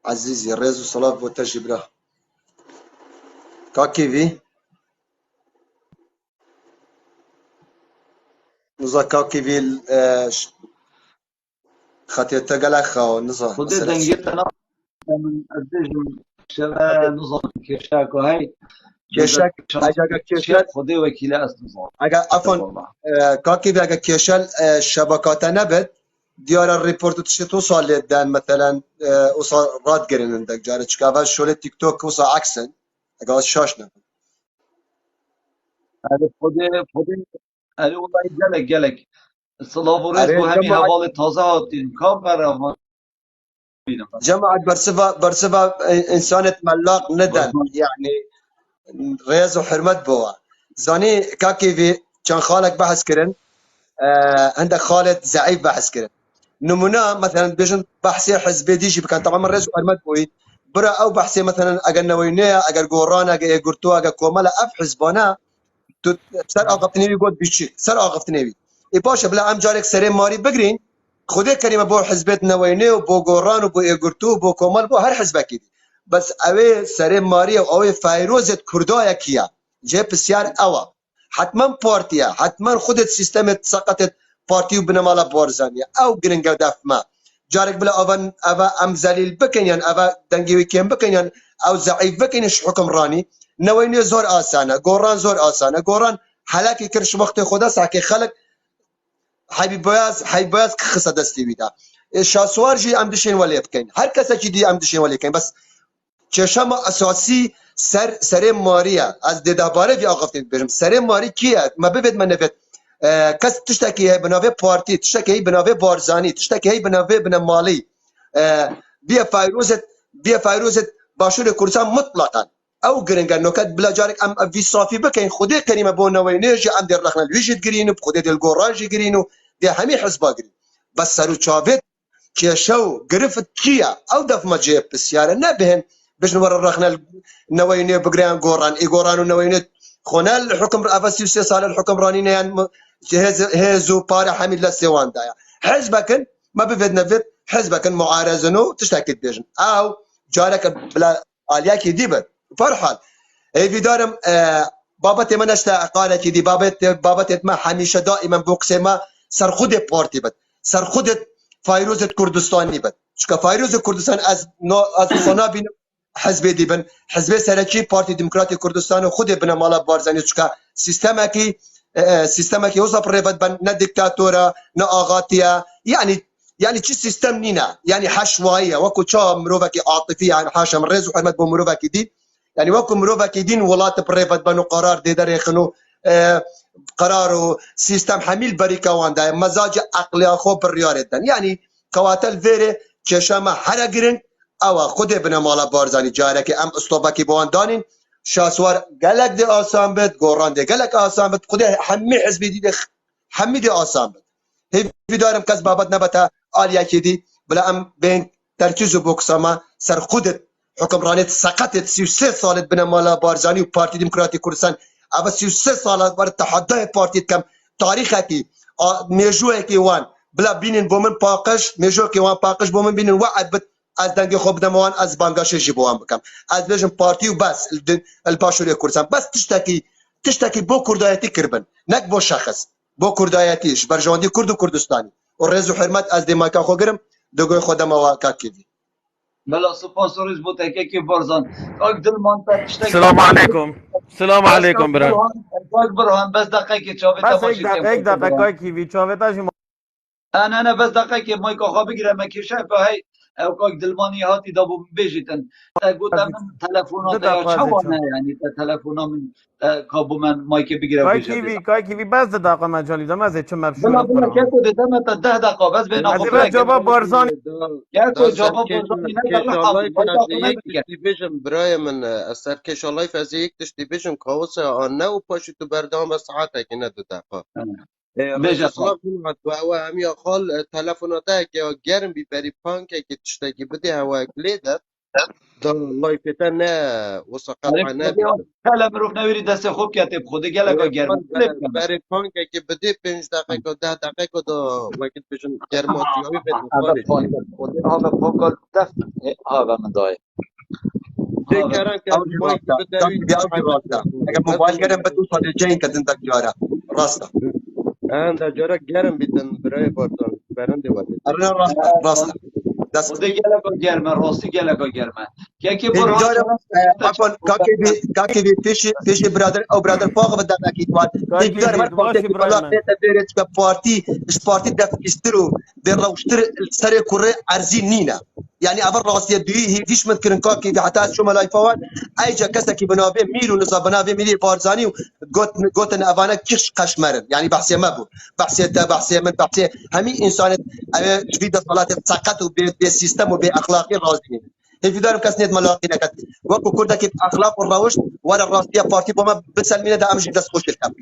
عزيزي ريزو صلاة بوتجبرا كاكيفي نزا كاكيفي خطيتا قلع خاو نزا خود دنگیت انا من ادجم شبه نظام کشک و هی كيشك اجا كيشل خود وکیل است نظام اجا عفوا كاكيفي اجا كيشل شبكات نبت ديار الريبورت تشتو صار دان مثلا وصار راد قرن عندك جاري تشكافا شغل تيك توك وصار عكسن اجا شاشنا هذا خود هذا والله جلك الصلاة ورز وهمي حوالي تازه هاتين كام برا جماعة برسفا إنسانة ملاق ندن يعني رياض وحرمت بوا زاني كاكي في كان خالك بحث كرن عندك خالد زعيف بحث كرن نمونا مثلا بيجن بحثي حزبي ديجي كان طبعا من رياض وحرمت بوي برا او بحثي مثلا اجا نوينيا اجا قورانا اجا قرتو اجا كومالا اف حزبانا سر آقفتنیوی گود بیچی سر آقفتنیوی ای باشه بلا ام جارک سری ماری بگرین خودی کریمه بو حزبت نوینه و بو گوران و بو ایگرتو و بو کمال بو هر حزب کی بس اوی سری ماری و اوی فیروزت کردای کیا جه بسیار اوا حتما پارتیا حتما خودت سیستم سقطت پارتی و بنمالا بارزانیا او گرنگ دف ما جارك بلا أبا أم زليل بكنيان أبا دنجي كيم بكنيان أو ضعيف بكنيش حكم راني نويني زور آسانة قران زور آسانة قران حلاكي كرش وقت خدا ساكي خلق حبيب باز خصة دستي بيدا الشاسوار جي أم دشين ولي بكين هر كسا جدي أم دشين ولي كين بس چشم اساسی سر ماریا از دداباره وی آقافتین بجم سر ماری کیه ما ببید من نفت کس تشتکی بناوه پارتی تشتکی بناوه بارزانی تشتکی بناوه بنمالی بیا فیروزت باشور کردستان مطلقا او گرنگا نوکت بلا جارک ام وی صافی بکین خودی کریمه بو نوینرژی ام در رخنا الویجت گرینو خودی دل گوراجی گرینو دی همه حزبا گرین بس سرو چاوت کیشو گرفت کیه او دف ما جیب بسیاره نبهن باش نور رخنا نويني بقران قوران اي قوران ونويني خونا الحكم افاسي 6 سال الحكم رانينا يعني هزو بارا حميد للسيوان دايا حزبكن ما بفيدنا فيد حزبكن معارزنو تشتاكي بيجن او جارك بلا الياكي ديبر فرحان اي في دارم بابتي من اشتا قالت دي بابتي ما حميشه دائما بوقسما سرخود بارتي بد سرخود فيروز كردستاني بد شكا فيروز كردستان از خنابين حزب دیبن حزب سرکی پارتی دموکراتی کردستان و خود بنا مالا بارزانی چکا سیستم کی وصف رفت بن نه دیکتاتورا نه آغاتیا يعني چی سیستم نینا يعني حشوائيه وكو چا مروفك عاطفي يعني حاشا من رز وحرمت بو مروفك دي يعني وكو مروفك دين ولات بريفت بنو قرار دي در يخنو قرار و سیستم حمیل بریکا وانده مزاج عقلی خو بریاردن یعنی قواتل ویره کشما هر گرنگ او خود بنا مالا بارزانی جاره که ام اسلوبکی بوان دانین شاسوار گلک دی آسان بد گوران دی گلک آسان بد خود همه حزبی دی همه دی آسان بد هیوی دارم کس بابت نبتا آلیا کی دی بلا ام بین ترکیز و بوکساما سر خودت حکمرانیت سقطت 33 سالت بنا مالا بارزانی و پارتی دموکراتی کردستان اما 33 سالت بر تحدی پارتی کم تاریخ کی میجوه کی وان بلا بینن بومن پاقش میجوه کی وان پاقش بومن بینن وعد بد از دنگ خوب دموان از بانگاش جیبوان بکم از بجم پارتی و بس الباشوری کردستان بس تشتکی بو کردایتی کربن نک بو شخص بو کردایتیش برجواندی کرد و کردستانی و رز و حرمت از دیماکا خو گرم دگوی خودم واقع کیدی بلا سپاس و رز بوده که بارزان اک دل مانتا تشتکی السلام عليكم السلام عليكم برا برهان بس دقیقه که چاویتا بس باشید یک دقیقه کای کیوی چاوتا شما انا بس دقیقه که مایکا خواه بگیرم مکیشه فهی او که دلمانی هاتی دابو بیجیتن گوتا من تلفونات یا چوانه یعنی تلفونا من کابو من مایک بگیرم بیجیتن کای کیوی بس دقیقه مجالی دم از چه بلا مبشور بلا که تو دیدم تا 10 دقیقه بس بین از آخو این جواب بارزان یا تو جواب بارزانی نه کشالای مایکا از یک تشتی بیشم برای من از سر کشالای از یک تشتی بیشم کاوس آن نه و پاشی تو بردام از ساعته که نه 2 دقیقه بیجا رجسنا کنم تو هوا همی خال تلفناته که گرم بی بری پانکه که تشتکی بده هوا کلیده دا لایفتا نه وسا قطع نه بیده کلا مروف نویری دست خوب کتب خوده گلگا گرم بری پانکه که بده 5 دقیقه 10 دقیقه دا وقت بشن گرماتی هایی بده خارج هذا فوق دفت هذا من ضايع فکرم که مایک بدوی اگر موبایل گرم بدو سال جین کدن تک جارا راستا اند جارا گرم بیتن برای بارتان برنده ولی ارنا راستا دست خوده گلگا گرمه راستی گلگا گرمه که برو عفوا كاكي فيش برادر او برادر فوق بدا اكيد وان دي بدار ما بارتي والله بيرت بارتي سبورتي دف يسترو بيروشتر السري كوري ارزين نينا يعني ابر راسيه دي هي فيش ممكن كاكي حتى شو ملاي فوان ايجا كسكي بنابي ميلو نصاب بنابي ميلي بارزاني قوت ان افانا كش قشمر يعني بحثي ما بو بحثي من بحثي همي انسان في صلاه سقطوا بالسيستم وباخلاقي رازين هیچ دارم کس نیت ملاقات نکرد وقتی کرد که اخلاق و روش ولی راستی پارتی با ما بسلمینه دا امش دست خوش کرد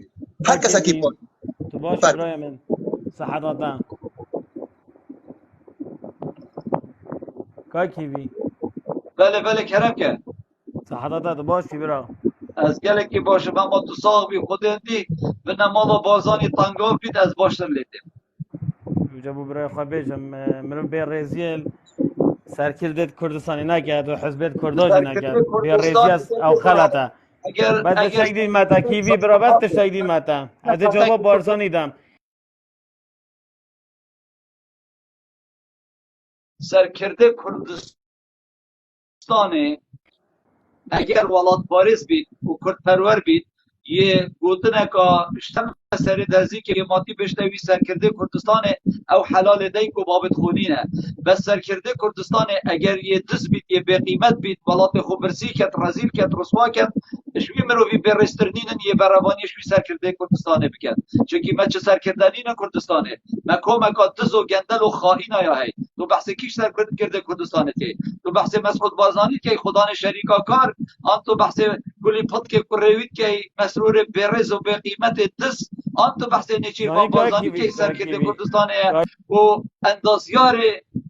هر کس کی بود تو باش برای من صحت دادن کای کیوی بله کرم که صحت داد باشی برا از گله کی باشه من ما تو ساق بی خودندی به نمالا بازانی تانگار بید از باشتر لیدیم جابو برای خواه بیجم مرم بیر رزیل سرکردت کردستانی نکرد و حزبت کرداجی نکرد بیر رزیز او خلطه بعد تشکیل متا کیوی برا بس تشکیل متا از جواب بارزانی دم سرکرده کردستان اگر ولات بارز بید و کرد پرور بید یه گوتنه که اشتم سر درزی که ماتی بشتوی سرکرده کردستان او حلال دی که بابت خونینه بس سرکرده کردستان اگر یه دز بید یه به قیمت بید ولات خوبرسی کت رزیل کت رسوا کت شوی مروی برسترنینن یه بروانی شوی سرکرده کردستان بکن چونکی ما چه سرکردنین کردستانه ما کومکا دز و گندل و خائن آیا هی تو بحث کیش سرکرده کردستانه تی تو بحث مسعود بارزانی که خدا شریکا کار آن تو بحث گلی پت که کروید که مسرور برز و به قیمت دز آن تو بحث نیچیر بارزانی که سرکرده کردستانه و اندازیار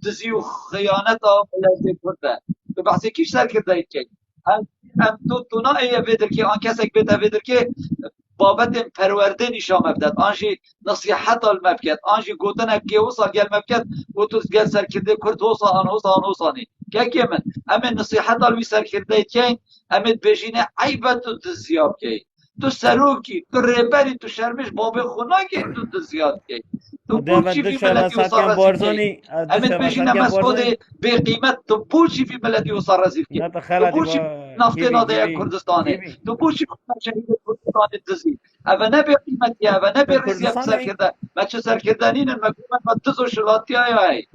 دزی و خیانت ها ملزه کرده تو بحث کیش سرکرده که هم تو نایه بدر که آن کسک بده بدر که بابت پرورده نشا مبدد آنجی نصیحت المبکت آنجی گوتن که وصل گل مبکت و تو گل سرکرده کرد وصل آن وصانی که من اما نصیحت الوی سرکرده که امید بجینه عیبت تو دزیاب که تو سروکی تو ریبری تو شرمش باب خونا که تو دزیاب که تو پوچی فی ملتی و سر رزیل که امید بجینه مسعود به قیمت تو پوچی فی ملتی و سر رزیل که تو پوچی نفته ناده کردستانه تو پوچی شهید کردستان دزی اوه نه به قیمتی اوه نه به رزیب سر کرده بچه سر کردنین مکومت و دز و شلاتی های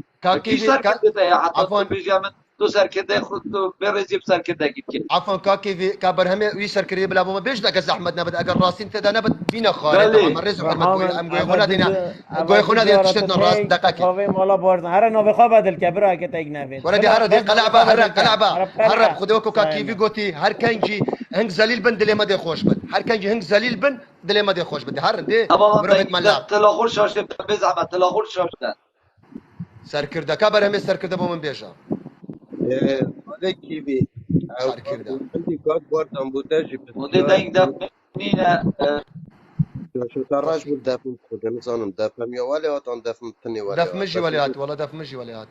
کی سر کرده حتی تو بجی من تو سرکرده خود تو برزی بسرکرده گید عفوا كاكي في كابر همي ويسر كريه بلا بوما بيش دك احمد نبد اگر راستين تدا نبد بينا خاري بله تمام رز حرمت محمد ام گوي خونا دينا گوي خونا دي زیارت تشتنا راست تیگ دقاكي خواه مالا بارزن هر نوی خواه بدل که برای که تیگ نفید ولا دي هر دي قلعبه قلعبه عرب هرب خدوكو كاكي في قوتي هر كانجي هنگ زليل بن دلي ما دي خوش بد هر كانجي هنگ زليل بن دلي ما دي خوش بد هر دي اما مروبت ملاق تلاخور شاشته بزعمه تلاخور شاشته سر كرده كابر همي سر كرده بومن بيجا هذا كيفي او سر كرده عندي كاد بارد امبوتاجي وده بسيارة دنگ دفنینه شو تراش بالدفن خود نزانم دفن يا ولي هاتان دفن تني ولي دف هات مجي بس وليات والله دف مجي وليات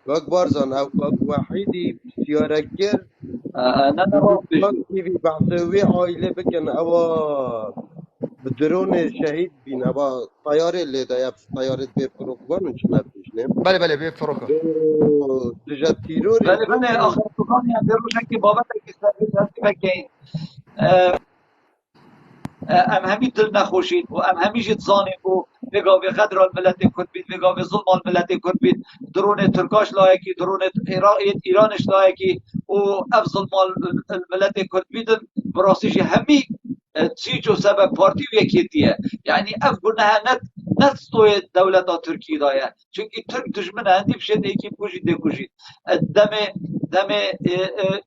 كاك بارزان او كاك وحيدي بسيارة كر نه ببي نراست كاك بجو كيفي بحثوي عائلة بكن او بدرون شهيد بين او طيارة اللي دا طيارة بيفروق وانو نفسش نم بله بله بيه فروكه و تجا تيروري بله بله بكن آخر سخانی هم در روشن که بابت که سرویس هستی بکنین ام همی دل نخوشید و ام همی جد زانین و بگاوی غدر الملت کرد بید بگاوی ظلم الملت کرد بید درون ترکاش لایکی درون ایرانش لایکی و اف ظلم الملت کرد بیدن براسیش همی چیچ و سبب پارتی و یکی دیه یعنی اف گناه نت ستوی دولت ترکی دایه چونکه ترک دشمنه هندی بشید ایکی بکشید دکشید دم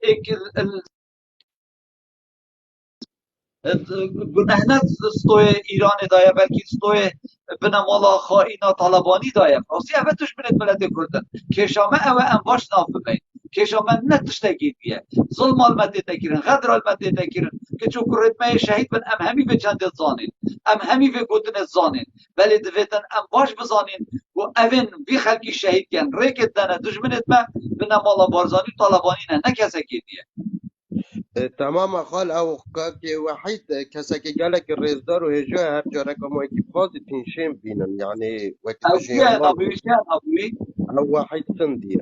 ایک گناه نه ستوی ایران دایه بلکه ستوی بنمالا خائینا طالبانی دایه راستی اوه دشمنت ملت کردن کشامه اوه انواش ناف ببین کشامه نه تشتگید بیه ظلم المده تکیرن غدر المده تکیرن که چو کردمه شهید بن ام همی به چند زانین ام همی به گودن زانین ولی دویتن ام باش بزانین و اوین بی خلکی شهید کن ریکت دنه دشمنت ما بنمالا بارزانی طالبانی نه کسا دیه تمام خال او كاكي وحيد كساكي قالك الريزدار وهجوه هر جارك ما يكي فاضي تنشين بينن يعني وقت او بجي کیه يومان نبوی کیه نبوی او واحد سندية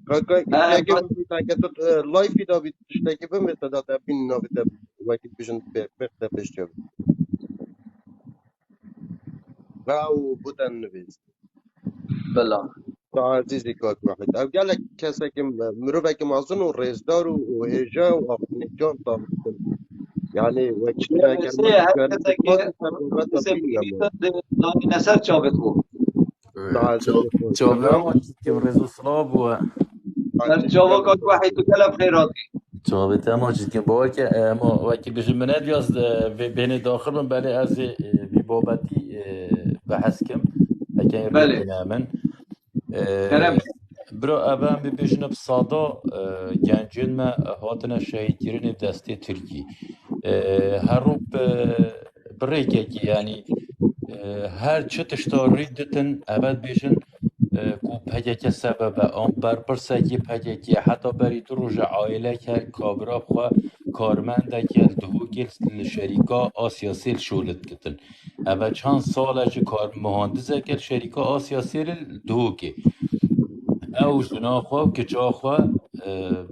كاكا اشتاكي وحيد كتت لايفي دا بتشتاكي بمثل دا تابين نابتا وقت بجن بيختا بشجو او بودن نبيز بلا عزيزي كاك واحد او قالك كساكي مروبك معظن والريزدار وهجا وافنجان طابتن يعني وقت اگر سه ما هر تجارة کسی فاضي که تبغى سه بين بگیری نمو دانی نصر چابت بود عزيزي خوي جوابه تمام اما که رزو سلاب و در عزيزي جواب قلب کات واحد تو کلم خیراتی جوابه اما که با که اما وکی بجن مناد یاز بین داخل من بله از بی بابتی بحث کم اگه رید بله بنامن کرم برو اوام ببیجن بسادا گنجین ما هاتنا شهید گیرن دسته ترکی هر رو بریکه که یعنی هر چه تشتاری دتن اول بیشن کو پجک سبب آن بر پرسگی پجکی حتی بری تو روز عائله که کابرا بخوا کارمند که دهو گل شریکا آسیاسی شولت کتن اول چند سال اج کار مهندس که شریکا آسیاسی دهو که او جنا خو که چا خو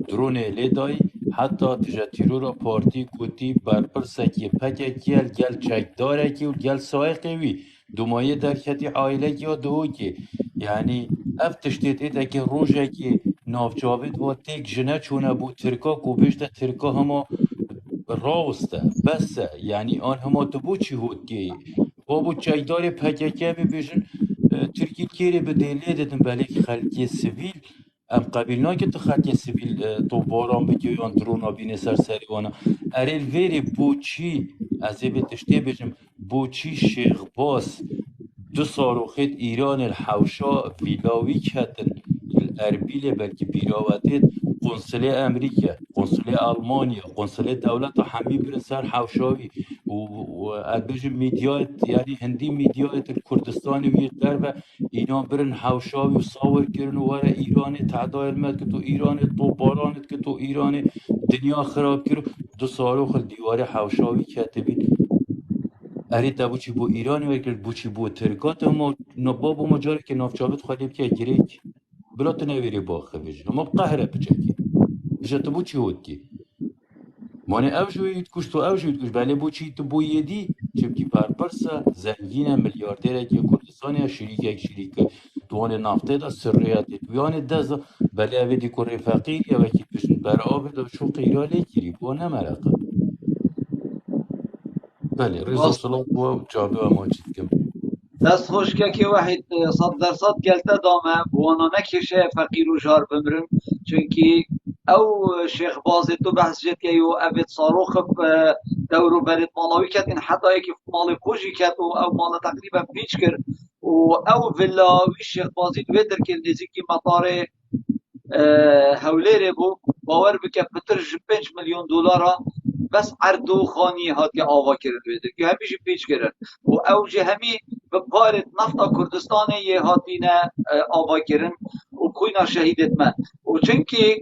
درون لیدای حتی تجاتیرو را پارتی کوتی بر پرسکی پکه کیل گل چک داره کی و گل سایقی وی دومایه در کتی عائله یا دو کی یعنی اف تشتیت ایده که روژه کی نافجابت و تیک جنه چونه بو ترکا کو بیشتر ترکا همه راسته بس یعنی آن همه تو بو چی هود کی و بو چک داره پکه که بیشن ترکی کیری به دلیه dedim belki خلکی سیویل ام قبیل که تو خلکی سیویل تو باران بگی یا درون بینه سرسری وانا اریل ویری بوچی از به تشتی بجم بوچی شیخ باس دو صاروخت ایران الحوشا ویلاوی کتن الاربیل بلکه بیراودید قنصله امریکا قنصله آلمانیا قنصله دولت و همی برن سر حوشاوی و البرج میدیات یعنی هندی میدیات کردستانی وی درب اینا برن حوشاوی و صور کرن و ورا ایران تعدایل مد که تو ایران تو بارانت که تو ایران دنیا خراب کرد دو صاروخ دیوار حوشاوی کتبید اری تا بوچی بو ایرانی وکل بوچی بو ترکات ما نباب و مجاری که نافچابت خالیب که گریک بلا تو نویری باخه بجن ما بقهره بچکی بجا تو بوچی هود کی مانه او جوید کش تو او جوید کش بله بوچی تو بو یدی چبکی پرپرسا زنگین میلیاردره که کردستانی شریک یک شریک دوان نافته دا سریعتی دویان دز بله اوی دی که رفاقی یا وکی بشن برای آبی دا شو قیرالی کری بو نمرقه بله رضا صلاح بو جابه و ماجد کم دست خوش که واحد 100% گلته دامه بوانا نکشه فقیر و جار بمرن چونکی او شیخ بازی تو بحث جد که یو ابد صاروخ دورو برید مالاوی کت این حتی یکی مال خوشی کت و او مال تقریبا پیچ کرد و او ولاوی شیخ بازی دوی در که نزیکی مطار هوليري بو باور بك بترج 5 مليون دولار بس عردو خاني هات که آوا کرد ویده که همیشه پیچ کرد و اوج همی به پارت نفتا کردستان یه هاتینه آوا کرن و کوینا شهیدت من و چنکی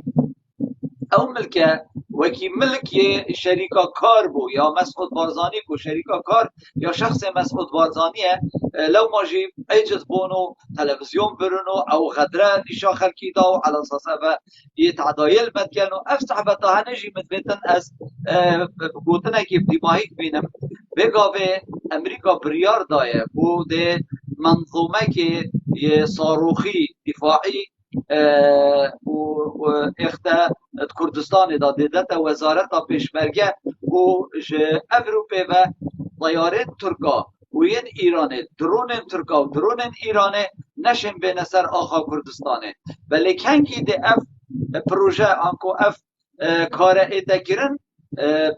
او ملکه وکی ملک یه شریکا کار بو یا مسعود بارزانی کو شریکا کار یا شخص مسعود بارزانیه لو ماجی ایجز بونو تلویزیون برنو او غدره نشا خلکی داو على اساس و يتعدايل مدكنو افتح بتا هنجي مدبتن از گوتنه که دیماهیک بینم بگاوه امریکا بریار دایه بو ده منظومه که صاروخی دفاعی و اختا کردستان دا دیدت وزارت پیشبرگه و اوروپا و طیاره ترکا و این ایرانه درون ترکا و درون ایرانه نشن بین سر آخا کردستانه ولی کنگی ده اف پروژه آنکو اف کار ایده گرن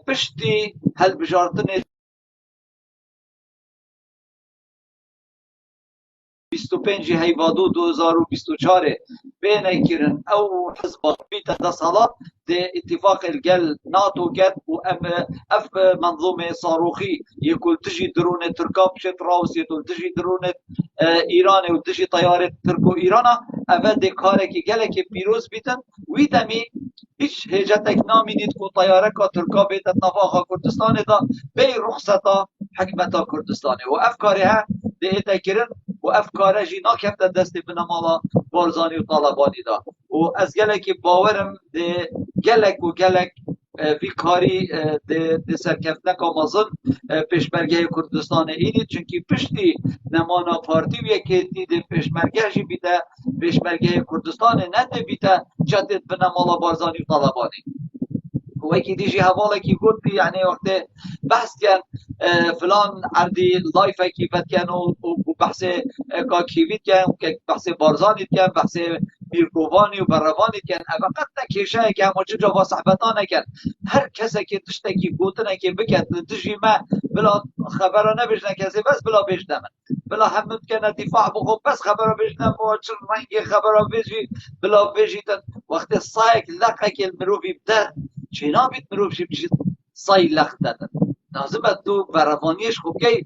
پشتی هل بجارتن 25 هیوادو 2024 بین کرن او حزب بیت ده صلاة ده اتفاق الجل ناتو جد و اف منظومه صاروخي يقول تجي درون تركا بشت راوسية تجي درون ايران و تجي طيارة تركو ايرانا اف ده كارك جلك بيروز بيتن ويدمي هیچ هجتك نامينيد كو طيارة كا تركا بيت نفاخا كردستان دا بي رخصتا حكمتا كردستان و افكارها ده اتكرن و افکار جی ناکفت دست بنمالا بارزانی و طالبانی دا و از گلک باورم ده گلک و گلک وی کاری ده سرکفتنک آمازن پیشمرگه کردستان اینی چونکی پشتی نمانا پارتی و یکی دید پیشمرگه جی بیده پیشمرگه کردستان نده بیده جدید بنمالا بارزانی و طالبانی و یکی دیجی حواله کی گفتی یعنی وقت بحث کن فلان عردی لایف کی بد کن و بحث کاکیویت کن که بحث بارزانیت کن بحث بیرکووانی و بروانیت کن فقط نکیشه که همه جا با صحبتانه کن هر کسی که تشتکی گوتنه که بکت دیجی ما بلا خبره نبیشنه کسی بس بلا بیشنه بلا همت کنه دفاع بخو بس خبره بیشنه و چون رنگی خبره بیشی بلا بیشیتن وقت سایک لقه که المروفی بده چینا بیت مروف شی بشید سای لخت دادن لازمه دو بروانیش خوب که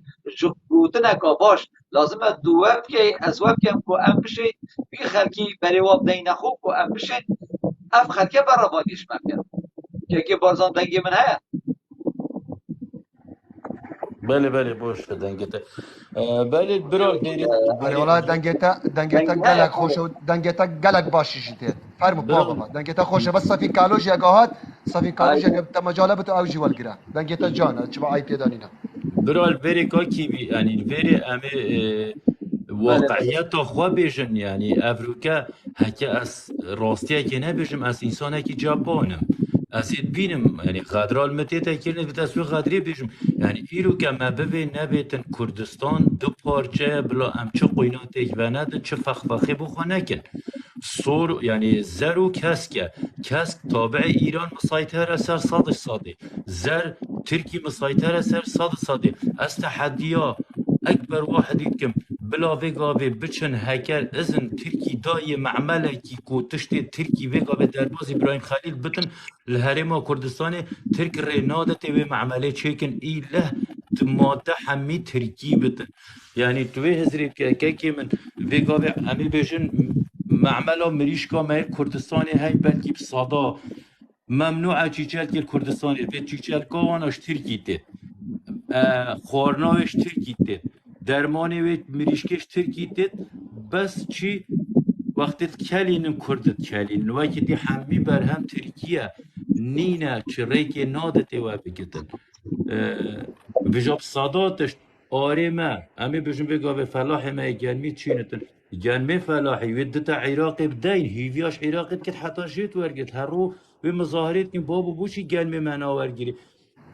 گوتنه که باش لازمه دو وب که از وب که ام بشه بی خلکی بری واب دینه خوب که ام بشه اف خلکه بروانیش ممکن که بارزان دنگی من هیا بله بله باش دنگته بله برو دیری والله دنگتا گلک خوش و دنگتا گلک باشی شده فرمو بابا دنگتا خوشه بس صافی کالوج یگاهات صافی کالوج یگه تمجاله بتو اوجی والگرا دنگتا جانا چبا ای پیدانینا برو البری کی بی یعنی البری امه واقعیت خواه بیشن یعنی افریقا هکه از راستیه که نبیشم از انسانه که جبانم اسید بینم یعنی غادرال متیتا کردن به تصویر غادری بیشم یعنی ایرو که ما ببین نبیتن کردستان دو پارچه بلا امچه قوینات ایک و ندن چه فخفخی بخوا نکن سور یعنی زر و کسک تابع ایران مسایطه سر صادش صادی زر ترکی مسایطه سر صادی از تحدیا اکبر واحدی کم بلا ویگاوی بچن هکر ازن ترکی دای معمله کی کو تشتی ترکی ویگاوی درباز ابراهیم خلیل بتن الهرم کردستان ترک رینادت و معمله چیکن ایله ماده همی ترکی بتن یعنی توی هزری که من ویگاوی امی بجن معمله مریشکا مهر کردستانی های بلکی بصادا ممنوع چیچل که کردستانی و چیچل کانش ترکی ته خورناوش ترکی ته درمانی و مریشکش ترکی ته بس چی وقتی کلینم کردت کلین وقتی دی همی بر هم ترکیه نینه چه ریک نادت و بگیتن بجاب صاداتش آره ما امی بجن بگاه فلاح ما گرمی چینتن جانمي فلاحي ودتا عراقي بدين هيفياش عراقي كت حتى جيت ورقت هرو بمظاهرات كن بابو بوشي جانمي مانا ورقري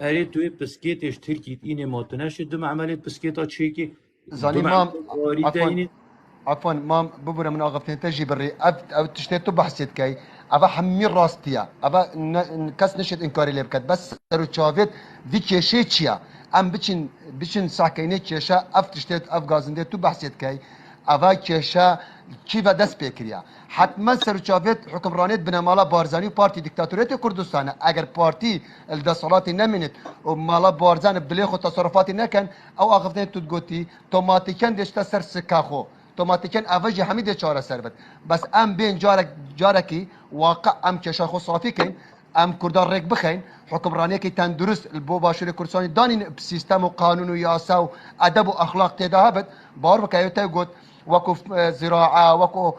اري توي بسكيتش تركي إني ماتناش دم عملية بسكيتا تشيكي زاني دم مام عملية واري عفوا ديني عفوا مام ببرة من أغفتين تجي بري أو تشتيتو بحثت كي أبا حمير راستيا أبا كاس نشد إنكاري اللي بكت بس سرو تشافيت في كيشيتشيا أم بيشن ساكيني كيشا أف تشتيت أف غازندي تو بحثت كي أبا كيشا كيف دست بكريا حتما سرو تشافيت حكمرانيت بنا مالا بارزاني و بارتي ديكتاتوريتي كردستان اگر بارتي الدسالاتي نمنت ومالا بارزان بليخو تصرفاتي نكن او اغفتين تتقوتي توماتيكن ديشتا سر سكاخو توماتيكن افجي حميد چاره سربت بس ام بين جاركي واقع ام كشاخو صافي كين ام كردان ريك بخين حكمرانيه كي تندرست البو باشور كردستاني داني بسيستم وقانون وياسا وادب واخلاق تداهبت بار بكايوتا قلت وكو زراعه وكو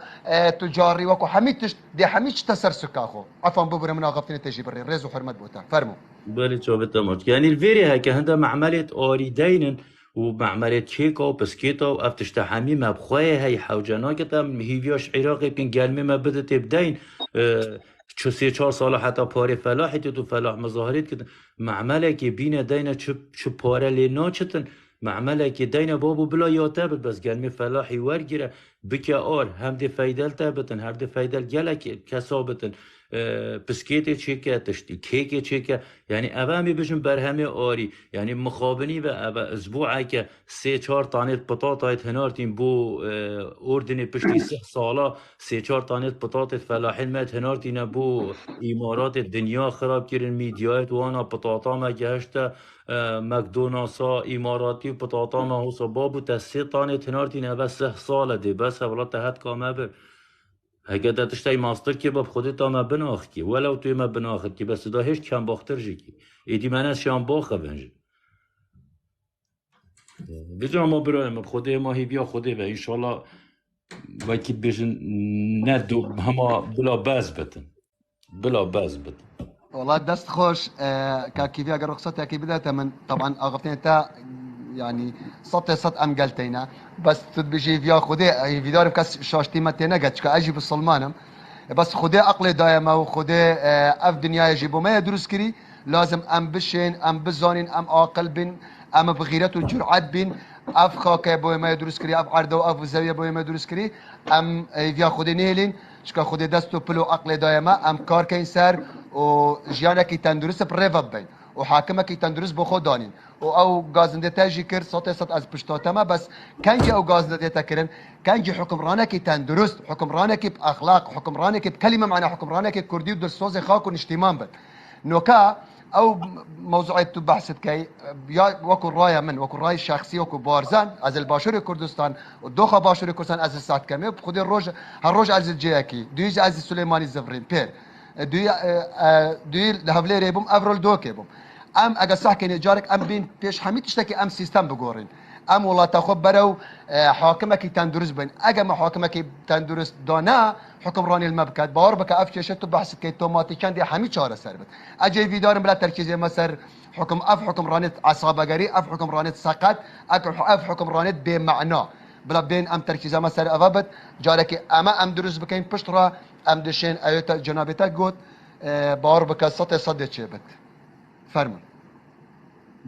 تجاري وكو حميد دي حميد تسر سكاخو عفوا ببر من اغفتين تجي بري ريز وحرمت بوتا فرمو بالي شوفت مات يعني الفيري هكا هندا معملة أوري دينن ومعملة تشيكا وبسكيتا وأفتش تحمي ما بخواه هاي حوجانا كتا هيفياش عراقي كن قالمي ما بدت بدين شو 3-4 سال حتى باري فلاحي تو فلاح مظاهرات كده معملة كي بينا دينا شو بارا لنا شتن معملة كي دينا بابو بلا ياتبت بس قالمي فلاحي ورقيرة بكا هم دي فايدل تابتن هر دي فايدل جلك كسابتن بسكيتي تشيكا تشتي كيكي تشيكا يعني أبامي بجن برهمي آري يعني مخابني أبا أسبوعي كا 3-4 طانيت بطاطايت هنارتين بو أردني بشتي 6 سالا 3-4 طانيت بطاطايت فلاحين مات هنارتين بو إمارات الدنيا خراب كيرن ميديايت وانا بطاطا ما جهشتا ماكدونالدسا إماراتي بطاطا ما هو صبابو تا 3 طانيت هنارتين أبا 6 سالا دي بس ولا تهت كامبر اگه دا تشتای ماستر که با خودت ما بناخ کی ولو توی ما بناخ کی بس دا هیچ کم باختر جی کی ایدی من از شام باخه بنج بجا ما برایم خودی ما هی بیا خودی و انشالله وکی بجن ندو هما بلا باز بتن بلا باز بتن والله دست خوش كيفي اگر رخصتي كي بدات من طبعا اغفتين تا يعني صوت ام قلتينا بس بيجي فيا خدي في دار كاس شاشتي متينا قد اجي بالصلمانم بس خدي عقلي دايما وخدي اف دنيا يجيبوا ما يدرس كري لازم ام بشين ام بزانين ام عاقل بين ام بغيرته الجرعات بين اف خاكه بو ما يدرس كري اف عرضه واف زاويه بو ما يدرس كري ام فيا خدي نيلين شكا خدي دستو بلو عقلي دايما ام كار كاين سار وجيانك تندرس بريفاب بين وحاكمك تندرس بخو دانين او غازنده تاجي كر صوت از پشتاتما بس كانجي او غازنده تكرن كانجي حكمرانك تندرست حكمرانك باخلاق حكمرانك بكلمه معنى حكمرانك كردي ودر سوز خاك ونشتيمان بد نوكا او موضوعيه بحثت كي وكو رايه من وكو راي شخصي وكو بارزان از الباشور كردستان ودوخه باشور كردستان از الساعت كمي بخد الروج هالروج از الجياكي دويج از سليماني الزفرين بير دوی هفله ریبم افرول دوکه بم ام اگه صح کنی جارك ام بین پیش همین تشتکی ام سیستم بگورین ام والله تاخد برو حاكمك تندرس بين اگه ما حاكمك تندرس دانا حكمراني المبكت باور بك افششت بحث كي اوتوماتيكان دي همي چاره سربت اجي في دار بلا تركيز مسر حكمرانيت عصابگري حكمرانيت سقط حكمرانيت بمعنى بلا بين ام تركيز مسر افبت جارك اما ام درس بكين پشترا ام دشين ايت جنابتا قوت باور بك صد چبت فرمون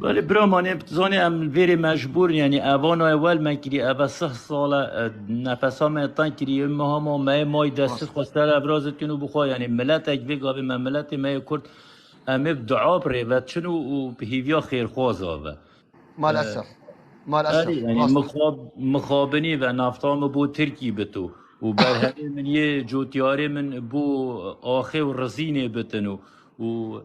ولی برامانه بتزانی ام ویری مجبور یعنی اوان اول من کری اول 6 سال نفس ها تان کری ما مای دست خواستر ابرازتون و بخوا یعنی ملت اگوی گابی من ملت مای کرد امه دعا بره و چنو به هیویا خیرخواز آوه مال اسف یعنی مخابنی و نفتام بو ترکی بتو و برهنه من یه جوتیاره من بو آخه و رزینه بتنو و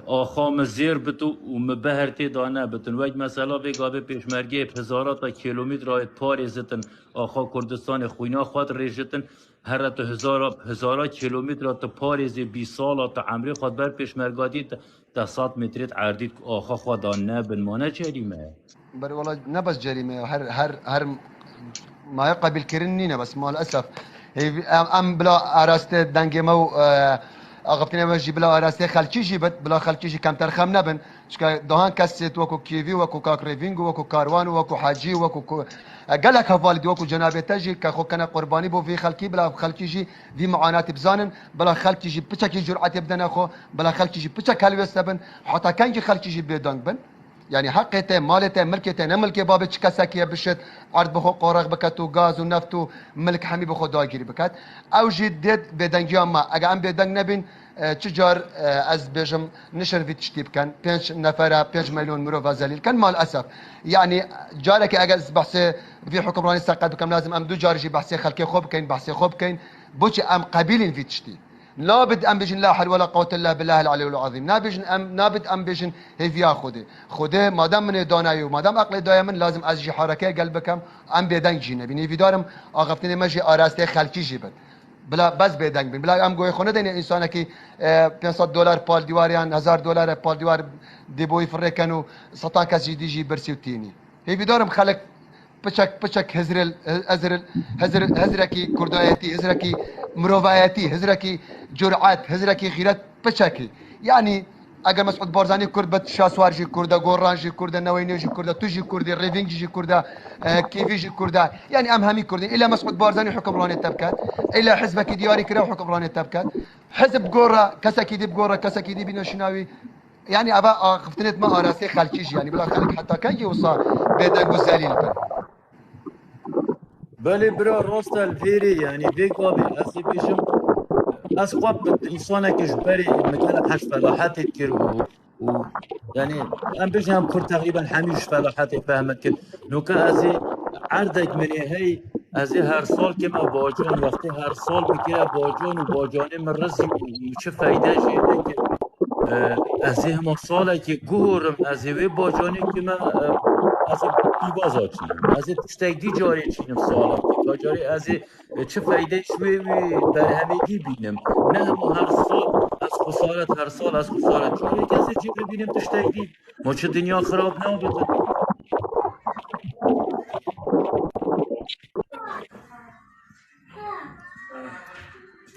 آخام زیر بتو و مبهرتی دانه بتن وقت مثلا بگابه پیشمرگی هزارات و کیلومتر آید پاریزتن آخا کردستان خوینا خواد ریجتن هر تا هزارات کیلومتر تا پاریز 20 سال تا عمری خواد بر پیشمرگادی تا 100 متریت عردید آخا خواد دانه بنمانه جریمه بر والله نبس جريمه هر ما يقبل كرنينا بس مع الاسف ام بلا ارست دنگمو اغفتني مجي بلا اراسته خلچي جيبت بلا خلچي جي كم ترخم نبن شكا دهان كاسيت وكو كيفي وكو كاكريفينغ وكو كاروان وكو حاجي وكو قالك هفالدي وكو جنابه تجي كخو كان قرباني بو في خلقي بلا خلقي جي في معاناه بزانن بلا خلقي جي بچكي جرأت بدن اخو بلا خلقي جي بچك هلوستبن حتى كان جي خلقي جي بيدانگ بن يعني حقته مالته ملكته نملك باب كسكيه بشت عرض بخو قورق بكت وغاز ونفط وملك حمي بخو داگيري بكت او جدد بدنگي اما اگه ام بدنگ نبين تجار از بيجم نشر في تشتيب كان 5 نفر 5 مليون مرو فازليل كان مال اسف يعني جارك اگه بحث في حكمراني سقط بكم لازم ام دو جارجي بحث خلقي خوب كاين بحث خوب كاين بوش ام قبيلين في تشتي نابد ام بيجن لا حول ولا قوه الا بالله العلي العظيم نابد ام بيجن هيفيا خوده ما دام من دانایی و ما دام عقل دایم لازم از جی حرکه قلبکم ام بدنگ جینه بینی ویدارم آغفتنی مجی آراسته خلکی جیبد بلا بس بدنگ بین بلا ام گوی خونه دین انسان کی 500 دلار پال دیواریان 1000 دلار پال دیوار دیبوی فرکنو سطان کسی دیجی برسی و تینی هی ویدارم خلق پچک هزرکی کردایتی هزرکی مروایتی هزرکی جرأت هزرکی غیرت پچکی يعني اگر مسعود بارزاني كرد بت شاسوار جي كردا غوران جي كردا نويني جي كردا توجي كردي ريفينج جي كردا كيفي جي كردا يعني ام همي كردي الا مسعود بارزاني حكمراني تبكات الا حزبك دياري كرا حكمراني تبكات حزب غورا كسكي دي بغورا كسكي دي بنشناوي يعني ابا خفتنت ما اراسي خلچيش يعني بلا خلق حتى كان يوصل بيدا غزالين بله برا راست الفيري يعني بيك بابي أسي بيشم أس قبت إنسانك جبري مكان حش فلاحات كيرو و يعني أم بيش هم كر تقريبا حميش فلاحات فهمت كده نوكا أزي عردك من هي أزي هر سال كما باجون وقتی هر سال بكير باجون و باجانه من رزي وچه فايده جيده که أزي هم ساله که گورم أزي وی باجانه که من از بیوازا چینم از تشتگی جاری چینم سالا که جاری از چه فایده شوی در همگی بینم نه هم هر سال از خسارت جاری که از چی ببینیم تشتگی ما چه دنیا خراب نبوده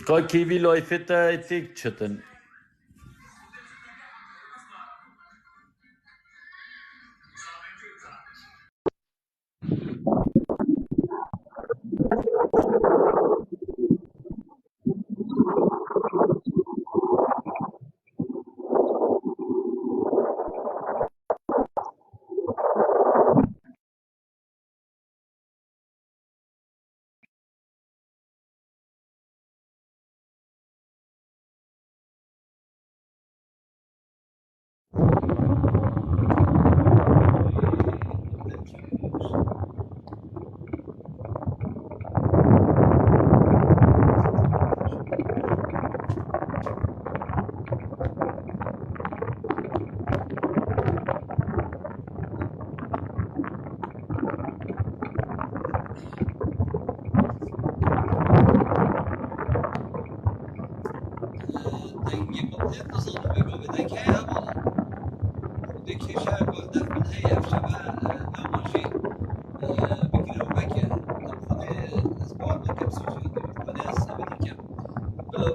که کیوی لایفت ایتیک چتن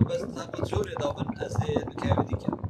بس تاقت جوري دابن از نكاوي ديكا